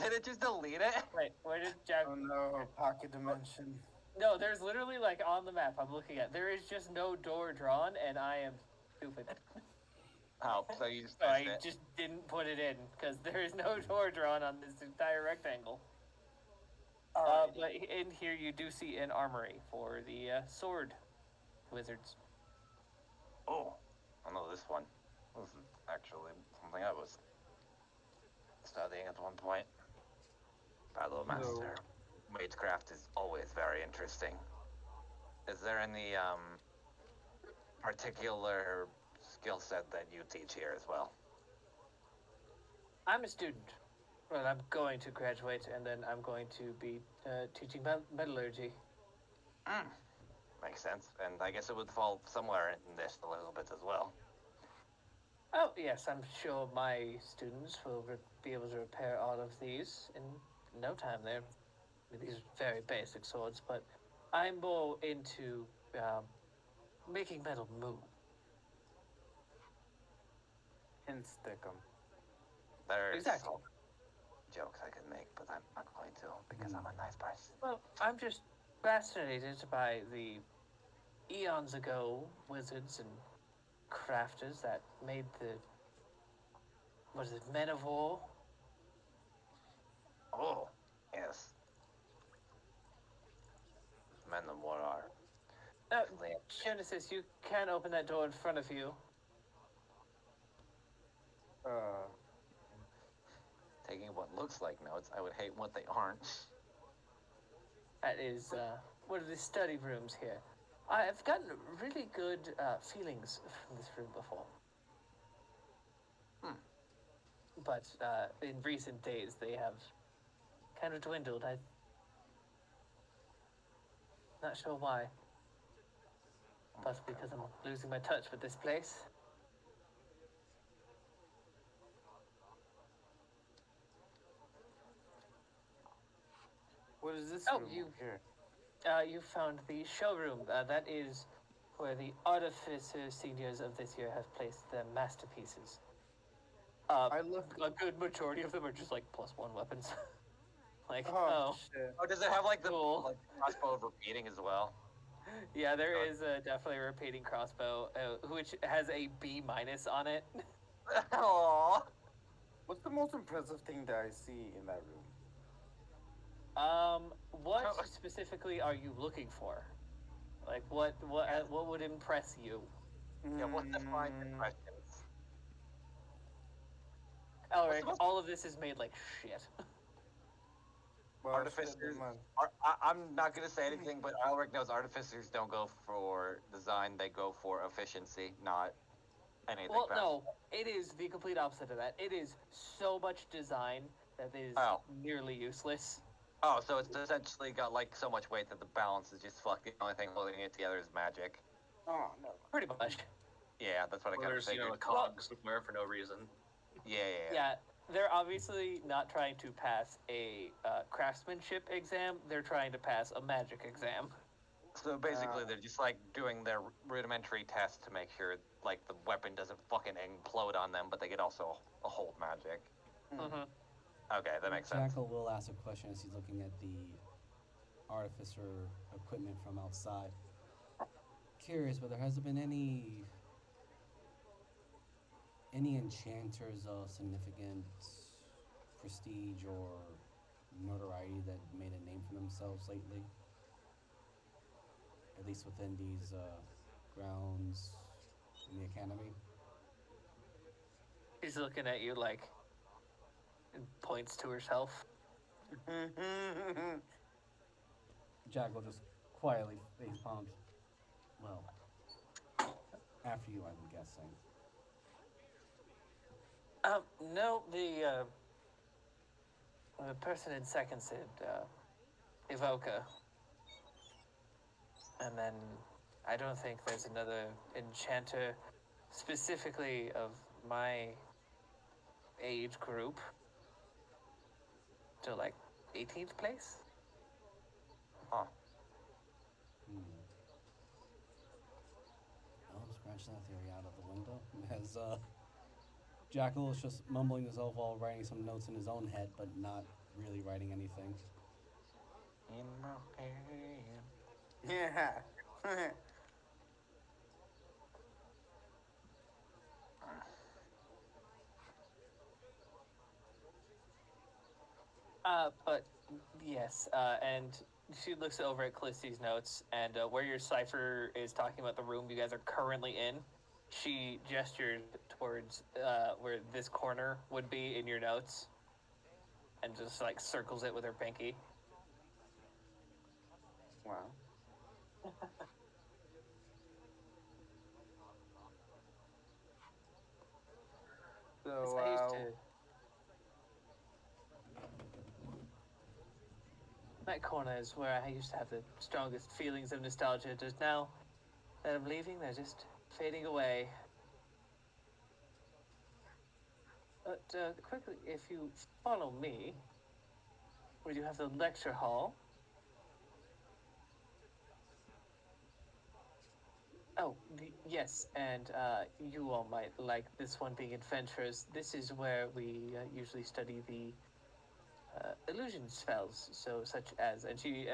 Did it just delete it? Wait, where did Jack? Oh no, pocket dimension. No, there's literally like on the map I'm looking at. There is just no door drawn, and I am stupid. Oh, so you just So I missed it. just didn't put it in because there is no door drawn on this entire rectangle. Alrighty. But in here you do see an armory for the sword wizards. Oh, I know this one. This is actually something I was studying at one point. Battle Master. Magecraft is always very interesting. Is there any particular skill set that you teach here as well? I'm a student. Well, I'm going to graduate, and then I'm going to be teaching metallurgy. Makes sense. And I guess it would fall somewhere in this a little bit as well. Oh, yes, I'm sure my students will be able to repair all of these in no time. They're these very basic swords, but I'm more into making metal move. Hence Stickum. There's Exactly. some jokes I could make, but I'm not going to because I'm a nice person. Well, I'm just fascinated by the eons ago wizards and crafters that made the, what is it, men of war? Oh, yes. Men of war are. definitely- Genesis, you can open that door in front of you. Taking what looks like notes, I would hate what they aren't. That is one of the study rooms here. I've gotten really good feelings from this room before. But in recent days, they have kind of dwindled. I'm not sure why. Possibly because I'm losing my touch with this place. What is this Oh, room you- here? You found the showroom. That is where the artificer seniors of this year have placed their masterpieces. I look. A good majority of them are just like +1 weapons. Like, Oh, shit. Oh, does it have like the Cool. like crossbow of repeating as well? yeah, there is definitely a repeating crossbow, which has a B- on it. Aww. What's the most impressive thing that I see in that room? What specifically are you looking for? Like, what would impress you? Yeah, what defines Mm, impressions? Elric, most- all of this is made like shit. well, shit, Artificers. never mind. I'm not gonna say anything, but Alric knows artificers don't go for design; they go for efficiency, not anything. Well, fast. no, it is the complete opposite of that. It is so much design that is Oh. nearly useless. Oh, so it's essentially got like so much weight that the balance is just fuck. The only thing holding it together is magic. Oh, no. Pretty much. Yeah, that's what I Or kind of there's, figured. a cog somewhere for no reason. Yeah. Yeah, they're obviously not trying to pass a craftsmanship exam. They're trying to pass a magic exam. So basically, they're just like doing their rudimentary test to make sure like the weapon doesn't fucking implode on them, but they get also a hold magic. Mm-hmm. Okay, that makes sense. Jackal will ask a question as he's looking at the artificer equipment from outside. Curious whether has there been any enchanters of significant prestige or notoriety that made a name for themselves lately? At least within these grounds in the academy. She's looking at you like, and points to herself. Jackal just quietly face palms. Well, after you, I'm guessing. No, the person in second said Evoca. And then I don't think there's another enchanter specifically of my age group to like 18th place. Huh. I'll scratch that theory out of the window. As Jackal is just mumbling himself while writing some notes in his own head, but not really writing anything. In my hand. Yeah. But yes, and she looks over at Callisty's notes, and where your cipher is talking about the room you guys are currently in, she gestured towards where this corner would be in your notes, and just like circles it with her pinky. Wow. So, I used to. That corner is where I used to have the strongest feelings of nostalgia. Just now that I'm leaving, they're just fading away. But quickly, if you follow me, we do have the lecture hall. Oh, yes, and you all might like this one being adventurous. This is where we usually study the illusion spells, so such as, and she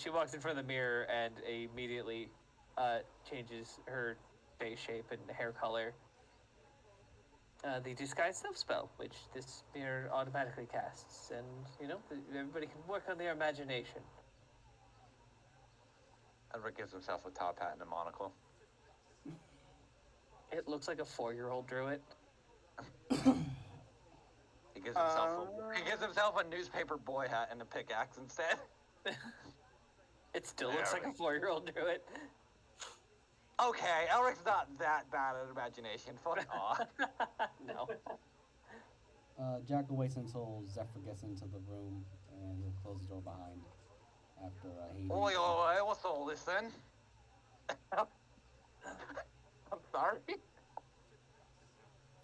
walks in front of the mirror and immediately changes her face shape and hair color. The disguise self spell, which this mirror automatically casts, and everybody can work on their imagination. Edward gives himself a top hat and a monocle. It looks like a 4-year-old drew it. He gives himself a newspaper boy hat and a pickaxe instead. It still looks like a 4-year-old drew it. Okay, Elric's not that bad at imagination. Fuck off. No. Jackal waits until Zephyr gets into the room, and he'll close the door behind after Hades. Oi, what's all this then? I'm sorry.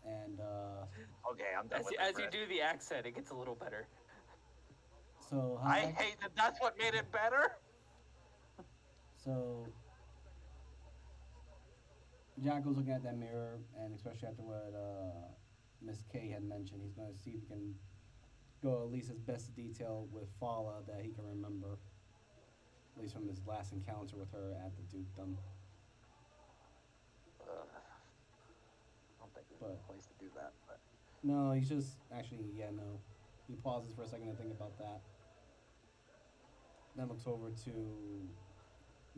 And Okay, I'm done As you do the accent, it gets a little better. so I hate that. That's what made it better. So Jackal's looking at that mirror, and especially after what Miss K had mentioned, he's going to see if he can go at least as best detail with Fala that he can remember, at least from his last encounter with her at the dukedom. I don't think there's a place to do that. But No, he's just actually, no. He pauses for a second to think about that. Then looks over to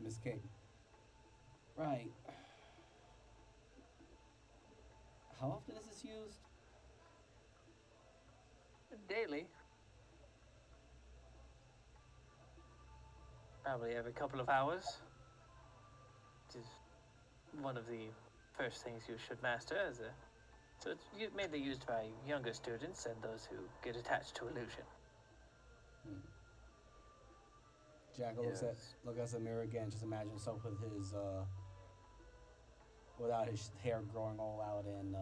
Miss K. Right. How often is this used? Daily. Probably every couple of hours. It is one of the first things you should master as a... So it's mainly used by younger students and those who get attached to illusion. Jackal looks at the mirror again. Just imagine himself with his without his hair growing all out and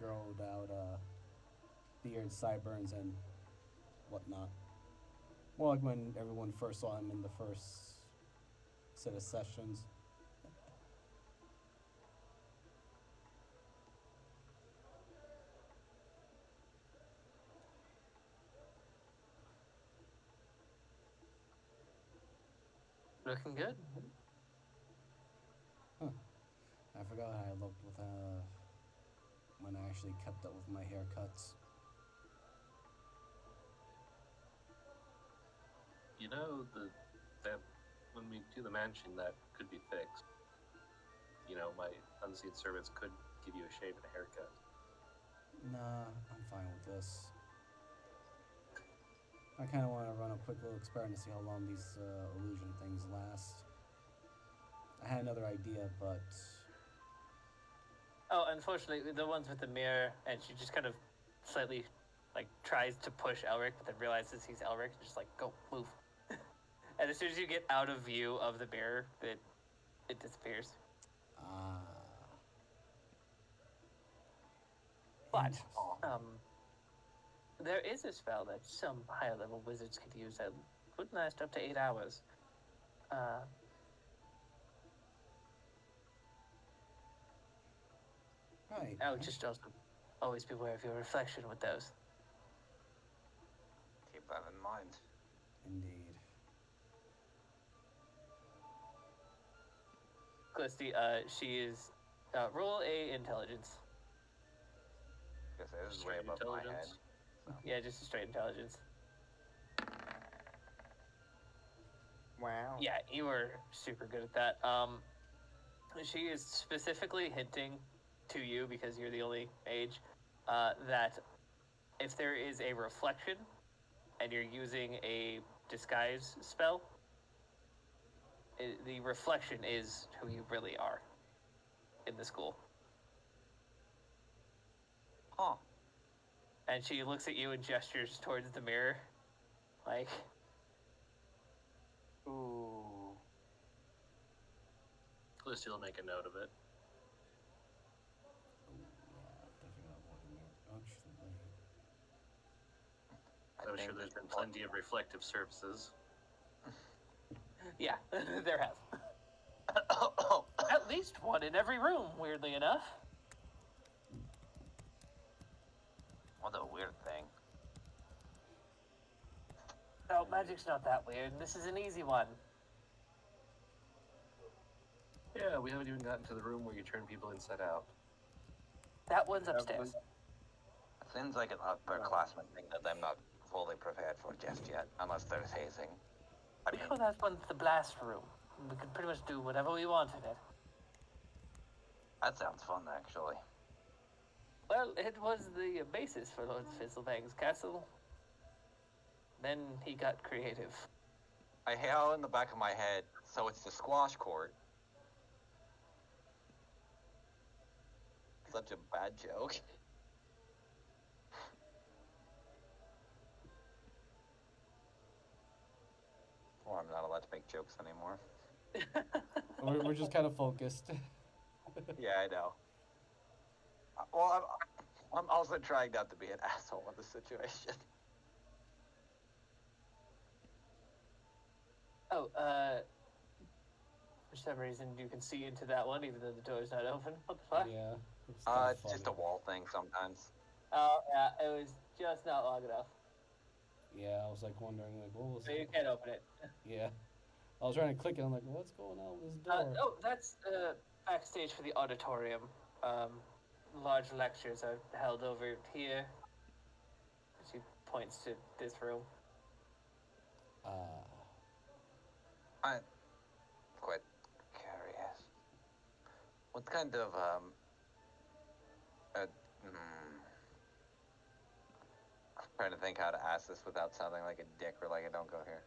growed out beard, sideburns, and whatnot. More like when everyone first saw him in the first set of sessions. Looking good. I forgot how I looked with when I actually kept up with my haircuts. You know, that when we do the mansion, that could be fixed. You know, my unseen servants could give you a shave and a haircut. Nah, I'm fine with this. I kind of want to run a quick little experiment to see how long these illusion things last. I had another idea, but... Oh, unfortunately, the ones with the mirror, and she just kind of slightly, tries to push Elric, but then realizes he's Elric, and just go, move. And as soon as you get out of view of the mirror, it disappears. But, there is a spell that some higher level wizards could use that would last up to 8 hours. Right. I would just also always beware of your reflection with those. keep that in mind. Indeed. Clisty, she is, roll a intelligence. Guess it is way Straight above my head. intelligence. Yeah, just a straight intelligence. Wow. Yeah, you were super good at that. She is specifically hinting to you, because you're the only mage, that if there is a reflection and you're using a disguise spell, the reflection is who you really are in the school. Huh. And she looks at you and gestures towards the mirror, like... Ooh. Felicity will make a note of it. I'm sure there's been plenty of reflective surfaces. Yeah, there have. At least one in every room, weirdly enough. What a weird thing. occult magic's not that weird. This is an easy one. Yeah, we haven't even gotten to the room where you turn people inside out. That one's upstairs. Seems like an upperclassman thing that I'm not fully prepared for just yet, unless there's hazing. I We mean, call that one the blast room. We can pretty much do whatever we want in it. that sounds fun, actually. Well, it was the basis for Lord Fizzlebang's castle. Then he got creative. I hail in the back of my head, so it's the squash court. Such a bad joke. Well, I'm not allowed to make jokes anymore. We're just kind of focused. Yeah, I know. Well, I'm also trying not to be an asshole in this situation. Oh, for some reason you can see into that one even though the door's not open. What the fuck? Yeah. It's kinda It's just a funny. wall thing sometimes. Oh, yeah, it was just not long enough. Yeah, I was like wondering, like, what was? So you can't open it. Yeah. I was trying to click it. I'm like, what's going on with this door? Oh, that's backstage for the auditorium. Large lectures are held over here. She points to this room. I'm quite curious. What kind of I'm trying to think how to ask this without sounding like a dick or like I don't go here.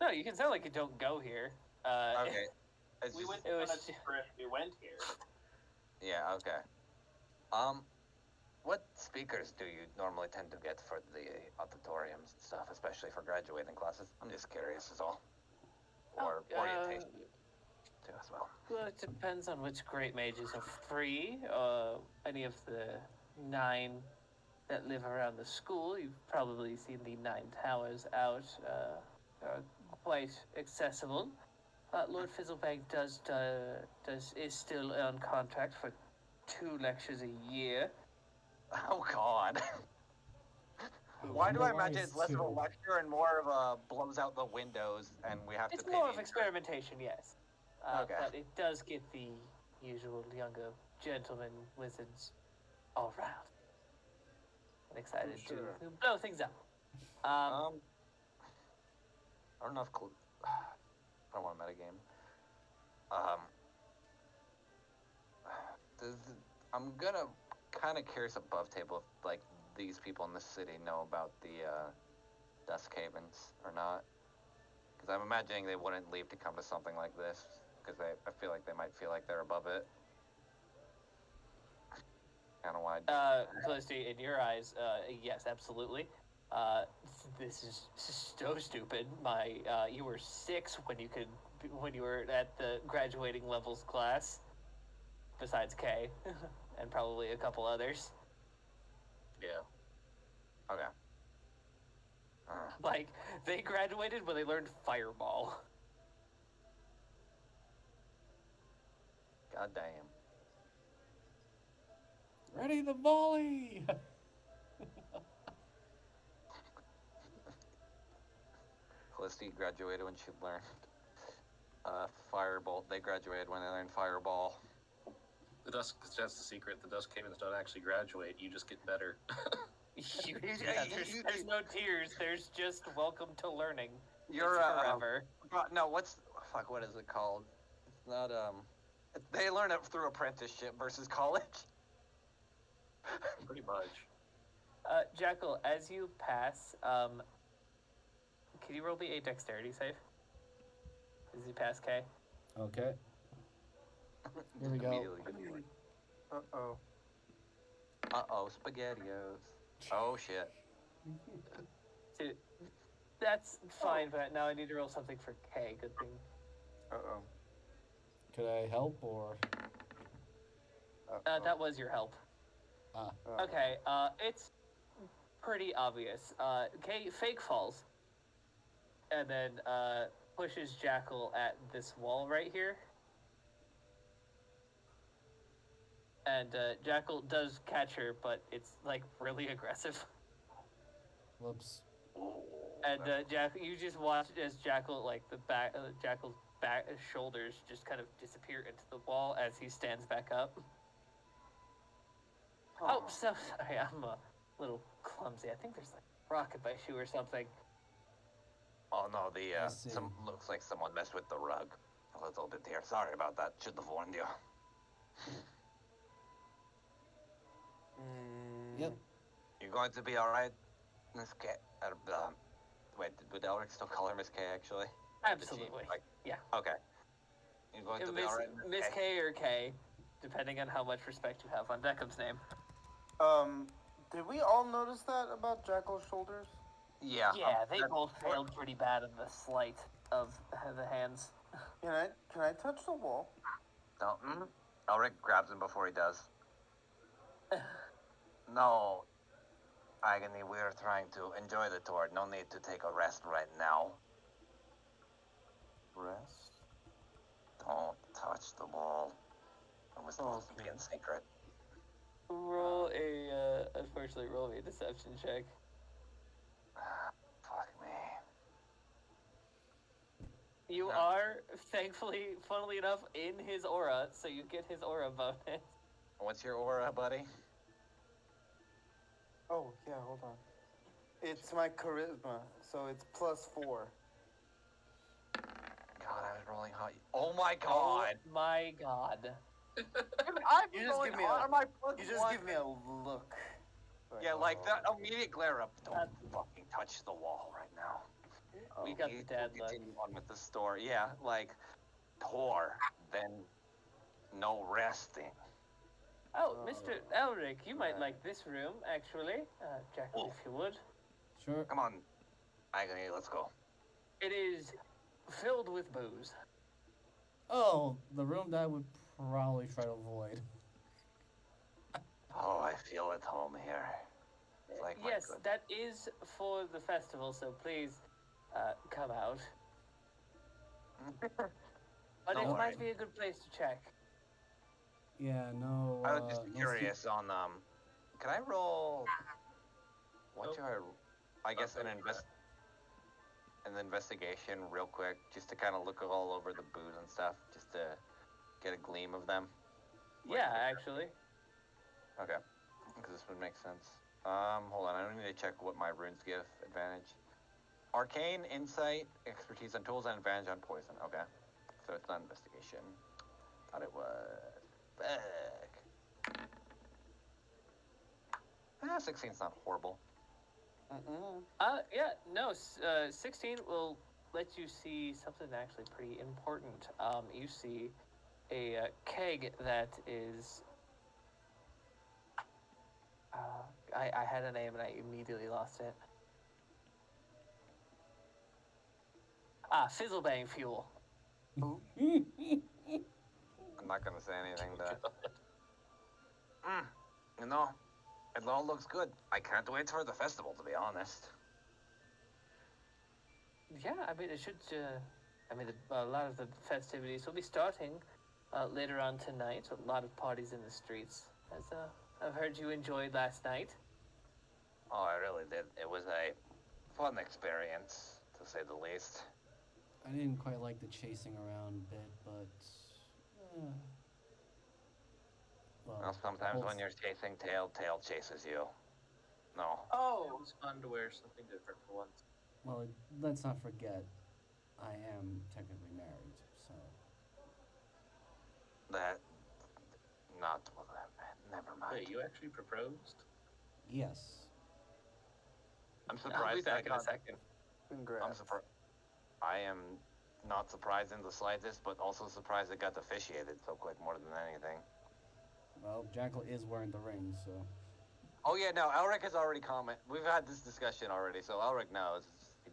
No, you can sound like you don't go here. Okay. It's We just- went it was- on a tour if we went here. Yeah, okay. What speakers do you normally tend to get for the auditoriums and stuff, especially for graduating classes? I'm just curious is all. Or orientation too as well. Well, it depends on which great mages are free. Any of the 9 that live around the school, you've probably seen the 9 towers out. Are quite accessible. Lord Fizzlebank is still on contract for 2 lectures a year. Oh God. Why do I imagine it's less of a lecture and more of a blows out the windows and we have It's to pay more the of intern? experimentation, yes. Okay. But it does get the usual younger gentlemen wizards all round. And excited Sure. to blow things up. I don't know if I don't want to metagame. I'm gonna kind of curious above table if like these people in the city know about the Dusk Havens or not, because I'm imagining they wouldn't leave to come to something like this because I feel like they might feel like they're above it. Kind of why. Felicity, in your eyes, yes, absolutely. This is so stupid. You were 6 when you were at the graduating levels class, besides Kay, and probably a couple others. Yeah. Okay. Like, they graduated when they learned Fireball. God damn. Ready the volley! Felicity graduated when she learned Firebolt. They graduated when they learned Fireball. That's the secret. The Dusk Havens don't actually graduate. You just get better. There's no tears. There's just welcome to learning. You're It's forever. no, what is it called? It's not they learn it through apprenticeship versus college. Pretty much. Jackal, as you pass, can you roll me a dexterity save? As you pass K? Okay. Here we go. Immediately. Uh-oh. Uh-oh, SpaghettiOs. Oh shit. Dude, that's fine, but now I need to roll something for K. Good thing. Uh-oh. Could I help or? That was your help. Okay, it's pretty obvious. K fake falls, and then pushes Jackal at this wall right here. And Jackal does catch her, but it's like really aggressive. Whoops. And you just watch as Jackal's back shoulders just kind of disappear into the wall as he stands back up. Oh, so sorry, I'm a little clumsy. I think there's like a rock in my shoe or something. Oh no, I see. looks like someone messed with the rug a little bit here. Sorry about that. Should have warned you. Yep. You're going to be all right, Miss K. Wait, would Elric still call her Miss K? Actually? Absolutely. Yeah. Okay. You're going to be all right, Miss K or K, depending on how much respect you have on Beckham's name. Did we all notice that about Jackal's shoulders? Yeah. Yeah, they both failed pretty bad in the sleight of the hands. Can I touch the wall? No. Elric grabs him before he does. No. Agony, we're trying to enjoy the tour. No need to take a rest right now. Rest? Don't touch the wall. It was supposed to be in secret. Unfortunately, roll me a deception check. Fuck me. You are, thankfully, funnily enough, in his aura, so you get his aura bonus. What's your aura, buddy? Oh, yeah, hold on. It's my charisma, so it's +4. God, I was rolling hot. Oh my god! Oh my god. You just give me a look. Yeah, like that immediate glare up. Don't fucking touch the wall right now. We got the dad look. Continue on with the story. Yeah, like tour, then no resting. Oh, Mr. Elric, you might like this room, actually. Jackal, if you would. Sure. Come on, Agony, let's go. It is filled with booze. Oh, the room that I would probably try to avoid. Oh, I feel at home here. It's like my Yes, good- that is for the festival, so please come out. But Don't it worry. might be a good place to check. Yeah, no. I was just no curious on Can I roll? What do I guess an investigation real quick, just to kind of look all over the booze and stuff, just to get a gleam of them. Yeah, actually. Okay, because this would make sense. Hold on, I don't need to check what my runes give advantage. Arcane, insight, expertise on tools, and advantage on poison. Okay, so it's not investigation. Thought it was. Fuck. 16's not horrible. Yeah, no, 16 will let you see something actually pretty important. You see a keg that is... I had a name and I immediately lost it. Fizzlebang fuel. I'm not gonna say anything to... You know, it all looks good. I can't wait for the festival, to be honest. Yeah, I mean, it should... a lot of the festivities will be starting later on tonight. A lot of parties in the streets, as I've heard you enjoyed last night. Oh, I really did. It was a fun experience, to say the least. I didn't quite like the chasing around bit, but... Well, sometimes when you're chasing tail chases you. No. Oh, it was fun to wear something different for once. Well, let's not forget, I am technically married, so... Never mind. Wait, you actually proposed? Yes. I'm I'll be surprised back in a second. Congrats. I'm surprised. I am not surprised in the slightest, but also surprised it got officiated so quick more than anything. Well, Jackal is wearing the ring, so... Oh yeah, no, Elric has already commented. We've had this discussion already, so Elric knows. He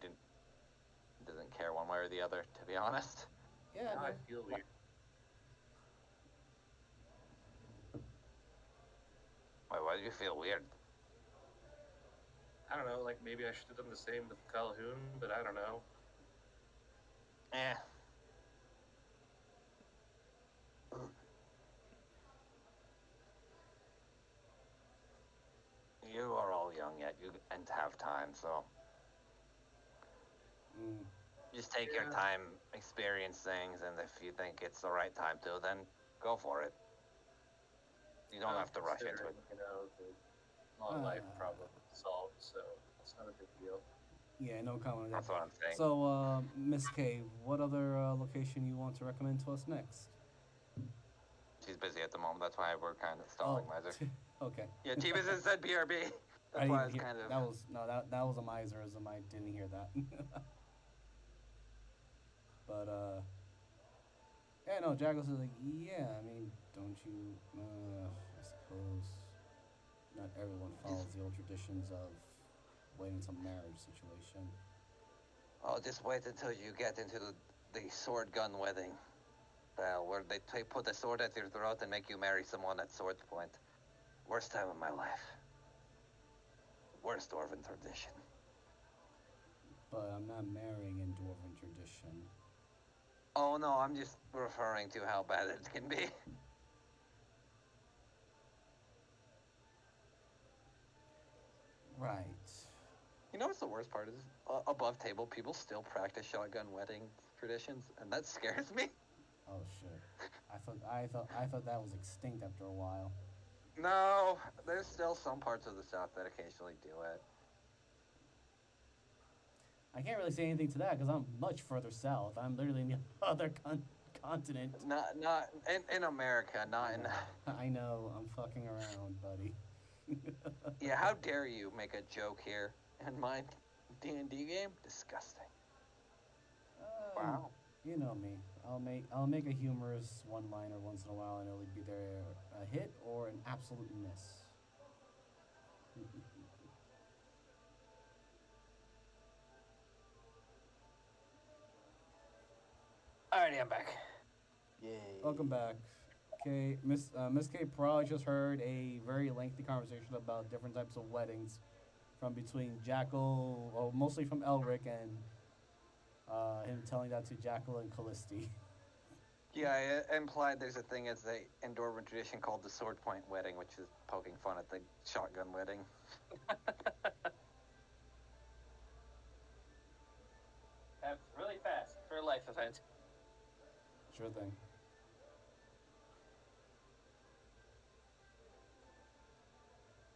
doesn't care one way or the other, to be honest. Yeah, Now no. I feel weird. Why do you feel weird? I don't know, like maybe I should have done the same with Calhoun, but I don't know. Eh. You are all young yet, and have time, so Mm. Just take your Yeah. time, experience things, and if you think it's the right time to, then go for it. You don't have to rush into it. Considering, my life problem solved, so it's not a big deal. Yeah, no comment on that. That's what I'm saying. So, Miss K, what other location you want to recommend to us next? She's busy at the moment. That's why we're kind of stalling, Miser. Okay. Yeah, T-Business said BRB. I That's why didn't it's hear, kind of. that was no that was a miserism. I didn't hear that. But yeah, no. Jackals is like, yeah. I mean, don't you? I suppose not everyone follows the old traditions of waiting until marriage situation. Oh, just wait until you get into the sword gun wedding. Where they put a sword at your throat and make you marry someone at sword point. Worst time of my life. Worst Dwarven tradition. But I'm not marrying in Dwarven tradition. Oh no, I'm just referring to how bad it can be. Right. You know what's the worst part is? Above table, people still practice shotgun wedding traditions, and that scares me. Oh shit. I thought that was extinct after a while. No, there's still some parts of the South that occasionally do it. I can't really say anything to that because I'm much further south. I'm literally in the other continent. Not in America, not in. I know. I'm fucking around, buddy. Yeah, how dare you make a joke here in my D&D game? Disgusting. Wow. You know me. I'll make a humorous one-liner once in a while, and it'll be either a hit or an absolute miss. Alrighty, I'm back. Yay. Welcome back. Okay, Miss K probably just heard a very lengthy conversation about different types of weddings from between Jackal, well, mostly from Elric, and him telling that to Jackal and Callisti. Yeah, it implied there's a thing as the Dwarven tradition called the sword point wedding, which is poking fun at the shotgun wedding. That's really fast for a life event. Sure thing.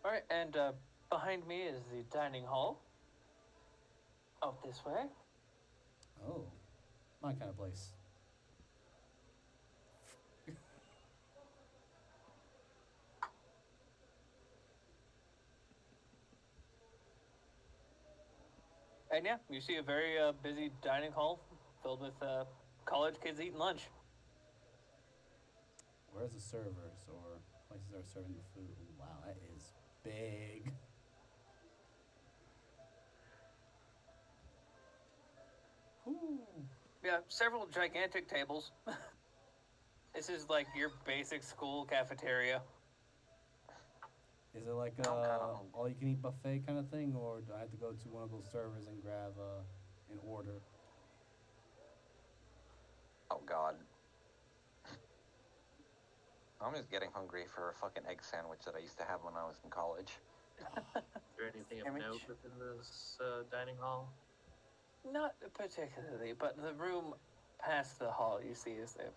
Alright, and behind me is the dining hall. Out this way. Oh, my kind of place. And yeah, you see a very busy dining hall filled with college kids eating lunch. Where's the servers or places that are serving the food? Wow, that is big. Whew. Yeah, several gigantic tables. This is like your basic school cafeteria. Is it like a all-you-can-eat buffet kind of thing, or do I have to go to one of those servers and grab an order? Oh god. I'm just getting hungry for a fucking egg sandwich that I used to have when I was in college. Is there anything of Damage. note within this dining hall? Not particularly, but the room past the hall you see is a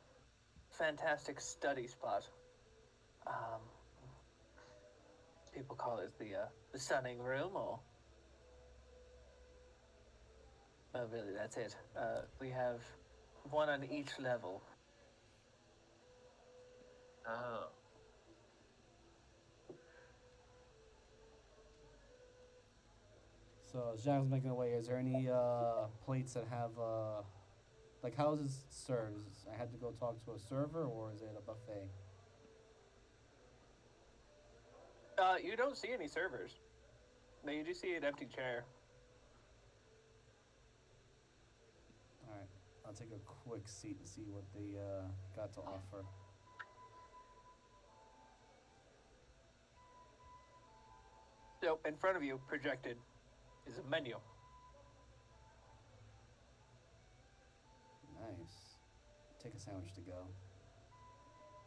fantastic study spot. People call it the sunning room, or really that's it. We have one on each level. Oh. So as Jack's making away, is there any plates that have like how is this served? I had to go talk to a server, or is it a buffet? You don't see any servers. No, you do see an empty chair. All right, I'll take a quick seat and see what they got to offer. So in front of you, projected, is a menu. Nice. Take a sandwich to go.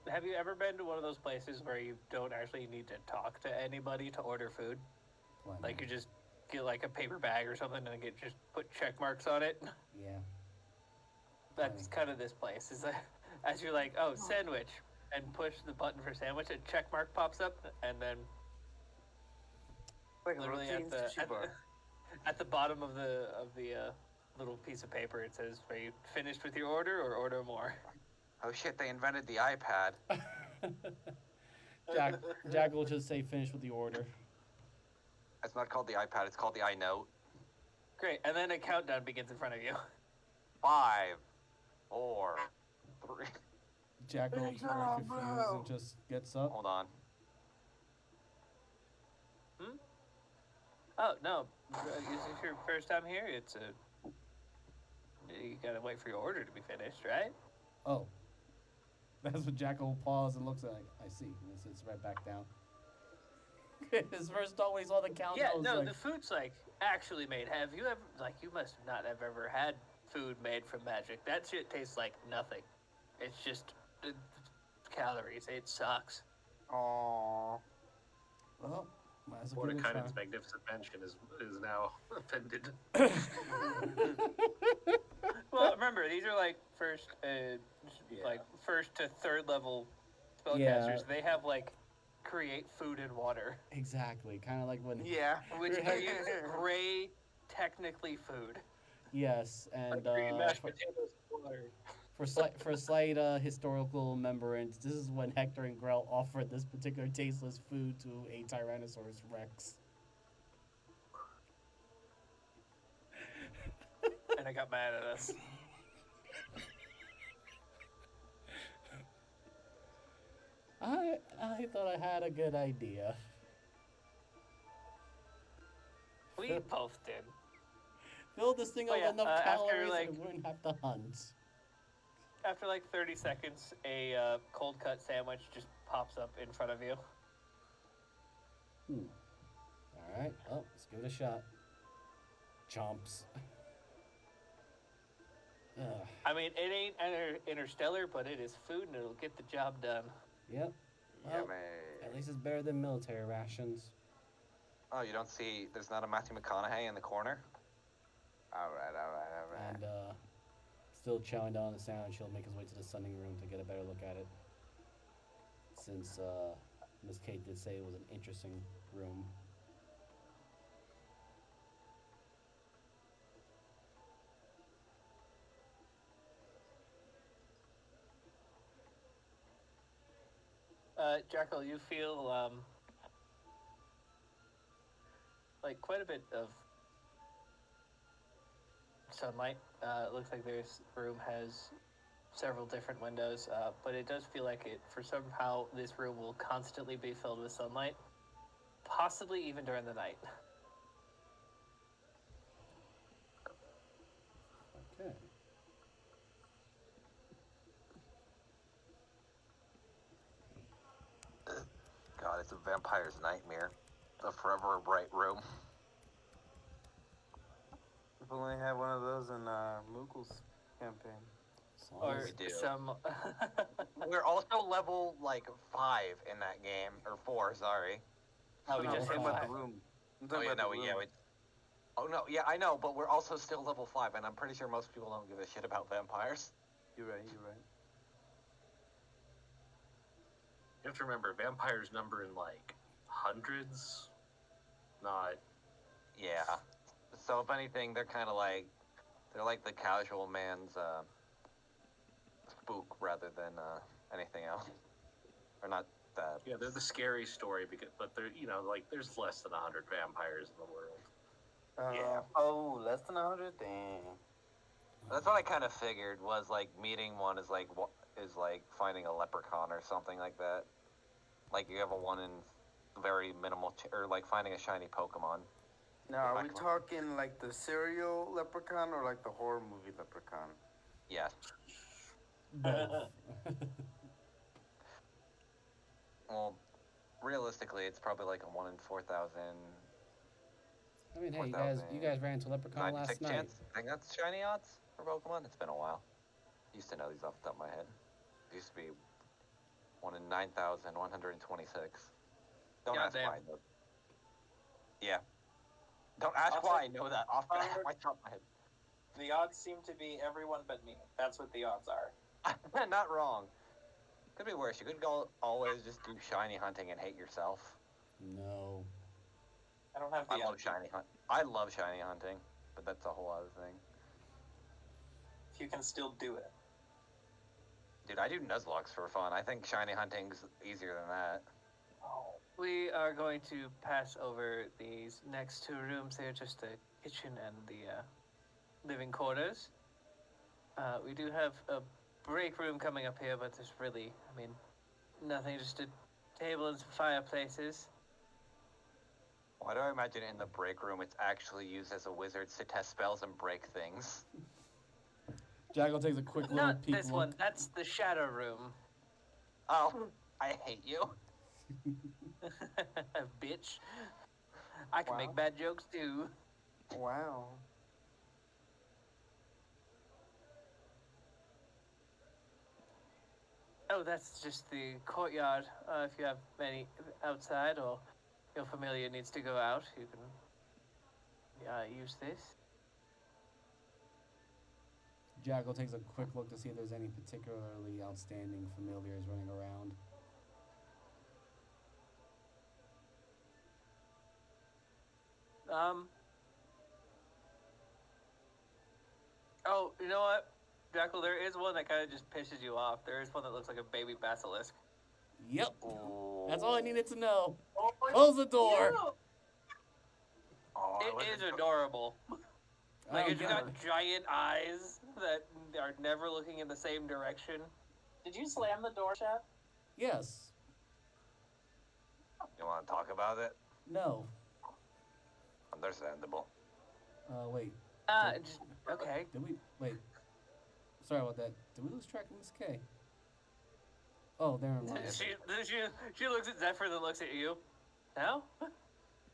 Have you ever been to one of those places where you don't actually need to talk to anybody to order food? Plenty. Like you just get like a paper bag or something and get just put check marks on it. Yeah. That's kind of this place. Is that as you're like, oh, sandwich, and push the button for sandwich, a check mark pops up, and then Like literally routine sushi bar. at the bottom of the little piece of paper, it says, "Are you finished with your order or order more?" Oh shit, they invented the iPad. Jack will just say finish with the order. It's not called the iPad, it's called the iNote. Great, and then a countdown begins in front of you. 5, 4, 3. Jack will Good very job, confused bro. and just gets up. Hold on. Oh no, is this your first time here? You gotta wait for your order to be finished, right? Oh. That's when Jack will pause and looks at it. I see. And sits right back down. His first thought when he saw the countdown Yeah, was no, like, the food's like actually made. Have you ever you must not have ever had food made from magic. That shit tastes like nothing. It's just calories. It sucks. Aww. well, might as well give it a Mordenkainen's try. magnificent mansion is now offended. Well, remember these are like first to third level spellcasters. Yeah. They have like create food and water, Exactly. Kind of like when. Yeah. which creates gray, technically food. Yes, and Mashed potatoes and water. for slight historical remembrance, this is when Hector and Grell offered this particular tasteless food to a Tyrannosaurus Rex. And I got mad at us. I thought I had a good idea. We both did. Fill this thing Oh, up yeah, with enough after, calories like- and we wouldn't have to hunt. After like 30 seconds, a cold cut sandwich just pops up in front of you. Alright, well, let's give it a shot. Chomps. Ugh. I mean, it ain't interstellar, but it is food and it'll get the job done. Yep. Well, Yummy. at least it's better than military rations. Oh, you don't see, there's not a Matthew McConaughey in the corner? Alright. And still chowing down on the sandwich, he'll make his way to the sunning room to get a better look at it. Since Miss Kate did say it was an interesting room. Jackal, you feel like quite a bit of sunlight. It looks like this room has several different windows, but it does feel like somehow this room will constantly be filled with sunlight, possibly even during the night. Okay. God, it's a vampire's nightmare. A forever bright room. We've only had one of those in Moogle's campaign. As long Or as- we do. some. We're also level, 5 in that game. Or 4, sorry. Oh, we No, just I'm hit talking about five. the room. I'm Oh, talking yeah, about no, the yeah, room. we... Oh, no, yeah, I know, but we're also still level 5, and I'm pretty sure most people don't give a shit about vampires. You're right. You have to remember, vampires number in like hundreds, not. Yeah. So, if anything, they're kind of like... They're like the casual man's, spook rather than, anything else. Or not that. Yeah, they're the scary story, but they're there's less than 100 vampires in the world. Yeah. Oh, less than 100? Damn. That's what I kind of figured, was, meeting one is like finding a leprechaun or something like that. Like, you have a one in very minimal, or finding a shiny Pokemon. Now, are we Exactly. talking like the serial leprechaun or like the horror movie leprechaun? Yes. Both. Well, realistically, it's probably like a 1 in 4,000. I mean, hey, you guys ran into Leprechaun 96 last night. chance. I think that's shiny odds for Pokemon. It's been a while. Used to know these off the top of my head. It used to be 1 in 9,126. Don't ask Goddamn. why, though. Yeah. Don't ask I'll why I take know that off the Onward. my top of my head. The odds seem to be everyone but me. That's what the odds are. Not wrong. Could be worse. You could go always just do shiny hunting and hate yourself. No. I don't have the I love energy. shiny hunt. I love shiny hunting, but that's a whole other thing. If you can still do it. Dude, I do Nuzlockes for fun. I think shiny hunting's easier than that. Oh. We are going to pass over these next two rooms. They're just the kitchen and the living quarters. We do have a break room coming up here, but there's really, I mean, nothing, just a table and some fireplaces. Why do I imagine in the break room it's actually used as a wizard to test spells and break things? Jackal takes a quick little Not peek this look. one, that's the shadow room. Oh, I hate you. Bitch. I can Wow. make bad jokes too. Wow. Oh, that's just the courtyard. If you have any outside or your familiar needs to go out, you can use this. Jackal takes a quick look to see if there's any particularly outstanding familiars running around. Oh, you know what, Jackal? There is one that kind of just pisses you off. There is one that looks like a baby basilisk. Yep. Ooh. That's all I needed to know. Oh, Close the door. cute. Oh, I It wasn't is go- adorable. Like, Oh, it's yeah. got giant eyes that are never looking in the same direction. Did you slam the door shut? Yes. You want to talk about it? No. Understandable. Wait. Just, okay. Did we wait? Sorry about that. Did we lose track of Miss K? Oh, there it is. She looks at Zephyr, then looks at you. No?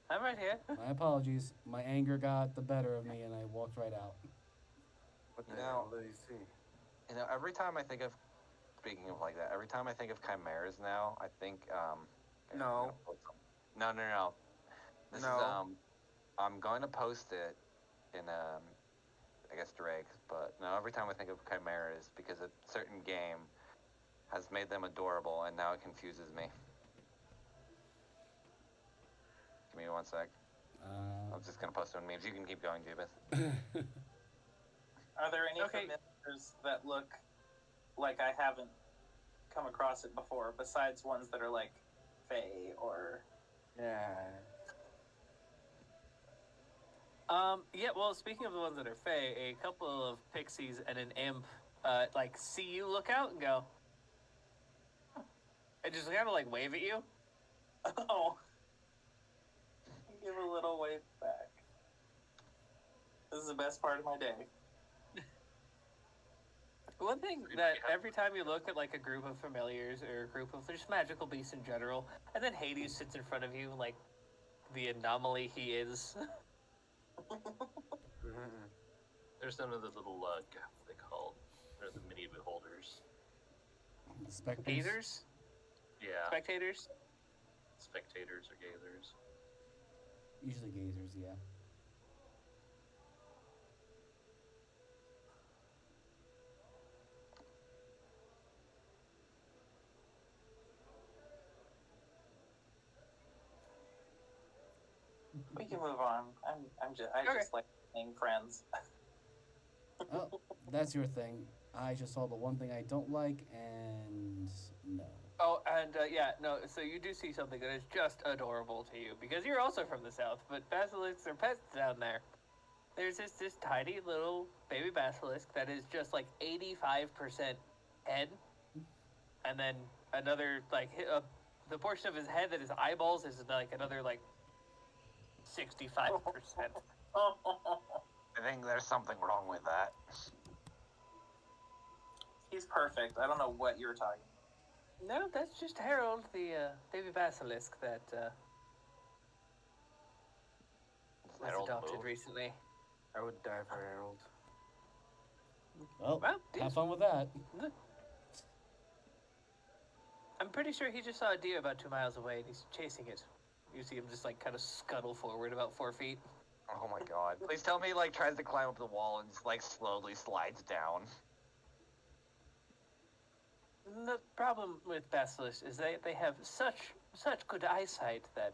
I'm right here. My apologies. My anger got the better of me, and I walked right out. What the You know- hell did he see? You know, every time I think of, speaking of like that, every time I think of chimeras now, I think, No. No. This is, No. I'm going to post it in, I guess Drake, but no, every time I think of chimeras, because a certain game has made them adorable, and now it confuses me. Give me one sec. I'm just gonna post it on memes. You can keep going, Jubith. Are there any Okay. familiars that look like I haven't come across it before, besides ones that are like Fae or... Yeah. Yeah, well, speaking of the ones that are Fae, a couple of pixies and an imp, like, see you look out and go. And just kind of, like, wave at you. Oh. Give a little wave back. This is the best part of my day. One thing that every time you look at, like, a group of familiars or a group of just magical beasts in general, and then Hades sits in front of you, like, the anomaly he is. There's none of the little, what they called. They're the mini beholders. The specters. Gazers? Yeah. Spectators? Spectators or gazers. Usually gazers, yeah. We can move on. I Okay. just like being friends. Oh, that's your thing. I just saw the one thing I don't like, and no. Oh, and yeah, no, so you do see something that is just adorable to you, because you're also from the south, but basilisks are pets down there. There's this tiny little baby basilisk that is just like 85% head, and then another, like, the portion of his head that is eyeballs is like another, like, 65%. I think there's something wrong with that. He's perfect. I don't know what you're talking about. No, that's just Harold, the baby basilisk that was Harold adopted moved. recently. I would die for Harold. Well, Well, have fun with that. I'm pretty sure he just saw a deer about 2 miles away and he's chasing it. You see him just like kind of scuttle forward about 4 feet. Oh my god. Please tell me he, like, tries to climb up the wall and just, like, slowly slides down. The problem with Basilisk is they have such good eyesight that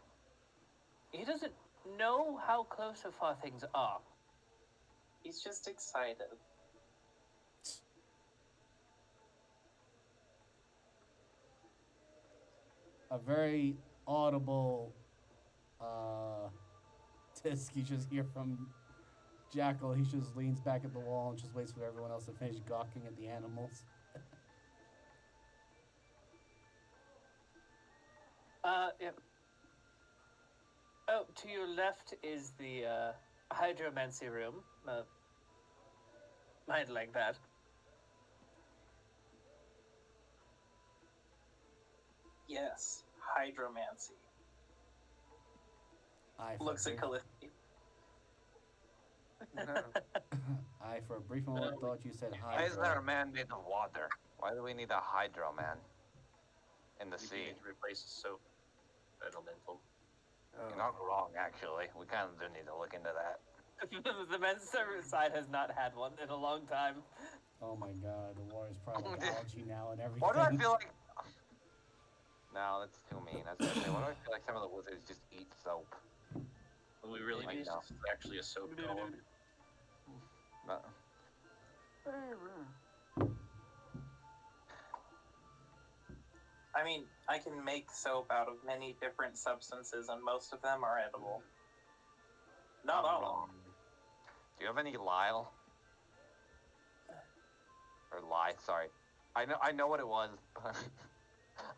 he doesn't know how close or far things are. He's just excited. A very audible tisk you just hear from Jackal. He just leans back at the wall and just waits for everyone else to finish gawking at the animals. Yep. Oh, to your left is the hydromancy room. I'd like that. Yes, hydromancy. I for Looks a at brief, Calliope. I for a brief moment thought you said Why is there a hydra. man made of water? Why do we need a hydro man in the We sea? need to replace soap elemental. You're not wrong, actually. We kind of do need to look into that. The men's service side has not had one in a long time. Oh my god, the war is probably like algae now and everything. Why do I feel like... No, that's too mean. I was gonna say, why do I feel like some of the wizards just eat soap? What we really I need is know. actually a soap golem. No. I mean, I can make soap out of many different substances, and most of them are edible. Not all of them. Do you have any Lyle? Or Lie, sorry. I know what it was, but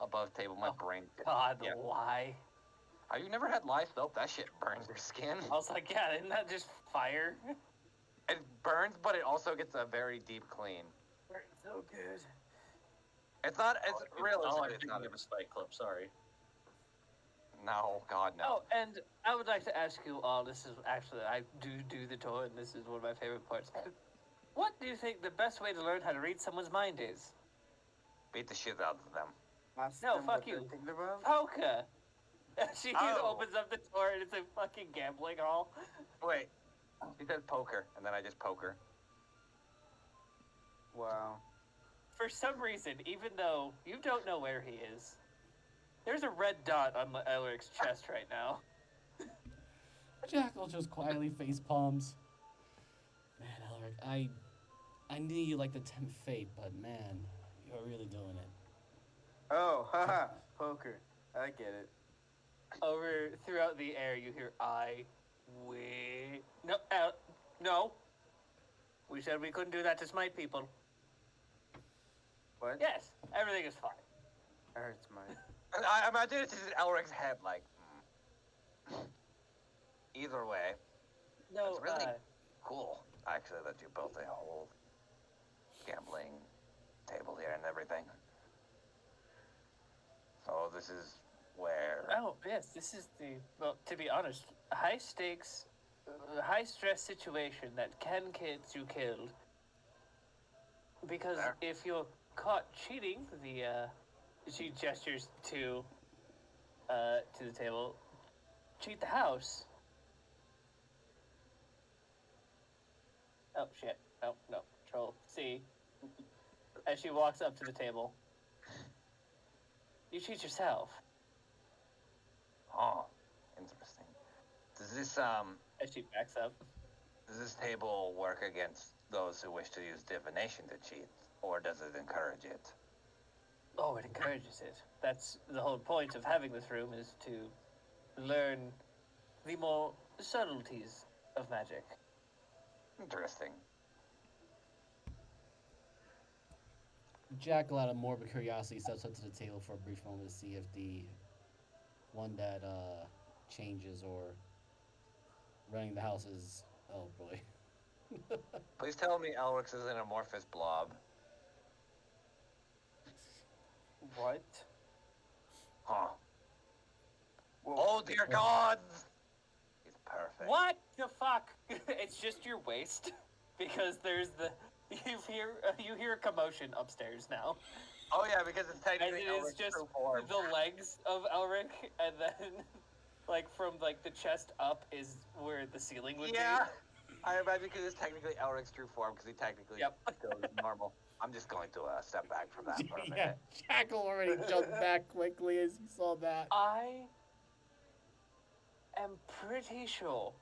above table, my brain. God, Yeah. why? Have you never had Lye soap? That shit burns your skin. I was like, yeah, isn't that just fire? It burns, but it also gets a very deep clean. So good. It's not, it's realistically, Oh, I'm it's thinking not. of a spike club, sorry. No, God, no. Oh, and I would like to ask you all, this is actually, I do the tour, and this is one of my favorite parts. What do you think the best way to learn how to read someone's mind is? Beat the shit out of them. Ask No, them fuck what they're you. thinking about. Poker! She Oh. opens up the door and it's a fucking gambling hall. Wait, she said poker, and then I just poker. Wow. For some reason, even though you don't know where he is, there's a red dot on Elric's chest right now. Jackal just quietly face palms. Man, Elric, I knew you like to tempt fate, but man, you're really doing it. Oh, haha, poker. I get it. Over throughout the air, you hear we. No, no. We said we couldn't do that to smite people. What? Yes, everything is fine. That hurts mine. I imagine it's just in Elric's head, like, Either way, No, it's really cool, actually, that you built a whole gambling table here and everything. So this is where... Oh, yes, this is the, well, to be honest, high stakes, high stress situation that can get you killed. Because Fair. if you're caught cheating, she gestures to the table, cheat the house. Oh, shit. Oh, no. Control C. As she walks up to the table. You cheat yourself. Oh, interesting. Does this, As she backs up. does this table work against those who wish to use divination to cheat, or does it encourage it? Oh, it encourages it. That's the whole point of having this room, is to learn the more subtleties of magic. Interesting. Jackal, out of morbid curiosity, steps up to the table for a brief moment to see if the one that changes or running the house is. Oh boy. Please tell me Elrix is an amorphous blob. What? Huh. Whoa. Oh dear gods! He's perfect. What the fuck? It's just your waist, because there's the you hear a commotion upstairs now, Oh yeah, because it's and technically it is Elric's just true form. the legs of Elric, and then like from like the chest up is where the ceiling would Yeah. be. I imagine because it's technically Elric's true form because he technically Yep. goes normal. I'm just going to step back from that for a Yeah, minute. Jackal already jumped back quickly as he saw that. I am pretty sure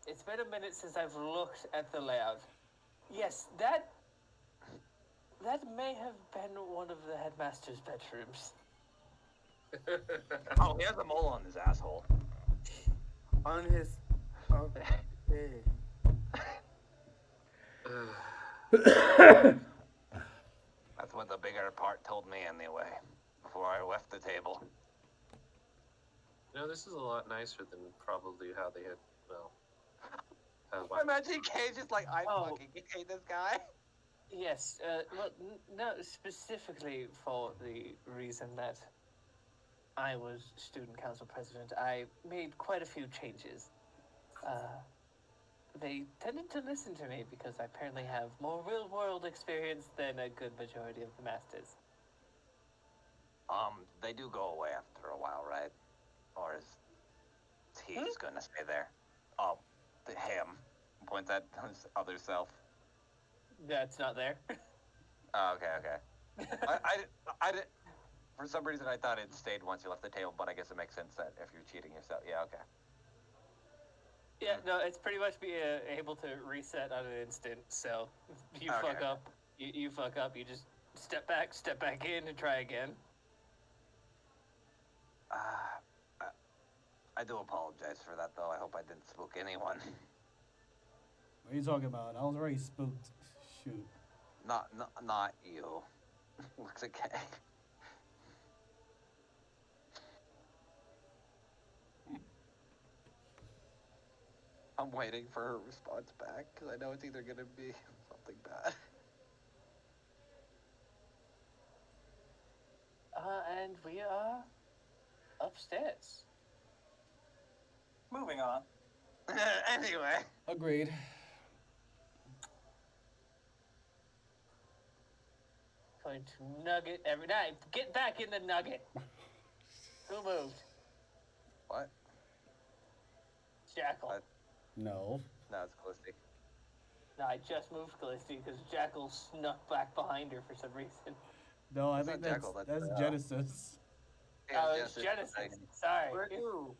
it's been a minute since I've looked at the layout. Yes, that may have been one of the headmaster's bedrooms. Oh, he has a mole on his asshole. On his. Okay. That's what the bigger part told me anyway, before I left the table. You know, this is a lot nicer than probably how they had, well... Imagine Cage is like, I fucking hate this guy. Yes, well, no, specifically for the reason that I was student council president, I made quite a few changes. They tended to listen to me because I apparently have more real-world experience than a good majority of the masters. They do go away after a while, right? Or is he just gonna stay there? Oh, him. Points at his other self. That's not there. Oh, okay. I did. For some reason, I thought it stayed once you left the table, but I guess it makes sense that if you're cheating yourself, yeah, okay. Yeah, no, it's pretty much be able to reset on an instant. So if you Okay. fuck up, you fuck up. You just step back in, and try again. I do apologize for that, though. I hope I didn't spook anyone. What are you talking about? I was already spooked. Shoot. Not you. Looks okay. I'm waiting for her response back because I know it's either gonna be something bad. And we are upstairs. Moving on. Anyway, Agreed. Going to nugget every night. Get back in the nugget. Who moved? what? Jackal. What? No. No, it's Clisty. No, I just moved Felicity because Jackal snuck back behind her for some reason. No, I That's think not that's Jackal, that's that's, Genesis. Oh, it's Genesis. Sorry. Where you?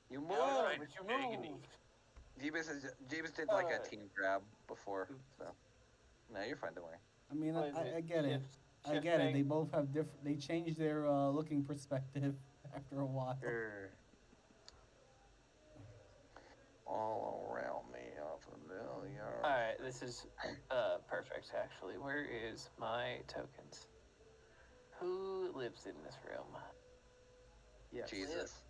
You moved. No, but you moved. Jeebus did like a team grab before, so. No, you're fine, don't worry. I mean, What is I get it. I Shift get it. thing? They both have different. They changed their looking perspective after a while. Sure. All around me are familiar. Alright, this is perfect actually. Where is my tokens? Who lives in this room? Yes. Jesus.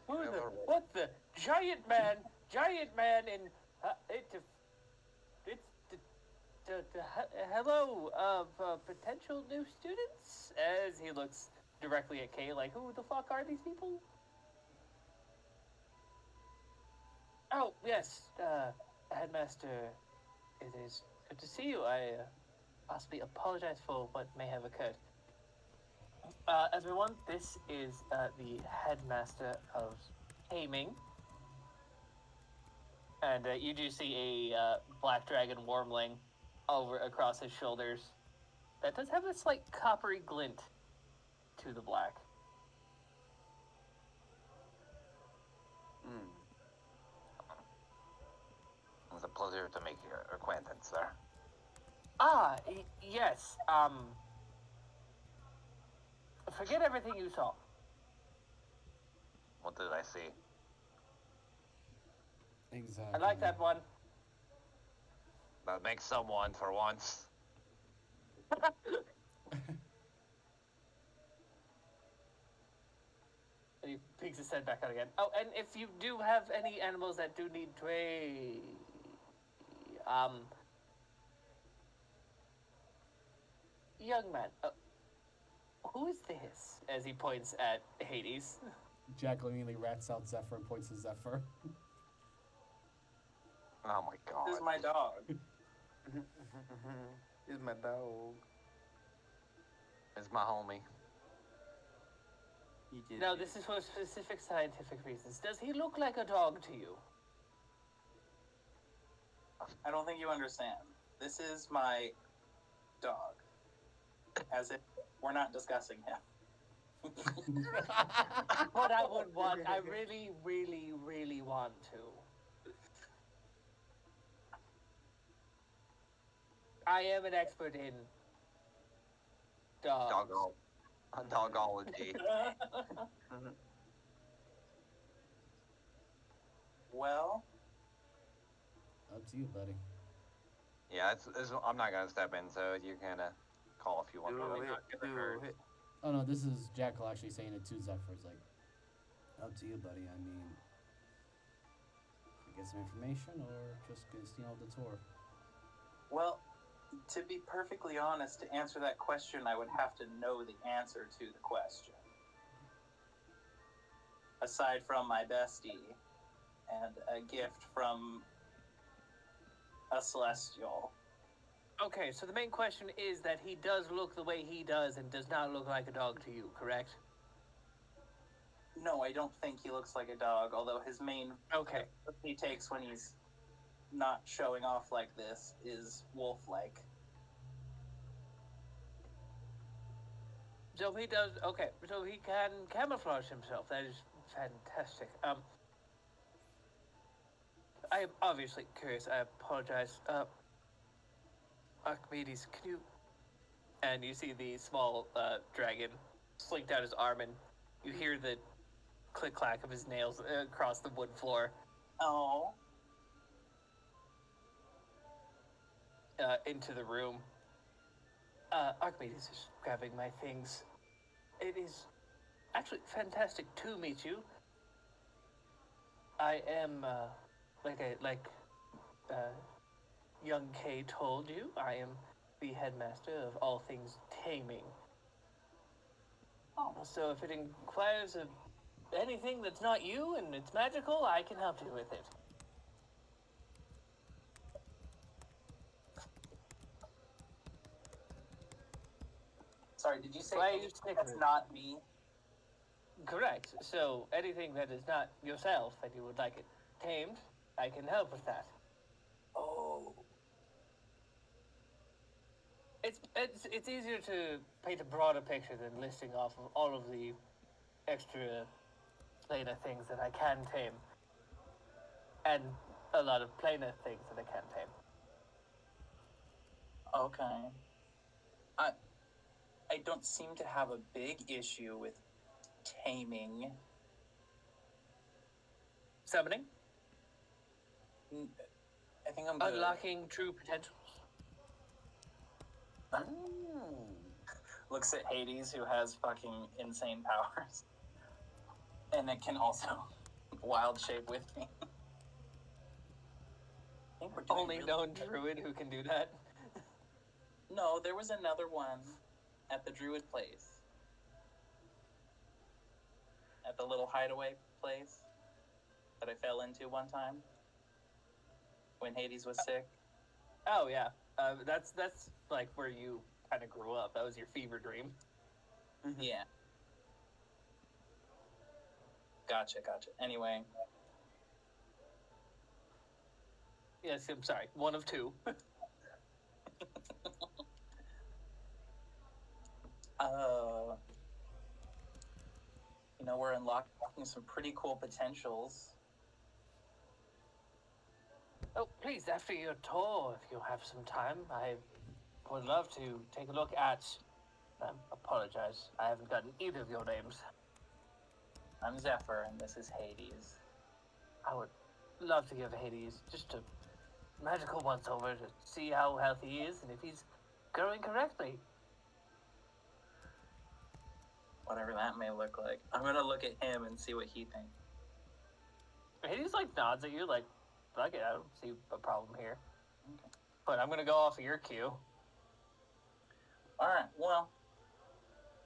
Who the what the giant man in hello potential new students as he looks directly at Kay like who the fuck are these people? Oh yes, headmaster, it is good to see you. I possibly apologize for what may have occurred. Everyone, this is the headmaster of Taming. And you do see a black dragon wormling over across his shoulders that does have a slight coppery glint to the black. It was a pleasure to make your acquaintance, sir. Ah, yes, forget everything you saw. What did I see? Exactly. I like that one. That makes someone for once. And he peeks his head back out again. Oh, and if you do have any animals that do need young man, who is this? As he points at Hades. Jackal immediately rats out Zephyr and points to Zephyr. Oh my god. This is my dog. Is my dog. Is my homie. He just Now, this is for specific scientific reasons. Does he look like a dog to you? I don't think you understand. This is my dog. As if we're not discussing him. But I would want, I really, really, really want to. I am an expert in dogs. Dogology. Well, Up to you, buddy. Yeah, I'm not gonna step in, so you can call if you want. do to. it. Oh no, this is Jackal actually saying it to Zephyr. It's like, up to you, buddy. I mean, get some information or just get the tour. well, to be perfectly honest, to answer that question, I would have to know the answer to the question. Aside from my bestie and a gift from a celestial. Okay, so the main question is that he does look the way he does and does not look like a dog to you, correct? No, I don't think he looks like a dog, although his main Okay. he takes when he's not showing off like this is wolf-like. So he does, okay, so he can camouflage himself. That is fantastic. I am obviously curious. I apologize. Archimedes, can you... And you see the small dragon slink down his arm, and you hear the click-clack of his nails across the wood floor. Oh. Into the room. Archimedes is grabbing my things. It is actually fantastic to meet you. I am, like young Kay told you, I am the headmaster of all things taming. Oh. So if it inquires of anything that's not you and it's magical, I can help you with it. Sorry, did you say Why are you snickering? that's not me? Correct. So anything that is not yourself and you would like it tamed, I can help with that. Oh. It's easier to paint a broader picture than listing off of all of the extra planar things that I can tame, and a lot of planar things that I can tame. Okay. I don't seem to have a big issue with taming. Summoning, I think I'm good. unlocking true potentials. Looks at Hades, who has fucking insane powers. And it can also wild shape with me. I think we're doing Only really known good. druid who can do that. No, there was another one at the druid place. At the little hideaway place that I fell into one time when Hades was sick. Oh yeah, that's like where you kind of grew up. That was your fever dream. Yeah. Gotcha. Anyway, Yes, I'm sorry. One of two. we're unlocking some pretty cool potentials. Oh, please, after your tour, if you have some time, I would love to take a look at... apologize, I haven't gotten either of your names. I'm Zephyr, and this is Hades. I would love to give Hades just a magical once-over to see how healthy he is and if he's growing correctly. Whatever that may look like. I'm gonna look at him and see what he thinks. Hades, nods at you, fuck it, I don't see a problem here. Okay. But I'm gonna go off of your cue. All right. Well,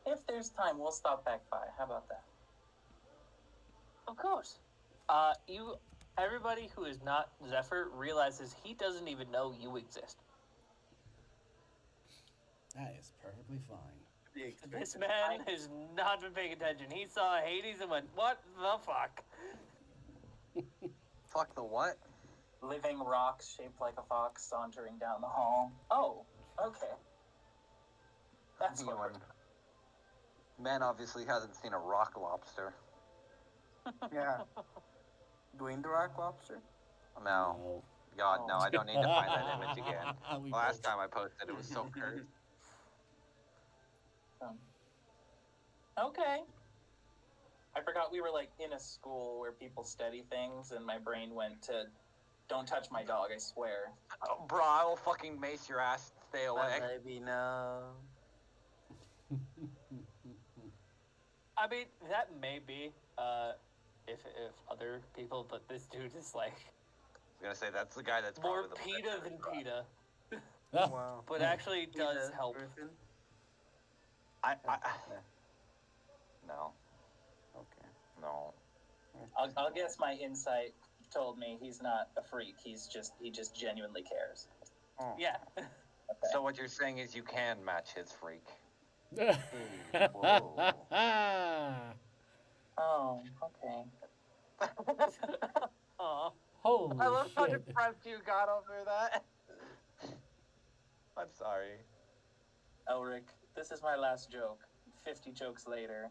if there's time, we'll stop back by. How about that? Of course. Everybody who is not Zephyr realizes he doesn't even know you exist. That is perfectly fine. This man has not been paying attention. He saw Hades and went, "What the fuck?" Fuck the what? Living rocks shaped like a fox sauntering down the hall. Oh, okay. That's what we're Man obviously hasn't seen a rock lobster. Yeah. Dwayne the Rock Lobster? No. God, no, I don't need to find that image again. We Last both- time I posted, it was so cursed. Okay. I forgot we were like in a school where people study things, and my brain went to, "Don't touch my dog, I swear." Oh, bro, I will fucking mace your ass. Stay away. Maybe no. I mean, that may be, if other people, but this dude is like I was gonna say that's the guy that's more probably the PETA than PETA, Wow. but actually does Peter help. Griffin? I Yeah. no, Okay. no. I'll guess my insight told me he's not a freak. He just genuinely cares. Oh. Yeah. Okay. So what you're saying is you can match his freak. Whoa. Oh, okay. Aw. Holy I love how shit. depressed you got over that. I'm sorry. Elric, this is my last joke. 50 jokes later.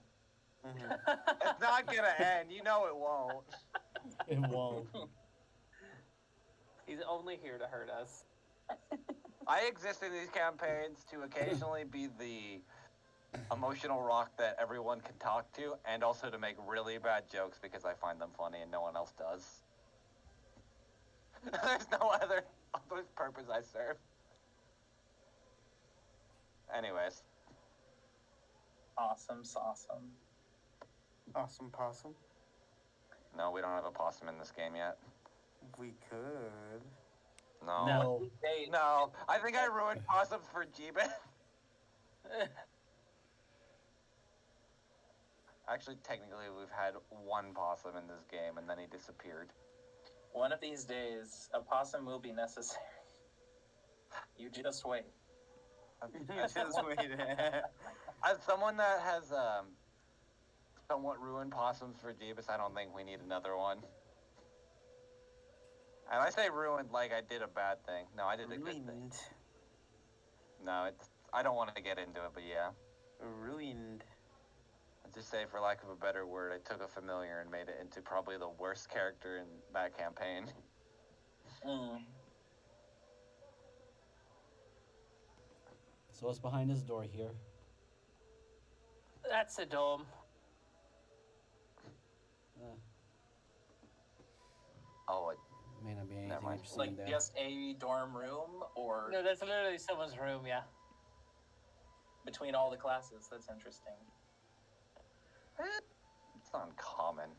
Mhm. It's not gonna end. You know it won't. It won't. He's only here to hurt us. I exist in these campaigns to occasionally be the emotional rock that everyone can talk to, and also to make really bad jokes because I find them funny and no one else does. There's no other purpose I serve. Anyways, Awesome, awesome. Awesome possum. no, we don't have a possum in this game yet. We could. No. No. Hey, No, I think I ruined possums for Jeebus. Actually, technically, we've had one possum in this game, and then he disappeared. one of these days, a possum will be necessary. You just wait. Just wait. As someone that has somewhat ruined possums for Jeebus, I don't think we need another one. And I say ruined like I did a bad thing. No, I did a good thing. Ruined. No, I don't want to get into it, but yeah. Ruined. I'd just say, for lack of a better word, I took a familiar and made it into probably the worst character in that campaign. Mm. So what's behind this door here? That's a dome. Oh, it, May not be anything Never mind. interesting Like there. just a dorm room, or No, that's literally someone's room, yeah. between all the classes. That's interesting. it's not uncommon.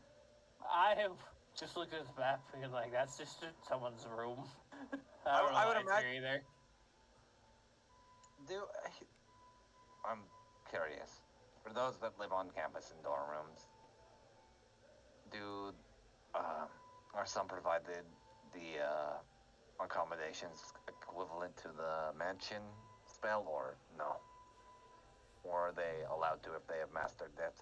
I have just looked at the map and like, that's just someone's room. I don't know would why it's here either. I'm curious. For those that live on campus in dorm rooms, are some provided the accommodations equivalent to the mansion spell, or no? Or are they allowed to if they have mastered that?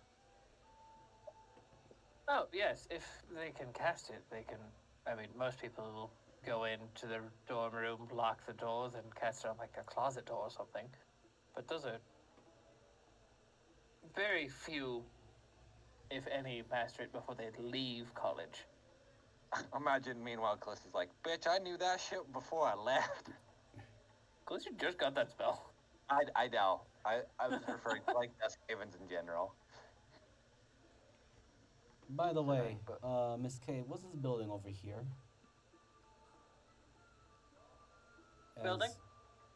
Oh, yes, if they can cast it, they can. I mean, most people will go into the dorm room, lock the doors, and cast it on like a closet door or something. But those are very few, if any, master it before they leave college. Imagine, meanwhile, Callista's like, bitch, I knew that shit before I left. Because you just got that spell. I know. I was referring to, like, Dusk Havens in general. By the way, but- Miss K, what's this building over here? Building?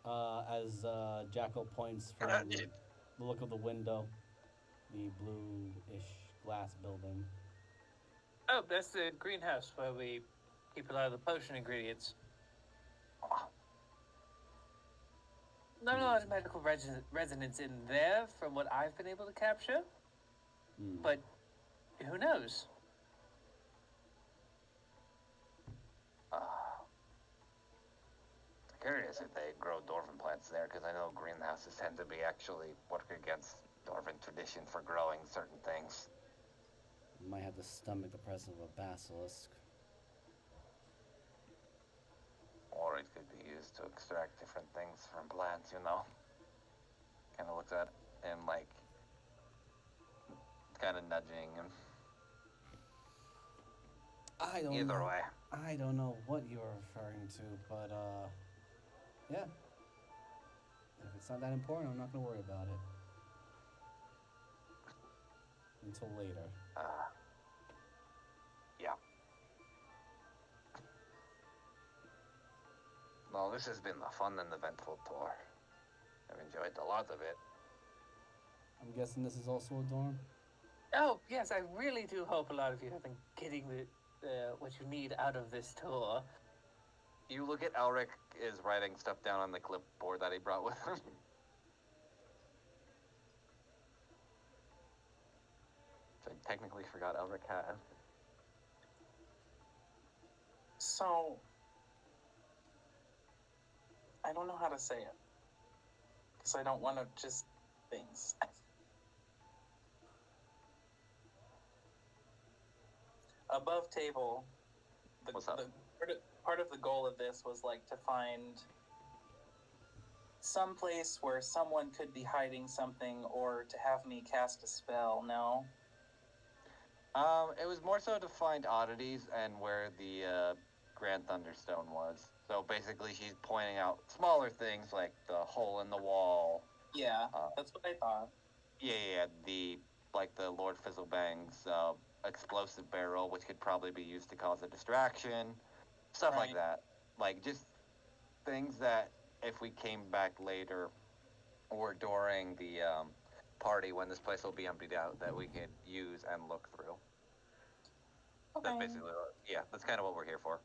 As Jackal points from the look of the window, the blue-ish glass building. Oh, that's the greenhouse where we keep a lot of the potion ingredients. Not a lot of medical resonance in there from what I've been able to capture, but who knows? Curious if they grow dwarven plants there, because I know greenhouses tend to be actually work against dwarven tradition for growing certain things. Might have to stomach the presence of a basilisk. Or it could be used to extract different things from plants, you know? Kind of looks at him like, kind of nudging him. I don't Either know. way. I don't know what you're referring to, but yeah. If it's not that important, I'm not gonna worry about it. Until later. Yeah. Well, this has been a fun and eventful tour. I've enjoyed a lot of it. I'm guessing this is also a dorm? Oh, yes, I really do hope a lot of you have been getting what you need out of this tour. You look at Elric is writing stuff down on the clipboard that he brought with him. Which I technically forgot Elric had. So, I don't know how to say it. Because I don't want to just things. Above table, What's up? Part of the goal of this was like to find some place where someone could be hiding something, or to have me cast a spell. No. It was more so to find oddities and where the Grand Thunderstone was. So basically, she's pointing out smaller things like the hole in the wall. Yeah, that's what I thought. Yeah, the Lord Fizzlebang's explosive barrel, which could probably be used to cause a distraction, stuff like Right. that. Like just things that if we came back later or during the party when this place will be emptied out, that we could use and look through. Okay. That's basically, yeah, that's kind of what we're here for.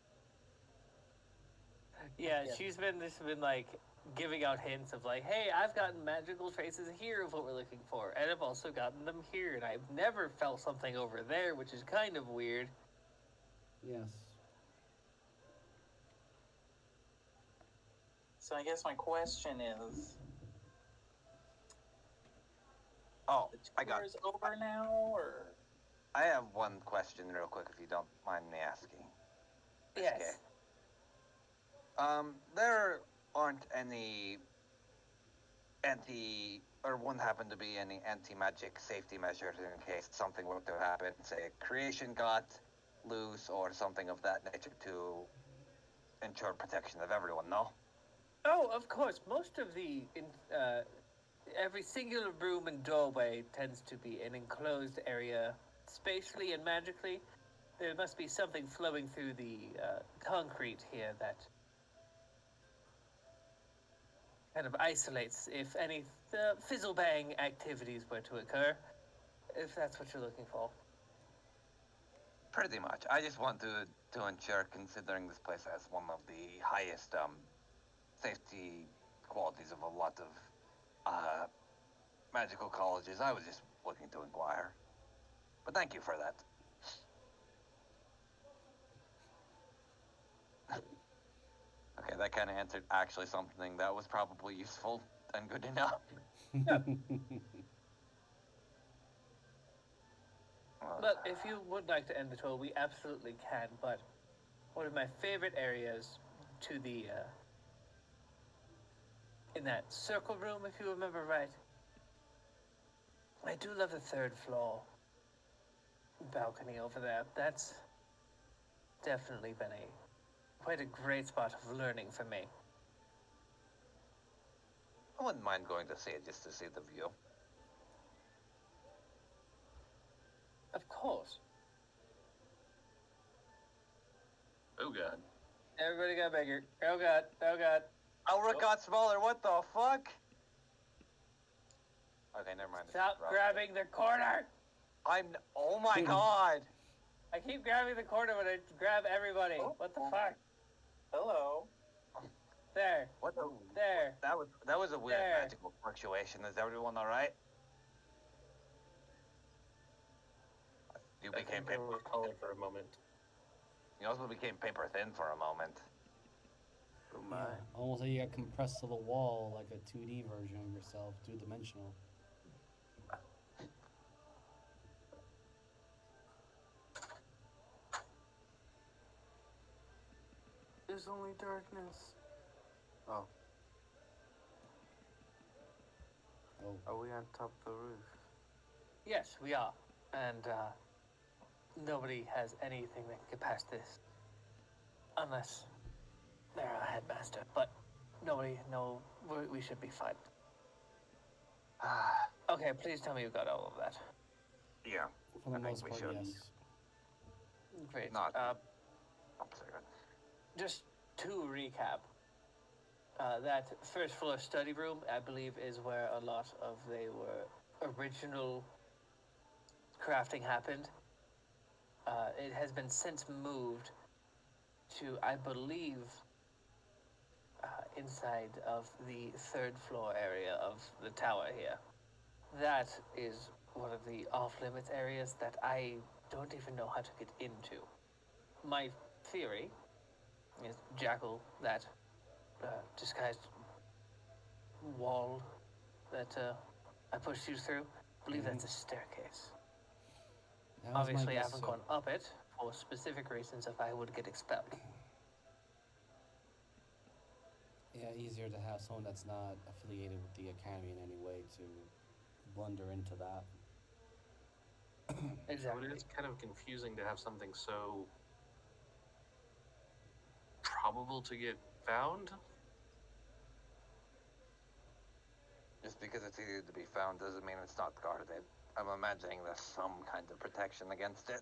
Yeah, Yeah. she's been like giving out hints of like, hey, I've gotten magical traces here of what we're looking for, and I've also gotten them here, and I've never felt something over there, which is kind of weird. Yes. So I guess my question is, Oh, the I tour got. is over now, or? I have one question, real quick, if you don't mind me asking. Yes. Okay. There aren't any or wouldn't happen to be any anti-magic safety measures in case something were to happen, say creation got loose or something of that nature to ensure protection of everyone, no? Oh, of course. Most of every singular room and doorway tends to be an enclosed area, spatially and magically. There must be something flowing through the concrete here that kind of isolates if any fizzle-bang activities were to occur, if that's what you're looking for. Pretty much. I just want to ensure, considering this place has one of the highest safety qualities of a lot of magical colleges, I was just looking to inquire. But thank you for that. Okay, that kind of answered actually something that was probably useful and good enough. But if you would like to end the tour, we absolutely can. But one of my favorite areas to the in that circle room, if you remember right. I do love the third floor balcony over there. That's definitely been quite a great spot of learning for me. I wouldn't mind going to see it just to see the view. Of course. Oh god. Everybody got bigger. Oh god. Oh god. Elric got smaller, what the fuck? Okay, never mind. Stop grabbing the corner. Oh my god! I keep grabbing the corner when I grab everybody. Oh. What the fuck? Hello. There. What There. That was a weird There. magical fluctuation. Is everyone all right? You I became think I paper. was calling for a moment. You also became paper thin for a moment. Oh Yeah, my. almost like you got compressed to the wall like a 2D version of yourself, two-dimensional. There's only darkness. Oh, Oh, are we on top of the roof? Yes, we are. And nobody has anything that can get past this. Unless they're a headmaster. But nobody, no, we should be fine. Okay, please tell me you got all of that. Yeah. for the I think most we part, should. yes. Great. Not. I'm sorry. Just to recap, that first floor study room, I believe, is where a lot of original crafting happened. It has been since moved to, I believe, inside of the third floor area of the tower here. That is one of the off-limits areas that I don't even know how to get into. My theory is Jackal, that disguised wall that I pushed you through. I believe that's a staircase. That was my Obviously, I guess, haven't too. gone up it for specific reasons if I would get expelled. Yeah, easier to have someone that's not affiliated with the academy in any way to blunder into that. So Exactly. it is kind of confusing to have something so probable to get found. Just because it's easy to be found doesn't mean it's not guarded. I'm imagining there's some kind of protection against it.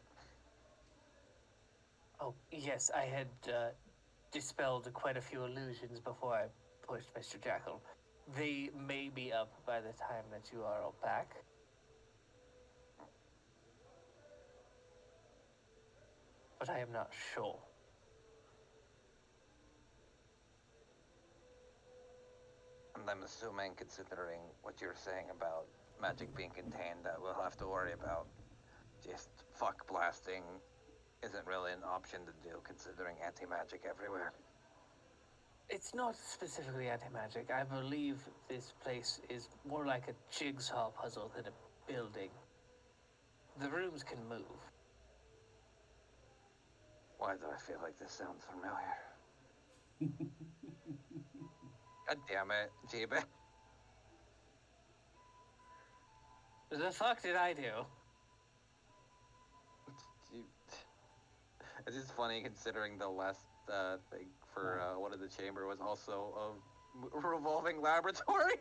Oh, yes, I had dispelled quite a few illusions before I pushed Mr. Jackal. They may be up by the time that you are all back. But I am not sure. And I'm assuming, considering what you're saying about magic being contained, that we'll have to worry about just fuck blasting isn't really an option to do, considering anti-magic everywhere. It's not specifically anti-magic. I believe this place is more like a jigsaw puzzle than a building. The rooms can move. Why do I feel like this sounds familiar? God damn it, Jeeba. The fuck did I do? It's just funny considering the last thing for one of the chamber was also a revolving laboratory.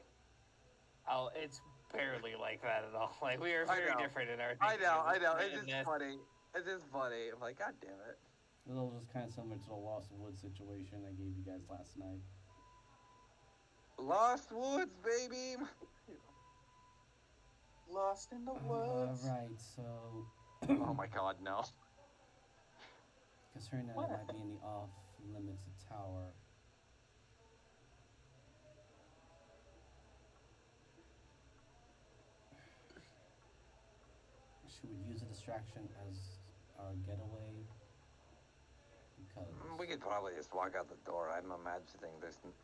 Oh, it's barely like that at all. Like, we are I very know. different in our I know. thinking. It's just funny. It's just funny. I'm like, God damn it. It was just kind of similar to the Lost Woods situation I gave you guys last night. Lost Woods, baby. Lost in the woods. Alright, so Oh my God, no. considering that What? it might be in the off limits tower. Should we use a distraction as our getaway? Because We could probably just walk out the door. I'm imagining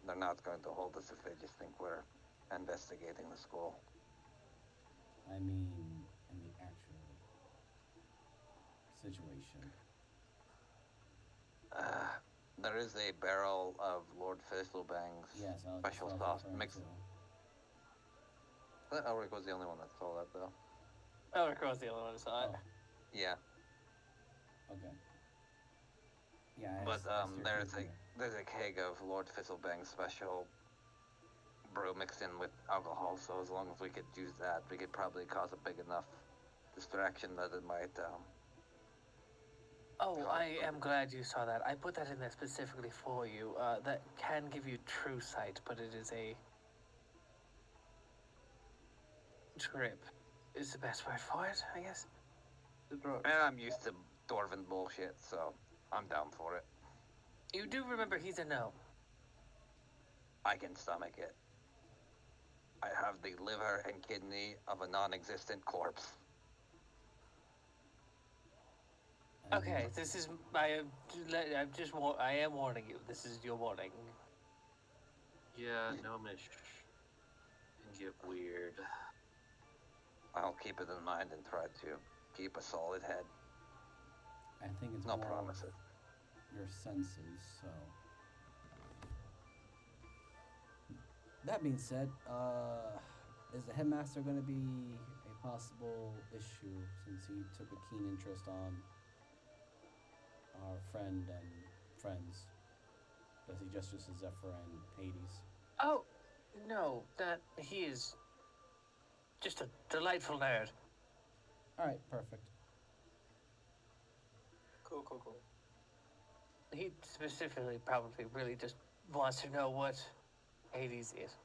they're not going to hold us if they just think we're investigating the school. I mean, in the actual situation. There is a barrel of Lord Fizzlebang's Yes, I'll special just sauce referring mixed. to. Elric was the only one that saw that, though. Elric was the only one who saw it. Oh, Yeah, okay. Yeah, I but asked your there's kid there's a keg of Lord Fizzlebang's special brew mixed in with alcohol. So as long as we could use that, we could probably cause a big enough distraction that it might. Oh, I am glad you saw that. I put that in there specifically for you. That can give you true sight, but it is a drip. Is the best word for it, I guess. And I'm used to dwarven bullshit, so I'm down for it. You do remember he's a gnome. I can stomach it. I have the liver and kidney of a non-existent corpse. And Okay, this is I am warning you. This is your warning. Yeah, Gnomish can get weird. I'll keep it in mind and try to keep a solid head. I think it's No more promises. your senses. So that being said, is the headmaster going to be a possible issue since he took a keen interest on our friend and friends? Does he just as Zephyr and Hades? Oh, no, that he is just a delightful nerd. All right, perfect. Cool. He specifically probably really just wants to know what Hades is.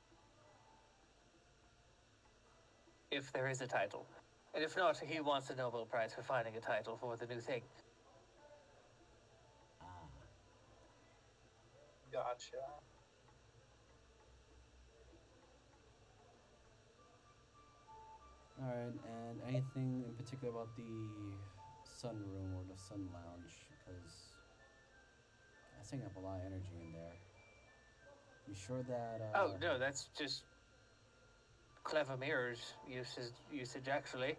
If there is a title. And if not, he wants a Nobel Prize for finding a title for the new thing. Ah, Gotcha. all right. And anything in particular about the sunroom or the sun lounge? Because that's taking up a lot of energy in there. You sure that? Oh, no, that's just clever mirrors usage actually.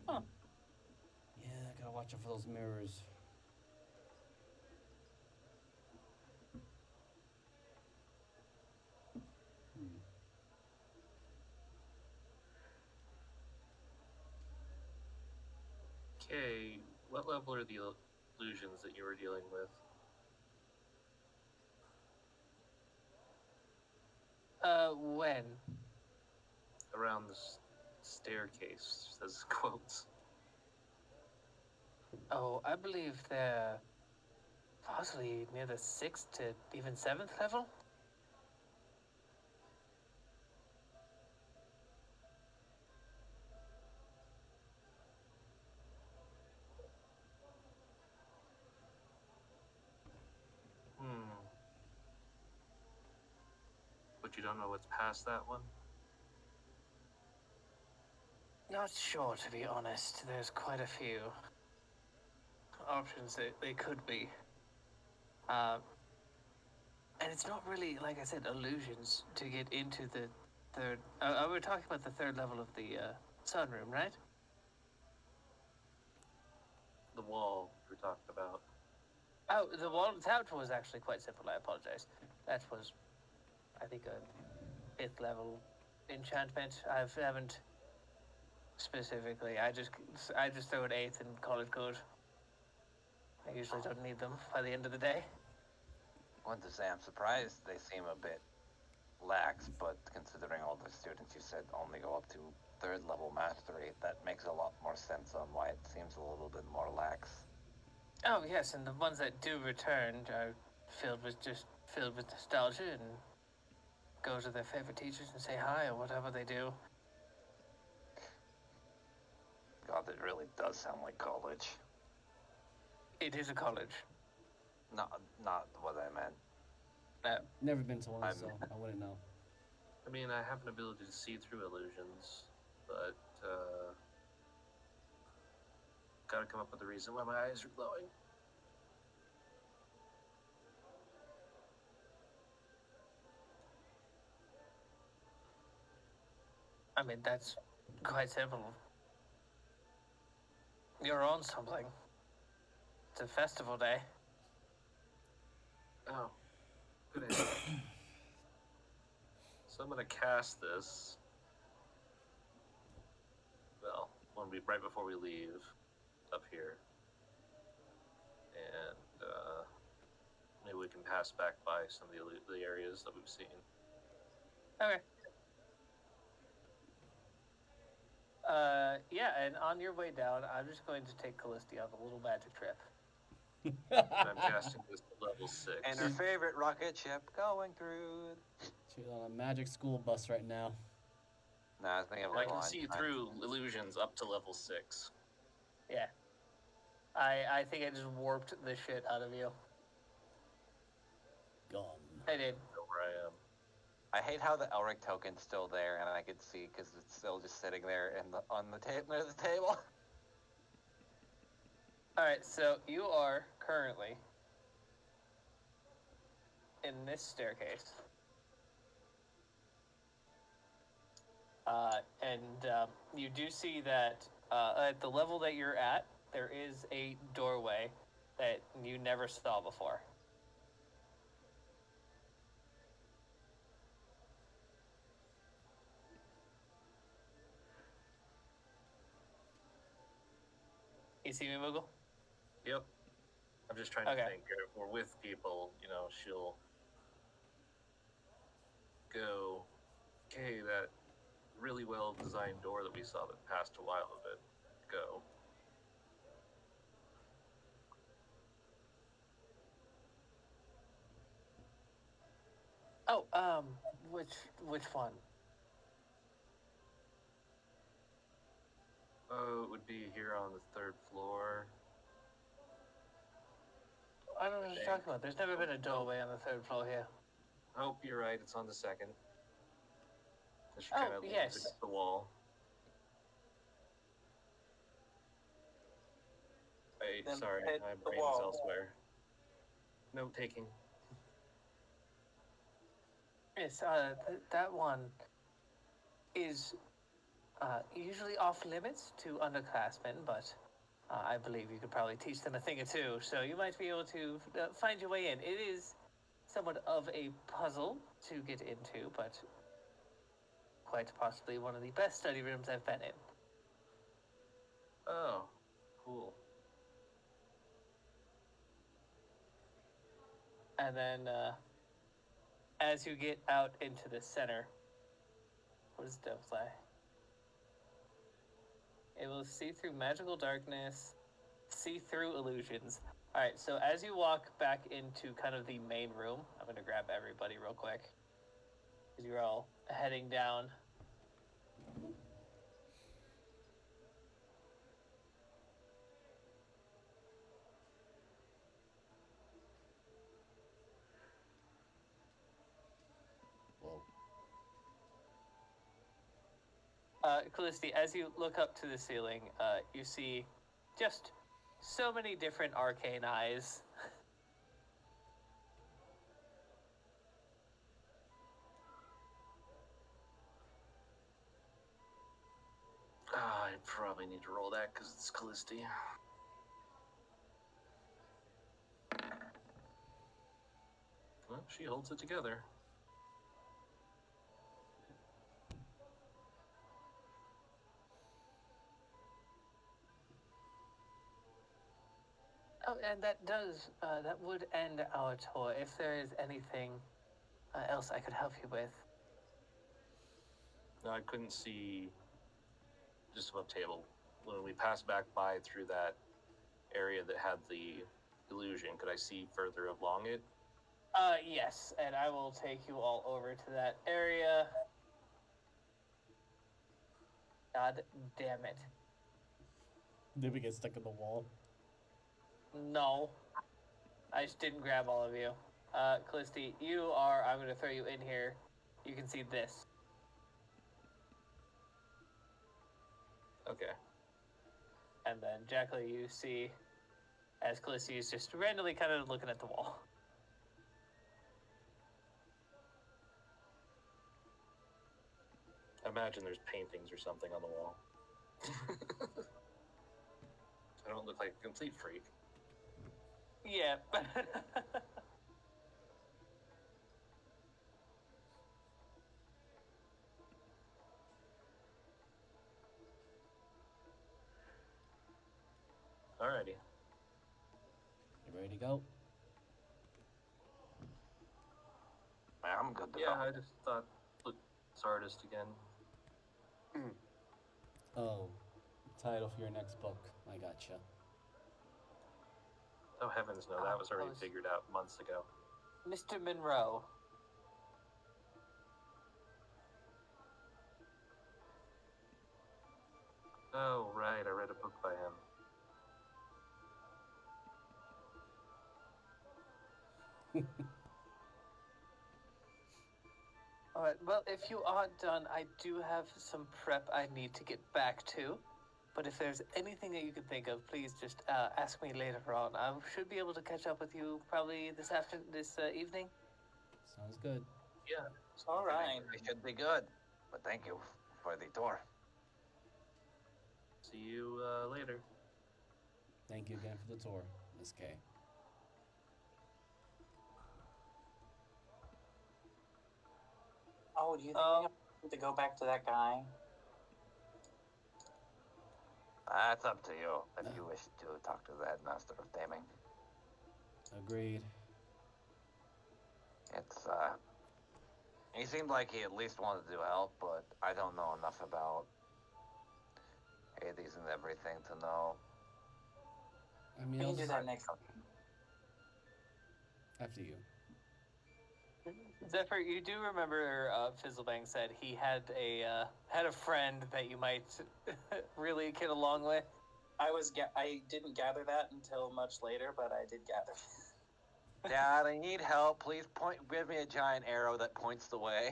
Huh. Yeah, I gotta watch out for those mirrors. Hmm. Okay, what level are the illusions that you were dealing with? When? Around the staircase, says quotes. Oh, I believe they're possibly near the 6th to even 7th level? But you don't know what's past that one? Not sure, to be honest. There's quite a few options that they could be. And it's not really, like I said, illusions to get into the third. We're talking about the third level of the sunroom, right? The wall we're talking about. Oh, the wall that was actually quite simple. I apologize. That was, I think, a 5th level enchantment. I haven't specifically. I just throw an 8th and call it good. I usually don't need them by the end of the day. I want to say I'm surprised they seem a bit lax, but considering all the students you said only go up to 3rd level mastery, that makes a lot more sense on why it seems a little bit more lax. Oh yes, and the ones that do return are filled with nostalgia and go to their favorite teachers and say hi or whatever they do. God, it really does sound like college. It is a college. Not what I meant. Never been to one, I'm- so I wouldn't know. I mean, I have an ability to see through illusions, but gotta come up with a reason why my eyes are glowing. I mean, that's quite simple. You're on something. It's a festival day. Oh, good idea. So I'm gonna cast this. Well, right before we leave, up here, and maybe we can pass back by some of the areas that we've seen. Okay. Yeah, and on your way down, I'm just going to take Callisti on a little magic trip. And I'm casting this at level 6. And our favorite rocket ship going through. She's on a magic school bus right now. Nah, I was thinking of I like can see through illusions up to level 6. Yeah. I think I just warped the shit out of you. Gum. I did. Know where I am. I hate how the Elric token's still there, and I can see because it's still just sitting there on the table near the table. All right, so you are currently in this staircase, and you do see that at the level that you're at, there is a doorway that you never saw before. You see me, Moogle? Yep. I'm just trying to Okay. think. If we're with people, she'll go, okay, that really well designed door that we saw that passed a while of it. Go. Oh, which one? Oh, it would be here on the 3rd floor. I don't know what you're talking about. There's never been a doorway on the 3rd floor here. Oh, you're right. It's on the 2nd. She Oh, kind of leans yes. against the wall. Then Sorry, hit my the brain is wall. elsewhere. Note taking. Yes, that one is usually off limits to underclassmen, but I believe you could probably teach them a thing or two, so you might be able to find your way in. It is somewhat of a puzzle to get into, but quite possibly one of the best study rooms I've been in. Oh, cool. And then, as you get out into the center, what does Dove say? It will see through magical darkness, see through illusions. Alright, so as you walk back into kind of the main room, I'm going to grab everybody real quick, because you're all heading down. Whoa. Callisti, as you look up to the ceiling, you see just so many different arcane eyes. I probably need to roll that because it's Callisti. Well, she holds it together. Oh, and that would end our tour. If there is anything else I could help you with. No, I couldn't see just above table. When we passed back by through that area that had the illusion, could I see further along it? Yes, and I will take you all over to that area. God damn it. Did we get stuck in the wall? No. I just didn't grab all of you. Callisti, I'm going to throw you in here. You can see this. Okay. And then, Jacqueline, you see, as Callisti is just randomly kind of looking at the wall. I imagine there's paintings or something on the wall. I don't look like a complete freak. Yeah. Alrighty. You ready to go? I'm good to Yeah, go. I just thought, look, it's artist again. Oh, title for your next book. I gotcha. Oh heavens no, that was already I was- figured out months ago. Mr. Monroe. Oh right, I read a book by him. Right. Well, if you aren't done, I do have some prep I need to get back to. But if there's anything that you can think of, please just ask me later on. I should be able to catch up with you probably this evening. Sounds good. Yeah. All right. It should be good. But thank you for the tour. See you later. Thank you again for the tour, Miss K. Oh, do you think I need to go back to that guy? That's up to you if you wish to talk to the headmaster of taming. Agreed. It's, he seemed like he at least wanted to help, but I don't know enough about Hades and everything to know. I mean, We I'll can do just- that next. after you. Zephyr, you do remember Fizzlebang said he had a friend that you might really get along with. I didn't gather that until much later, but I did gather. Dad, I need help. Please give me a giant arrow that points the way.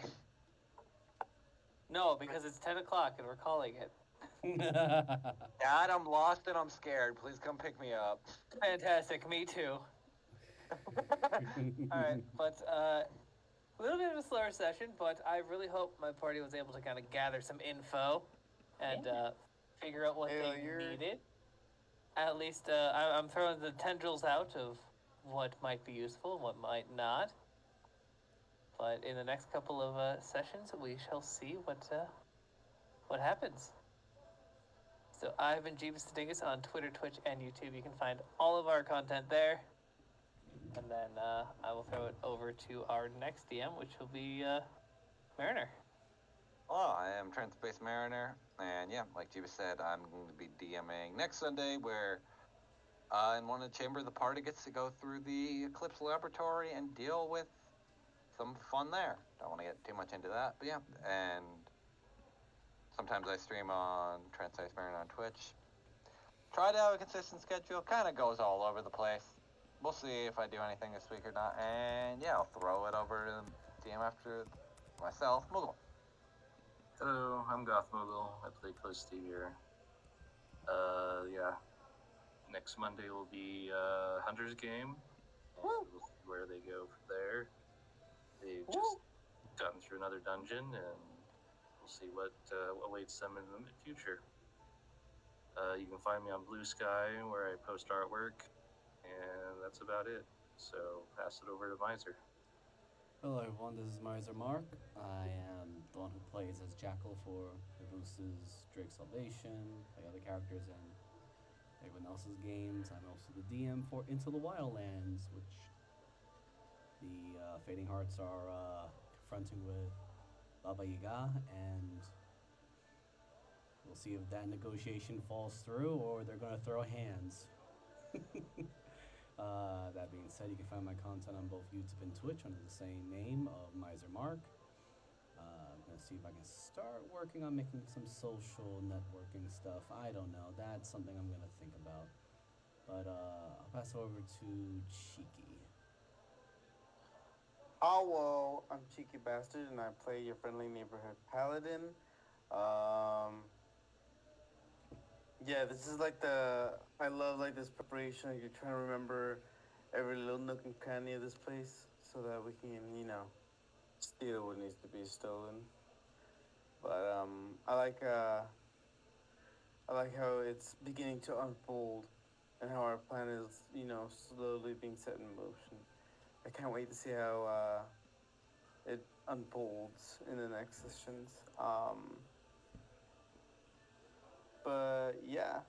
No, because it's 10 o'clock and we're calling it. Dad, I'm lost and I'm scared. Please come pick me up. Fantastic, me too. Alright, but a little bit of a slower session, but I really hope my party was able to kind of gather some info and figure out what they needed. At least I'm throwing the tendrils out of what might be useful, what might not. But in the next couple of sessions, we shall see what happens. So I've been Jeebus the Dingus on Twitter, Twitch, and YouTube. You can find all of our content there. And then I will throw it over to our next DM, which will be Mariner. Hello, I am Trans-Space Mariner, and yeah, like Jiva said, I'm going to be DMing next Sunday, where in one of the chambers, the party gets to go through the Eclipse Laboratory and deal with some fun there. Don't want to get too much into that, but yeah, and sometimes I stream on Trans-Space Mariner on Twitch. Try to have a consistent schedule, kind of goes all over the place. We'll see if I do anything this week or not, and yeah, I'll throw it over to the DM after myself, Moogle. Hello, I'm Goth Moogle. I play Close to here. Yeah. Next Monday will be Hunter's Game. And we'll see where they go from there. They've just gotten through another dungeon, and we'll see what awaits them in the future. You can find me on Blue Sky, where I post artwork, and that's about it. So pass it over to Miser. Hello everyone, this is Miser Mark. I am the one who plays as Jackal for Cabooses, Drake Salvation, play other characters in everyone else's games. I'm also the DM for Into the Wildlands, which the Fading Hearts are confronting with Baba Yaga, and we'll see if that negotiation falls through or they're going to throw hands. That being said, you can find my content on both YouTube and Twitch under the same name of Miser Mark. I'm going to see if I can start working on making some social networking stuff. I don't know. That's something I'm going to think about. But I'll pass it over to Cheeky. Hello, I'm Cheeky Bastard, and I play your friendly neighborhood paladin. Yeah, this is like I love like this preparation. You're trying to remember every little nook and cranny of this place so that we can, steal what needs to be stolen. But I like how it's beginning to unfold and how our plan is, slowly being set in motion. I can't wait to see how it unfolds in the next sessions. But yeah,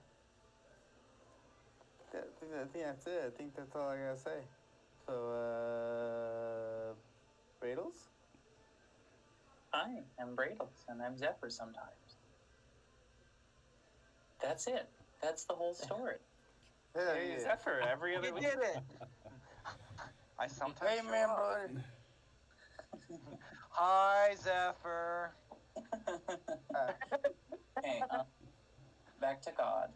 I think that's it. I think that's all I gotta say. So, Bradles? Hi, I'm Bradles, and I'm Zephyr sometimes. That's it. That's the whole story. Hell Hey, yeah. Zephyr, every other You week. did it! I sometimes Hey, show man, up. brother. Hi, Zephyr. Hey, back to God.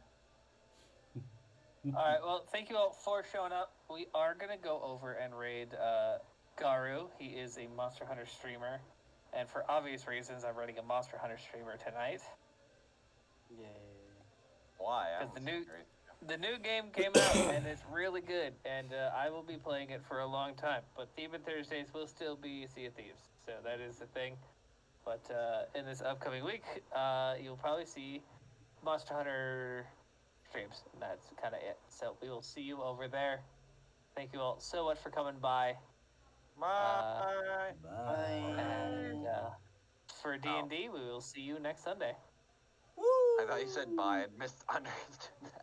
All right, well, thank you all for showing up. We are going to go over and raid Garu. He is a Monster Hunter streamer And for obvious reasons, I'm running a Monster Hunter streamer tonight. Yay. Why? Because the new game came out and it's really good, and I will be playing it for a long time. But Demon Thursdays will still be Sea of Thieves, so that is the thing. But in this upcoming week, you'll probably see Monster Hunter streams, and that's kind of it. So we will see you over there. Thank you all so much for coming by. Bye. Bye. And for D&D, we will see you next Sunday. I thought you said bye and misunderstood that.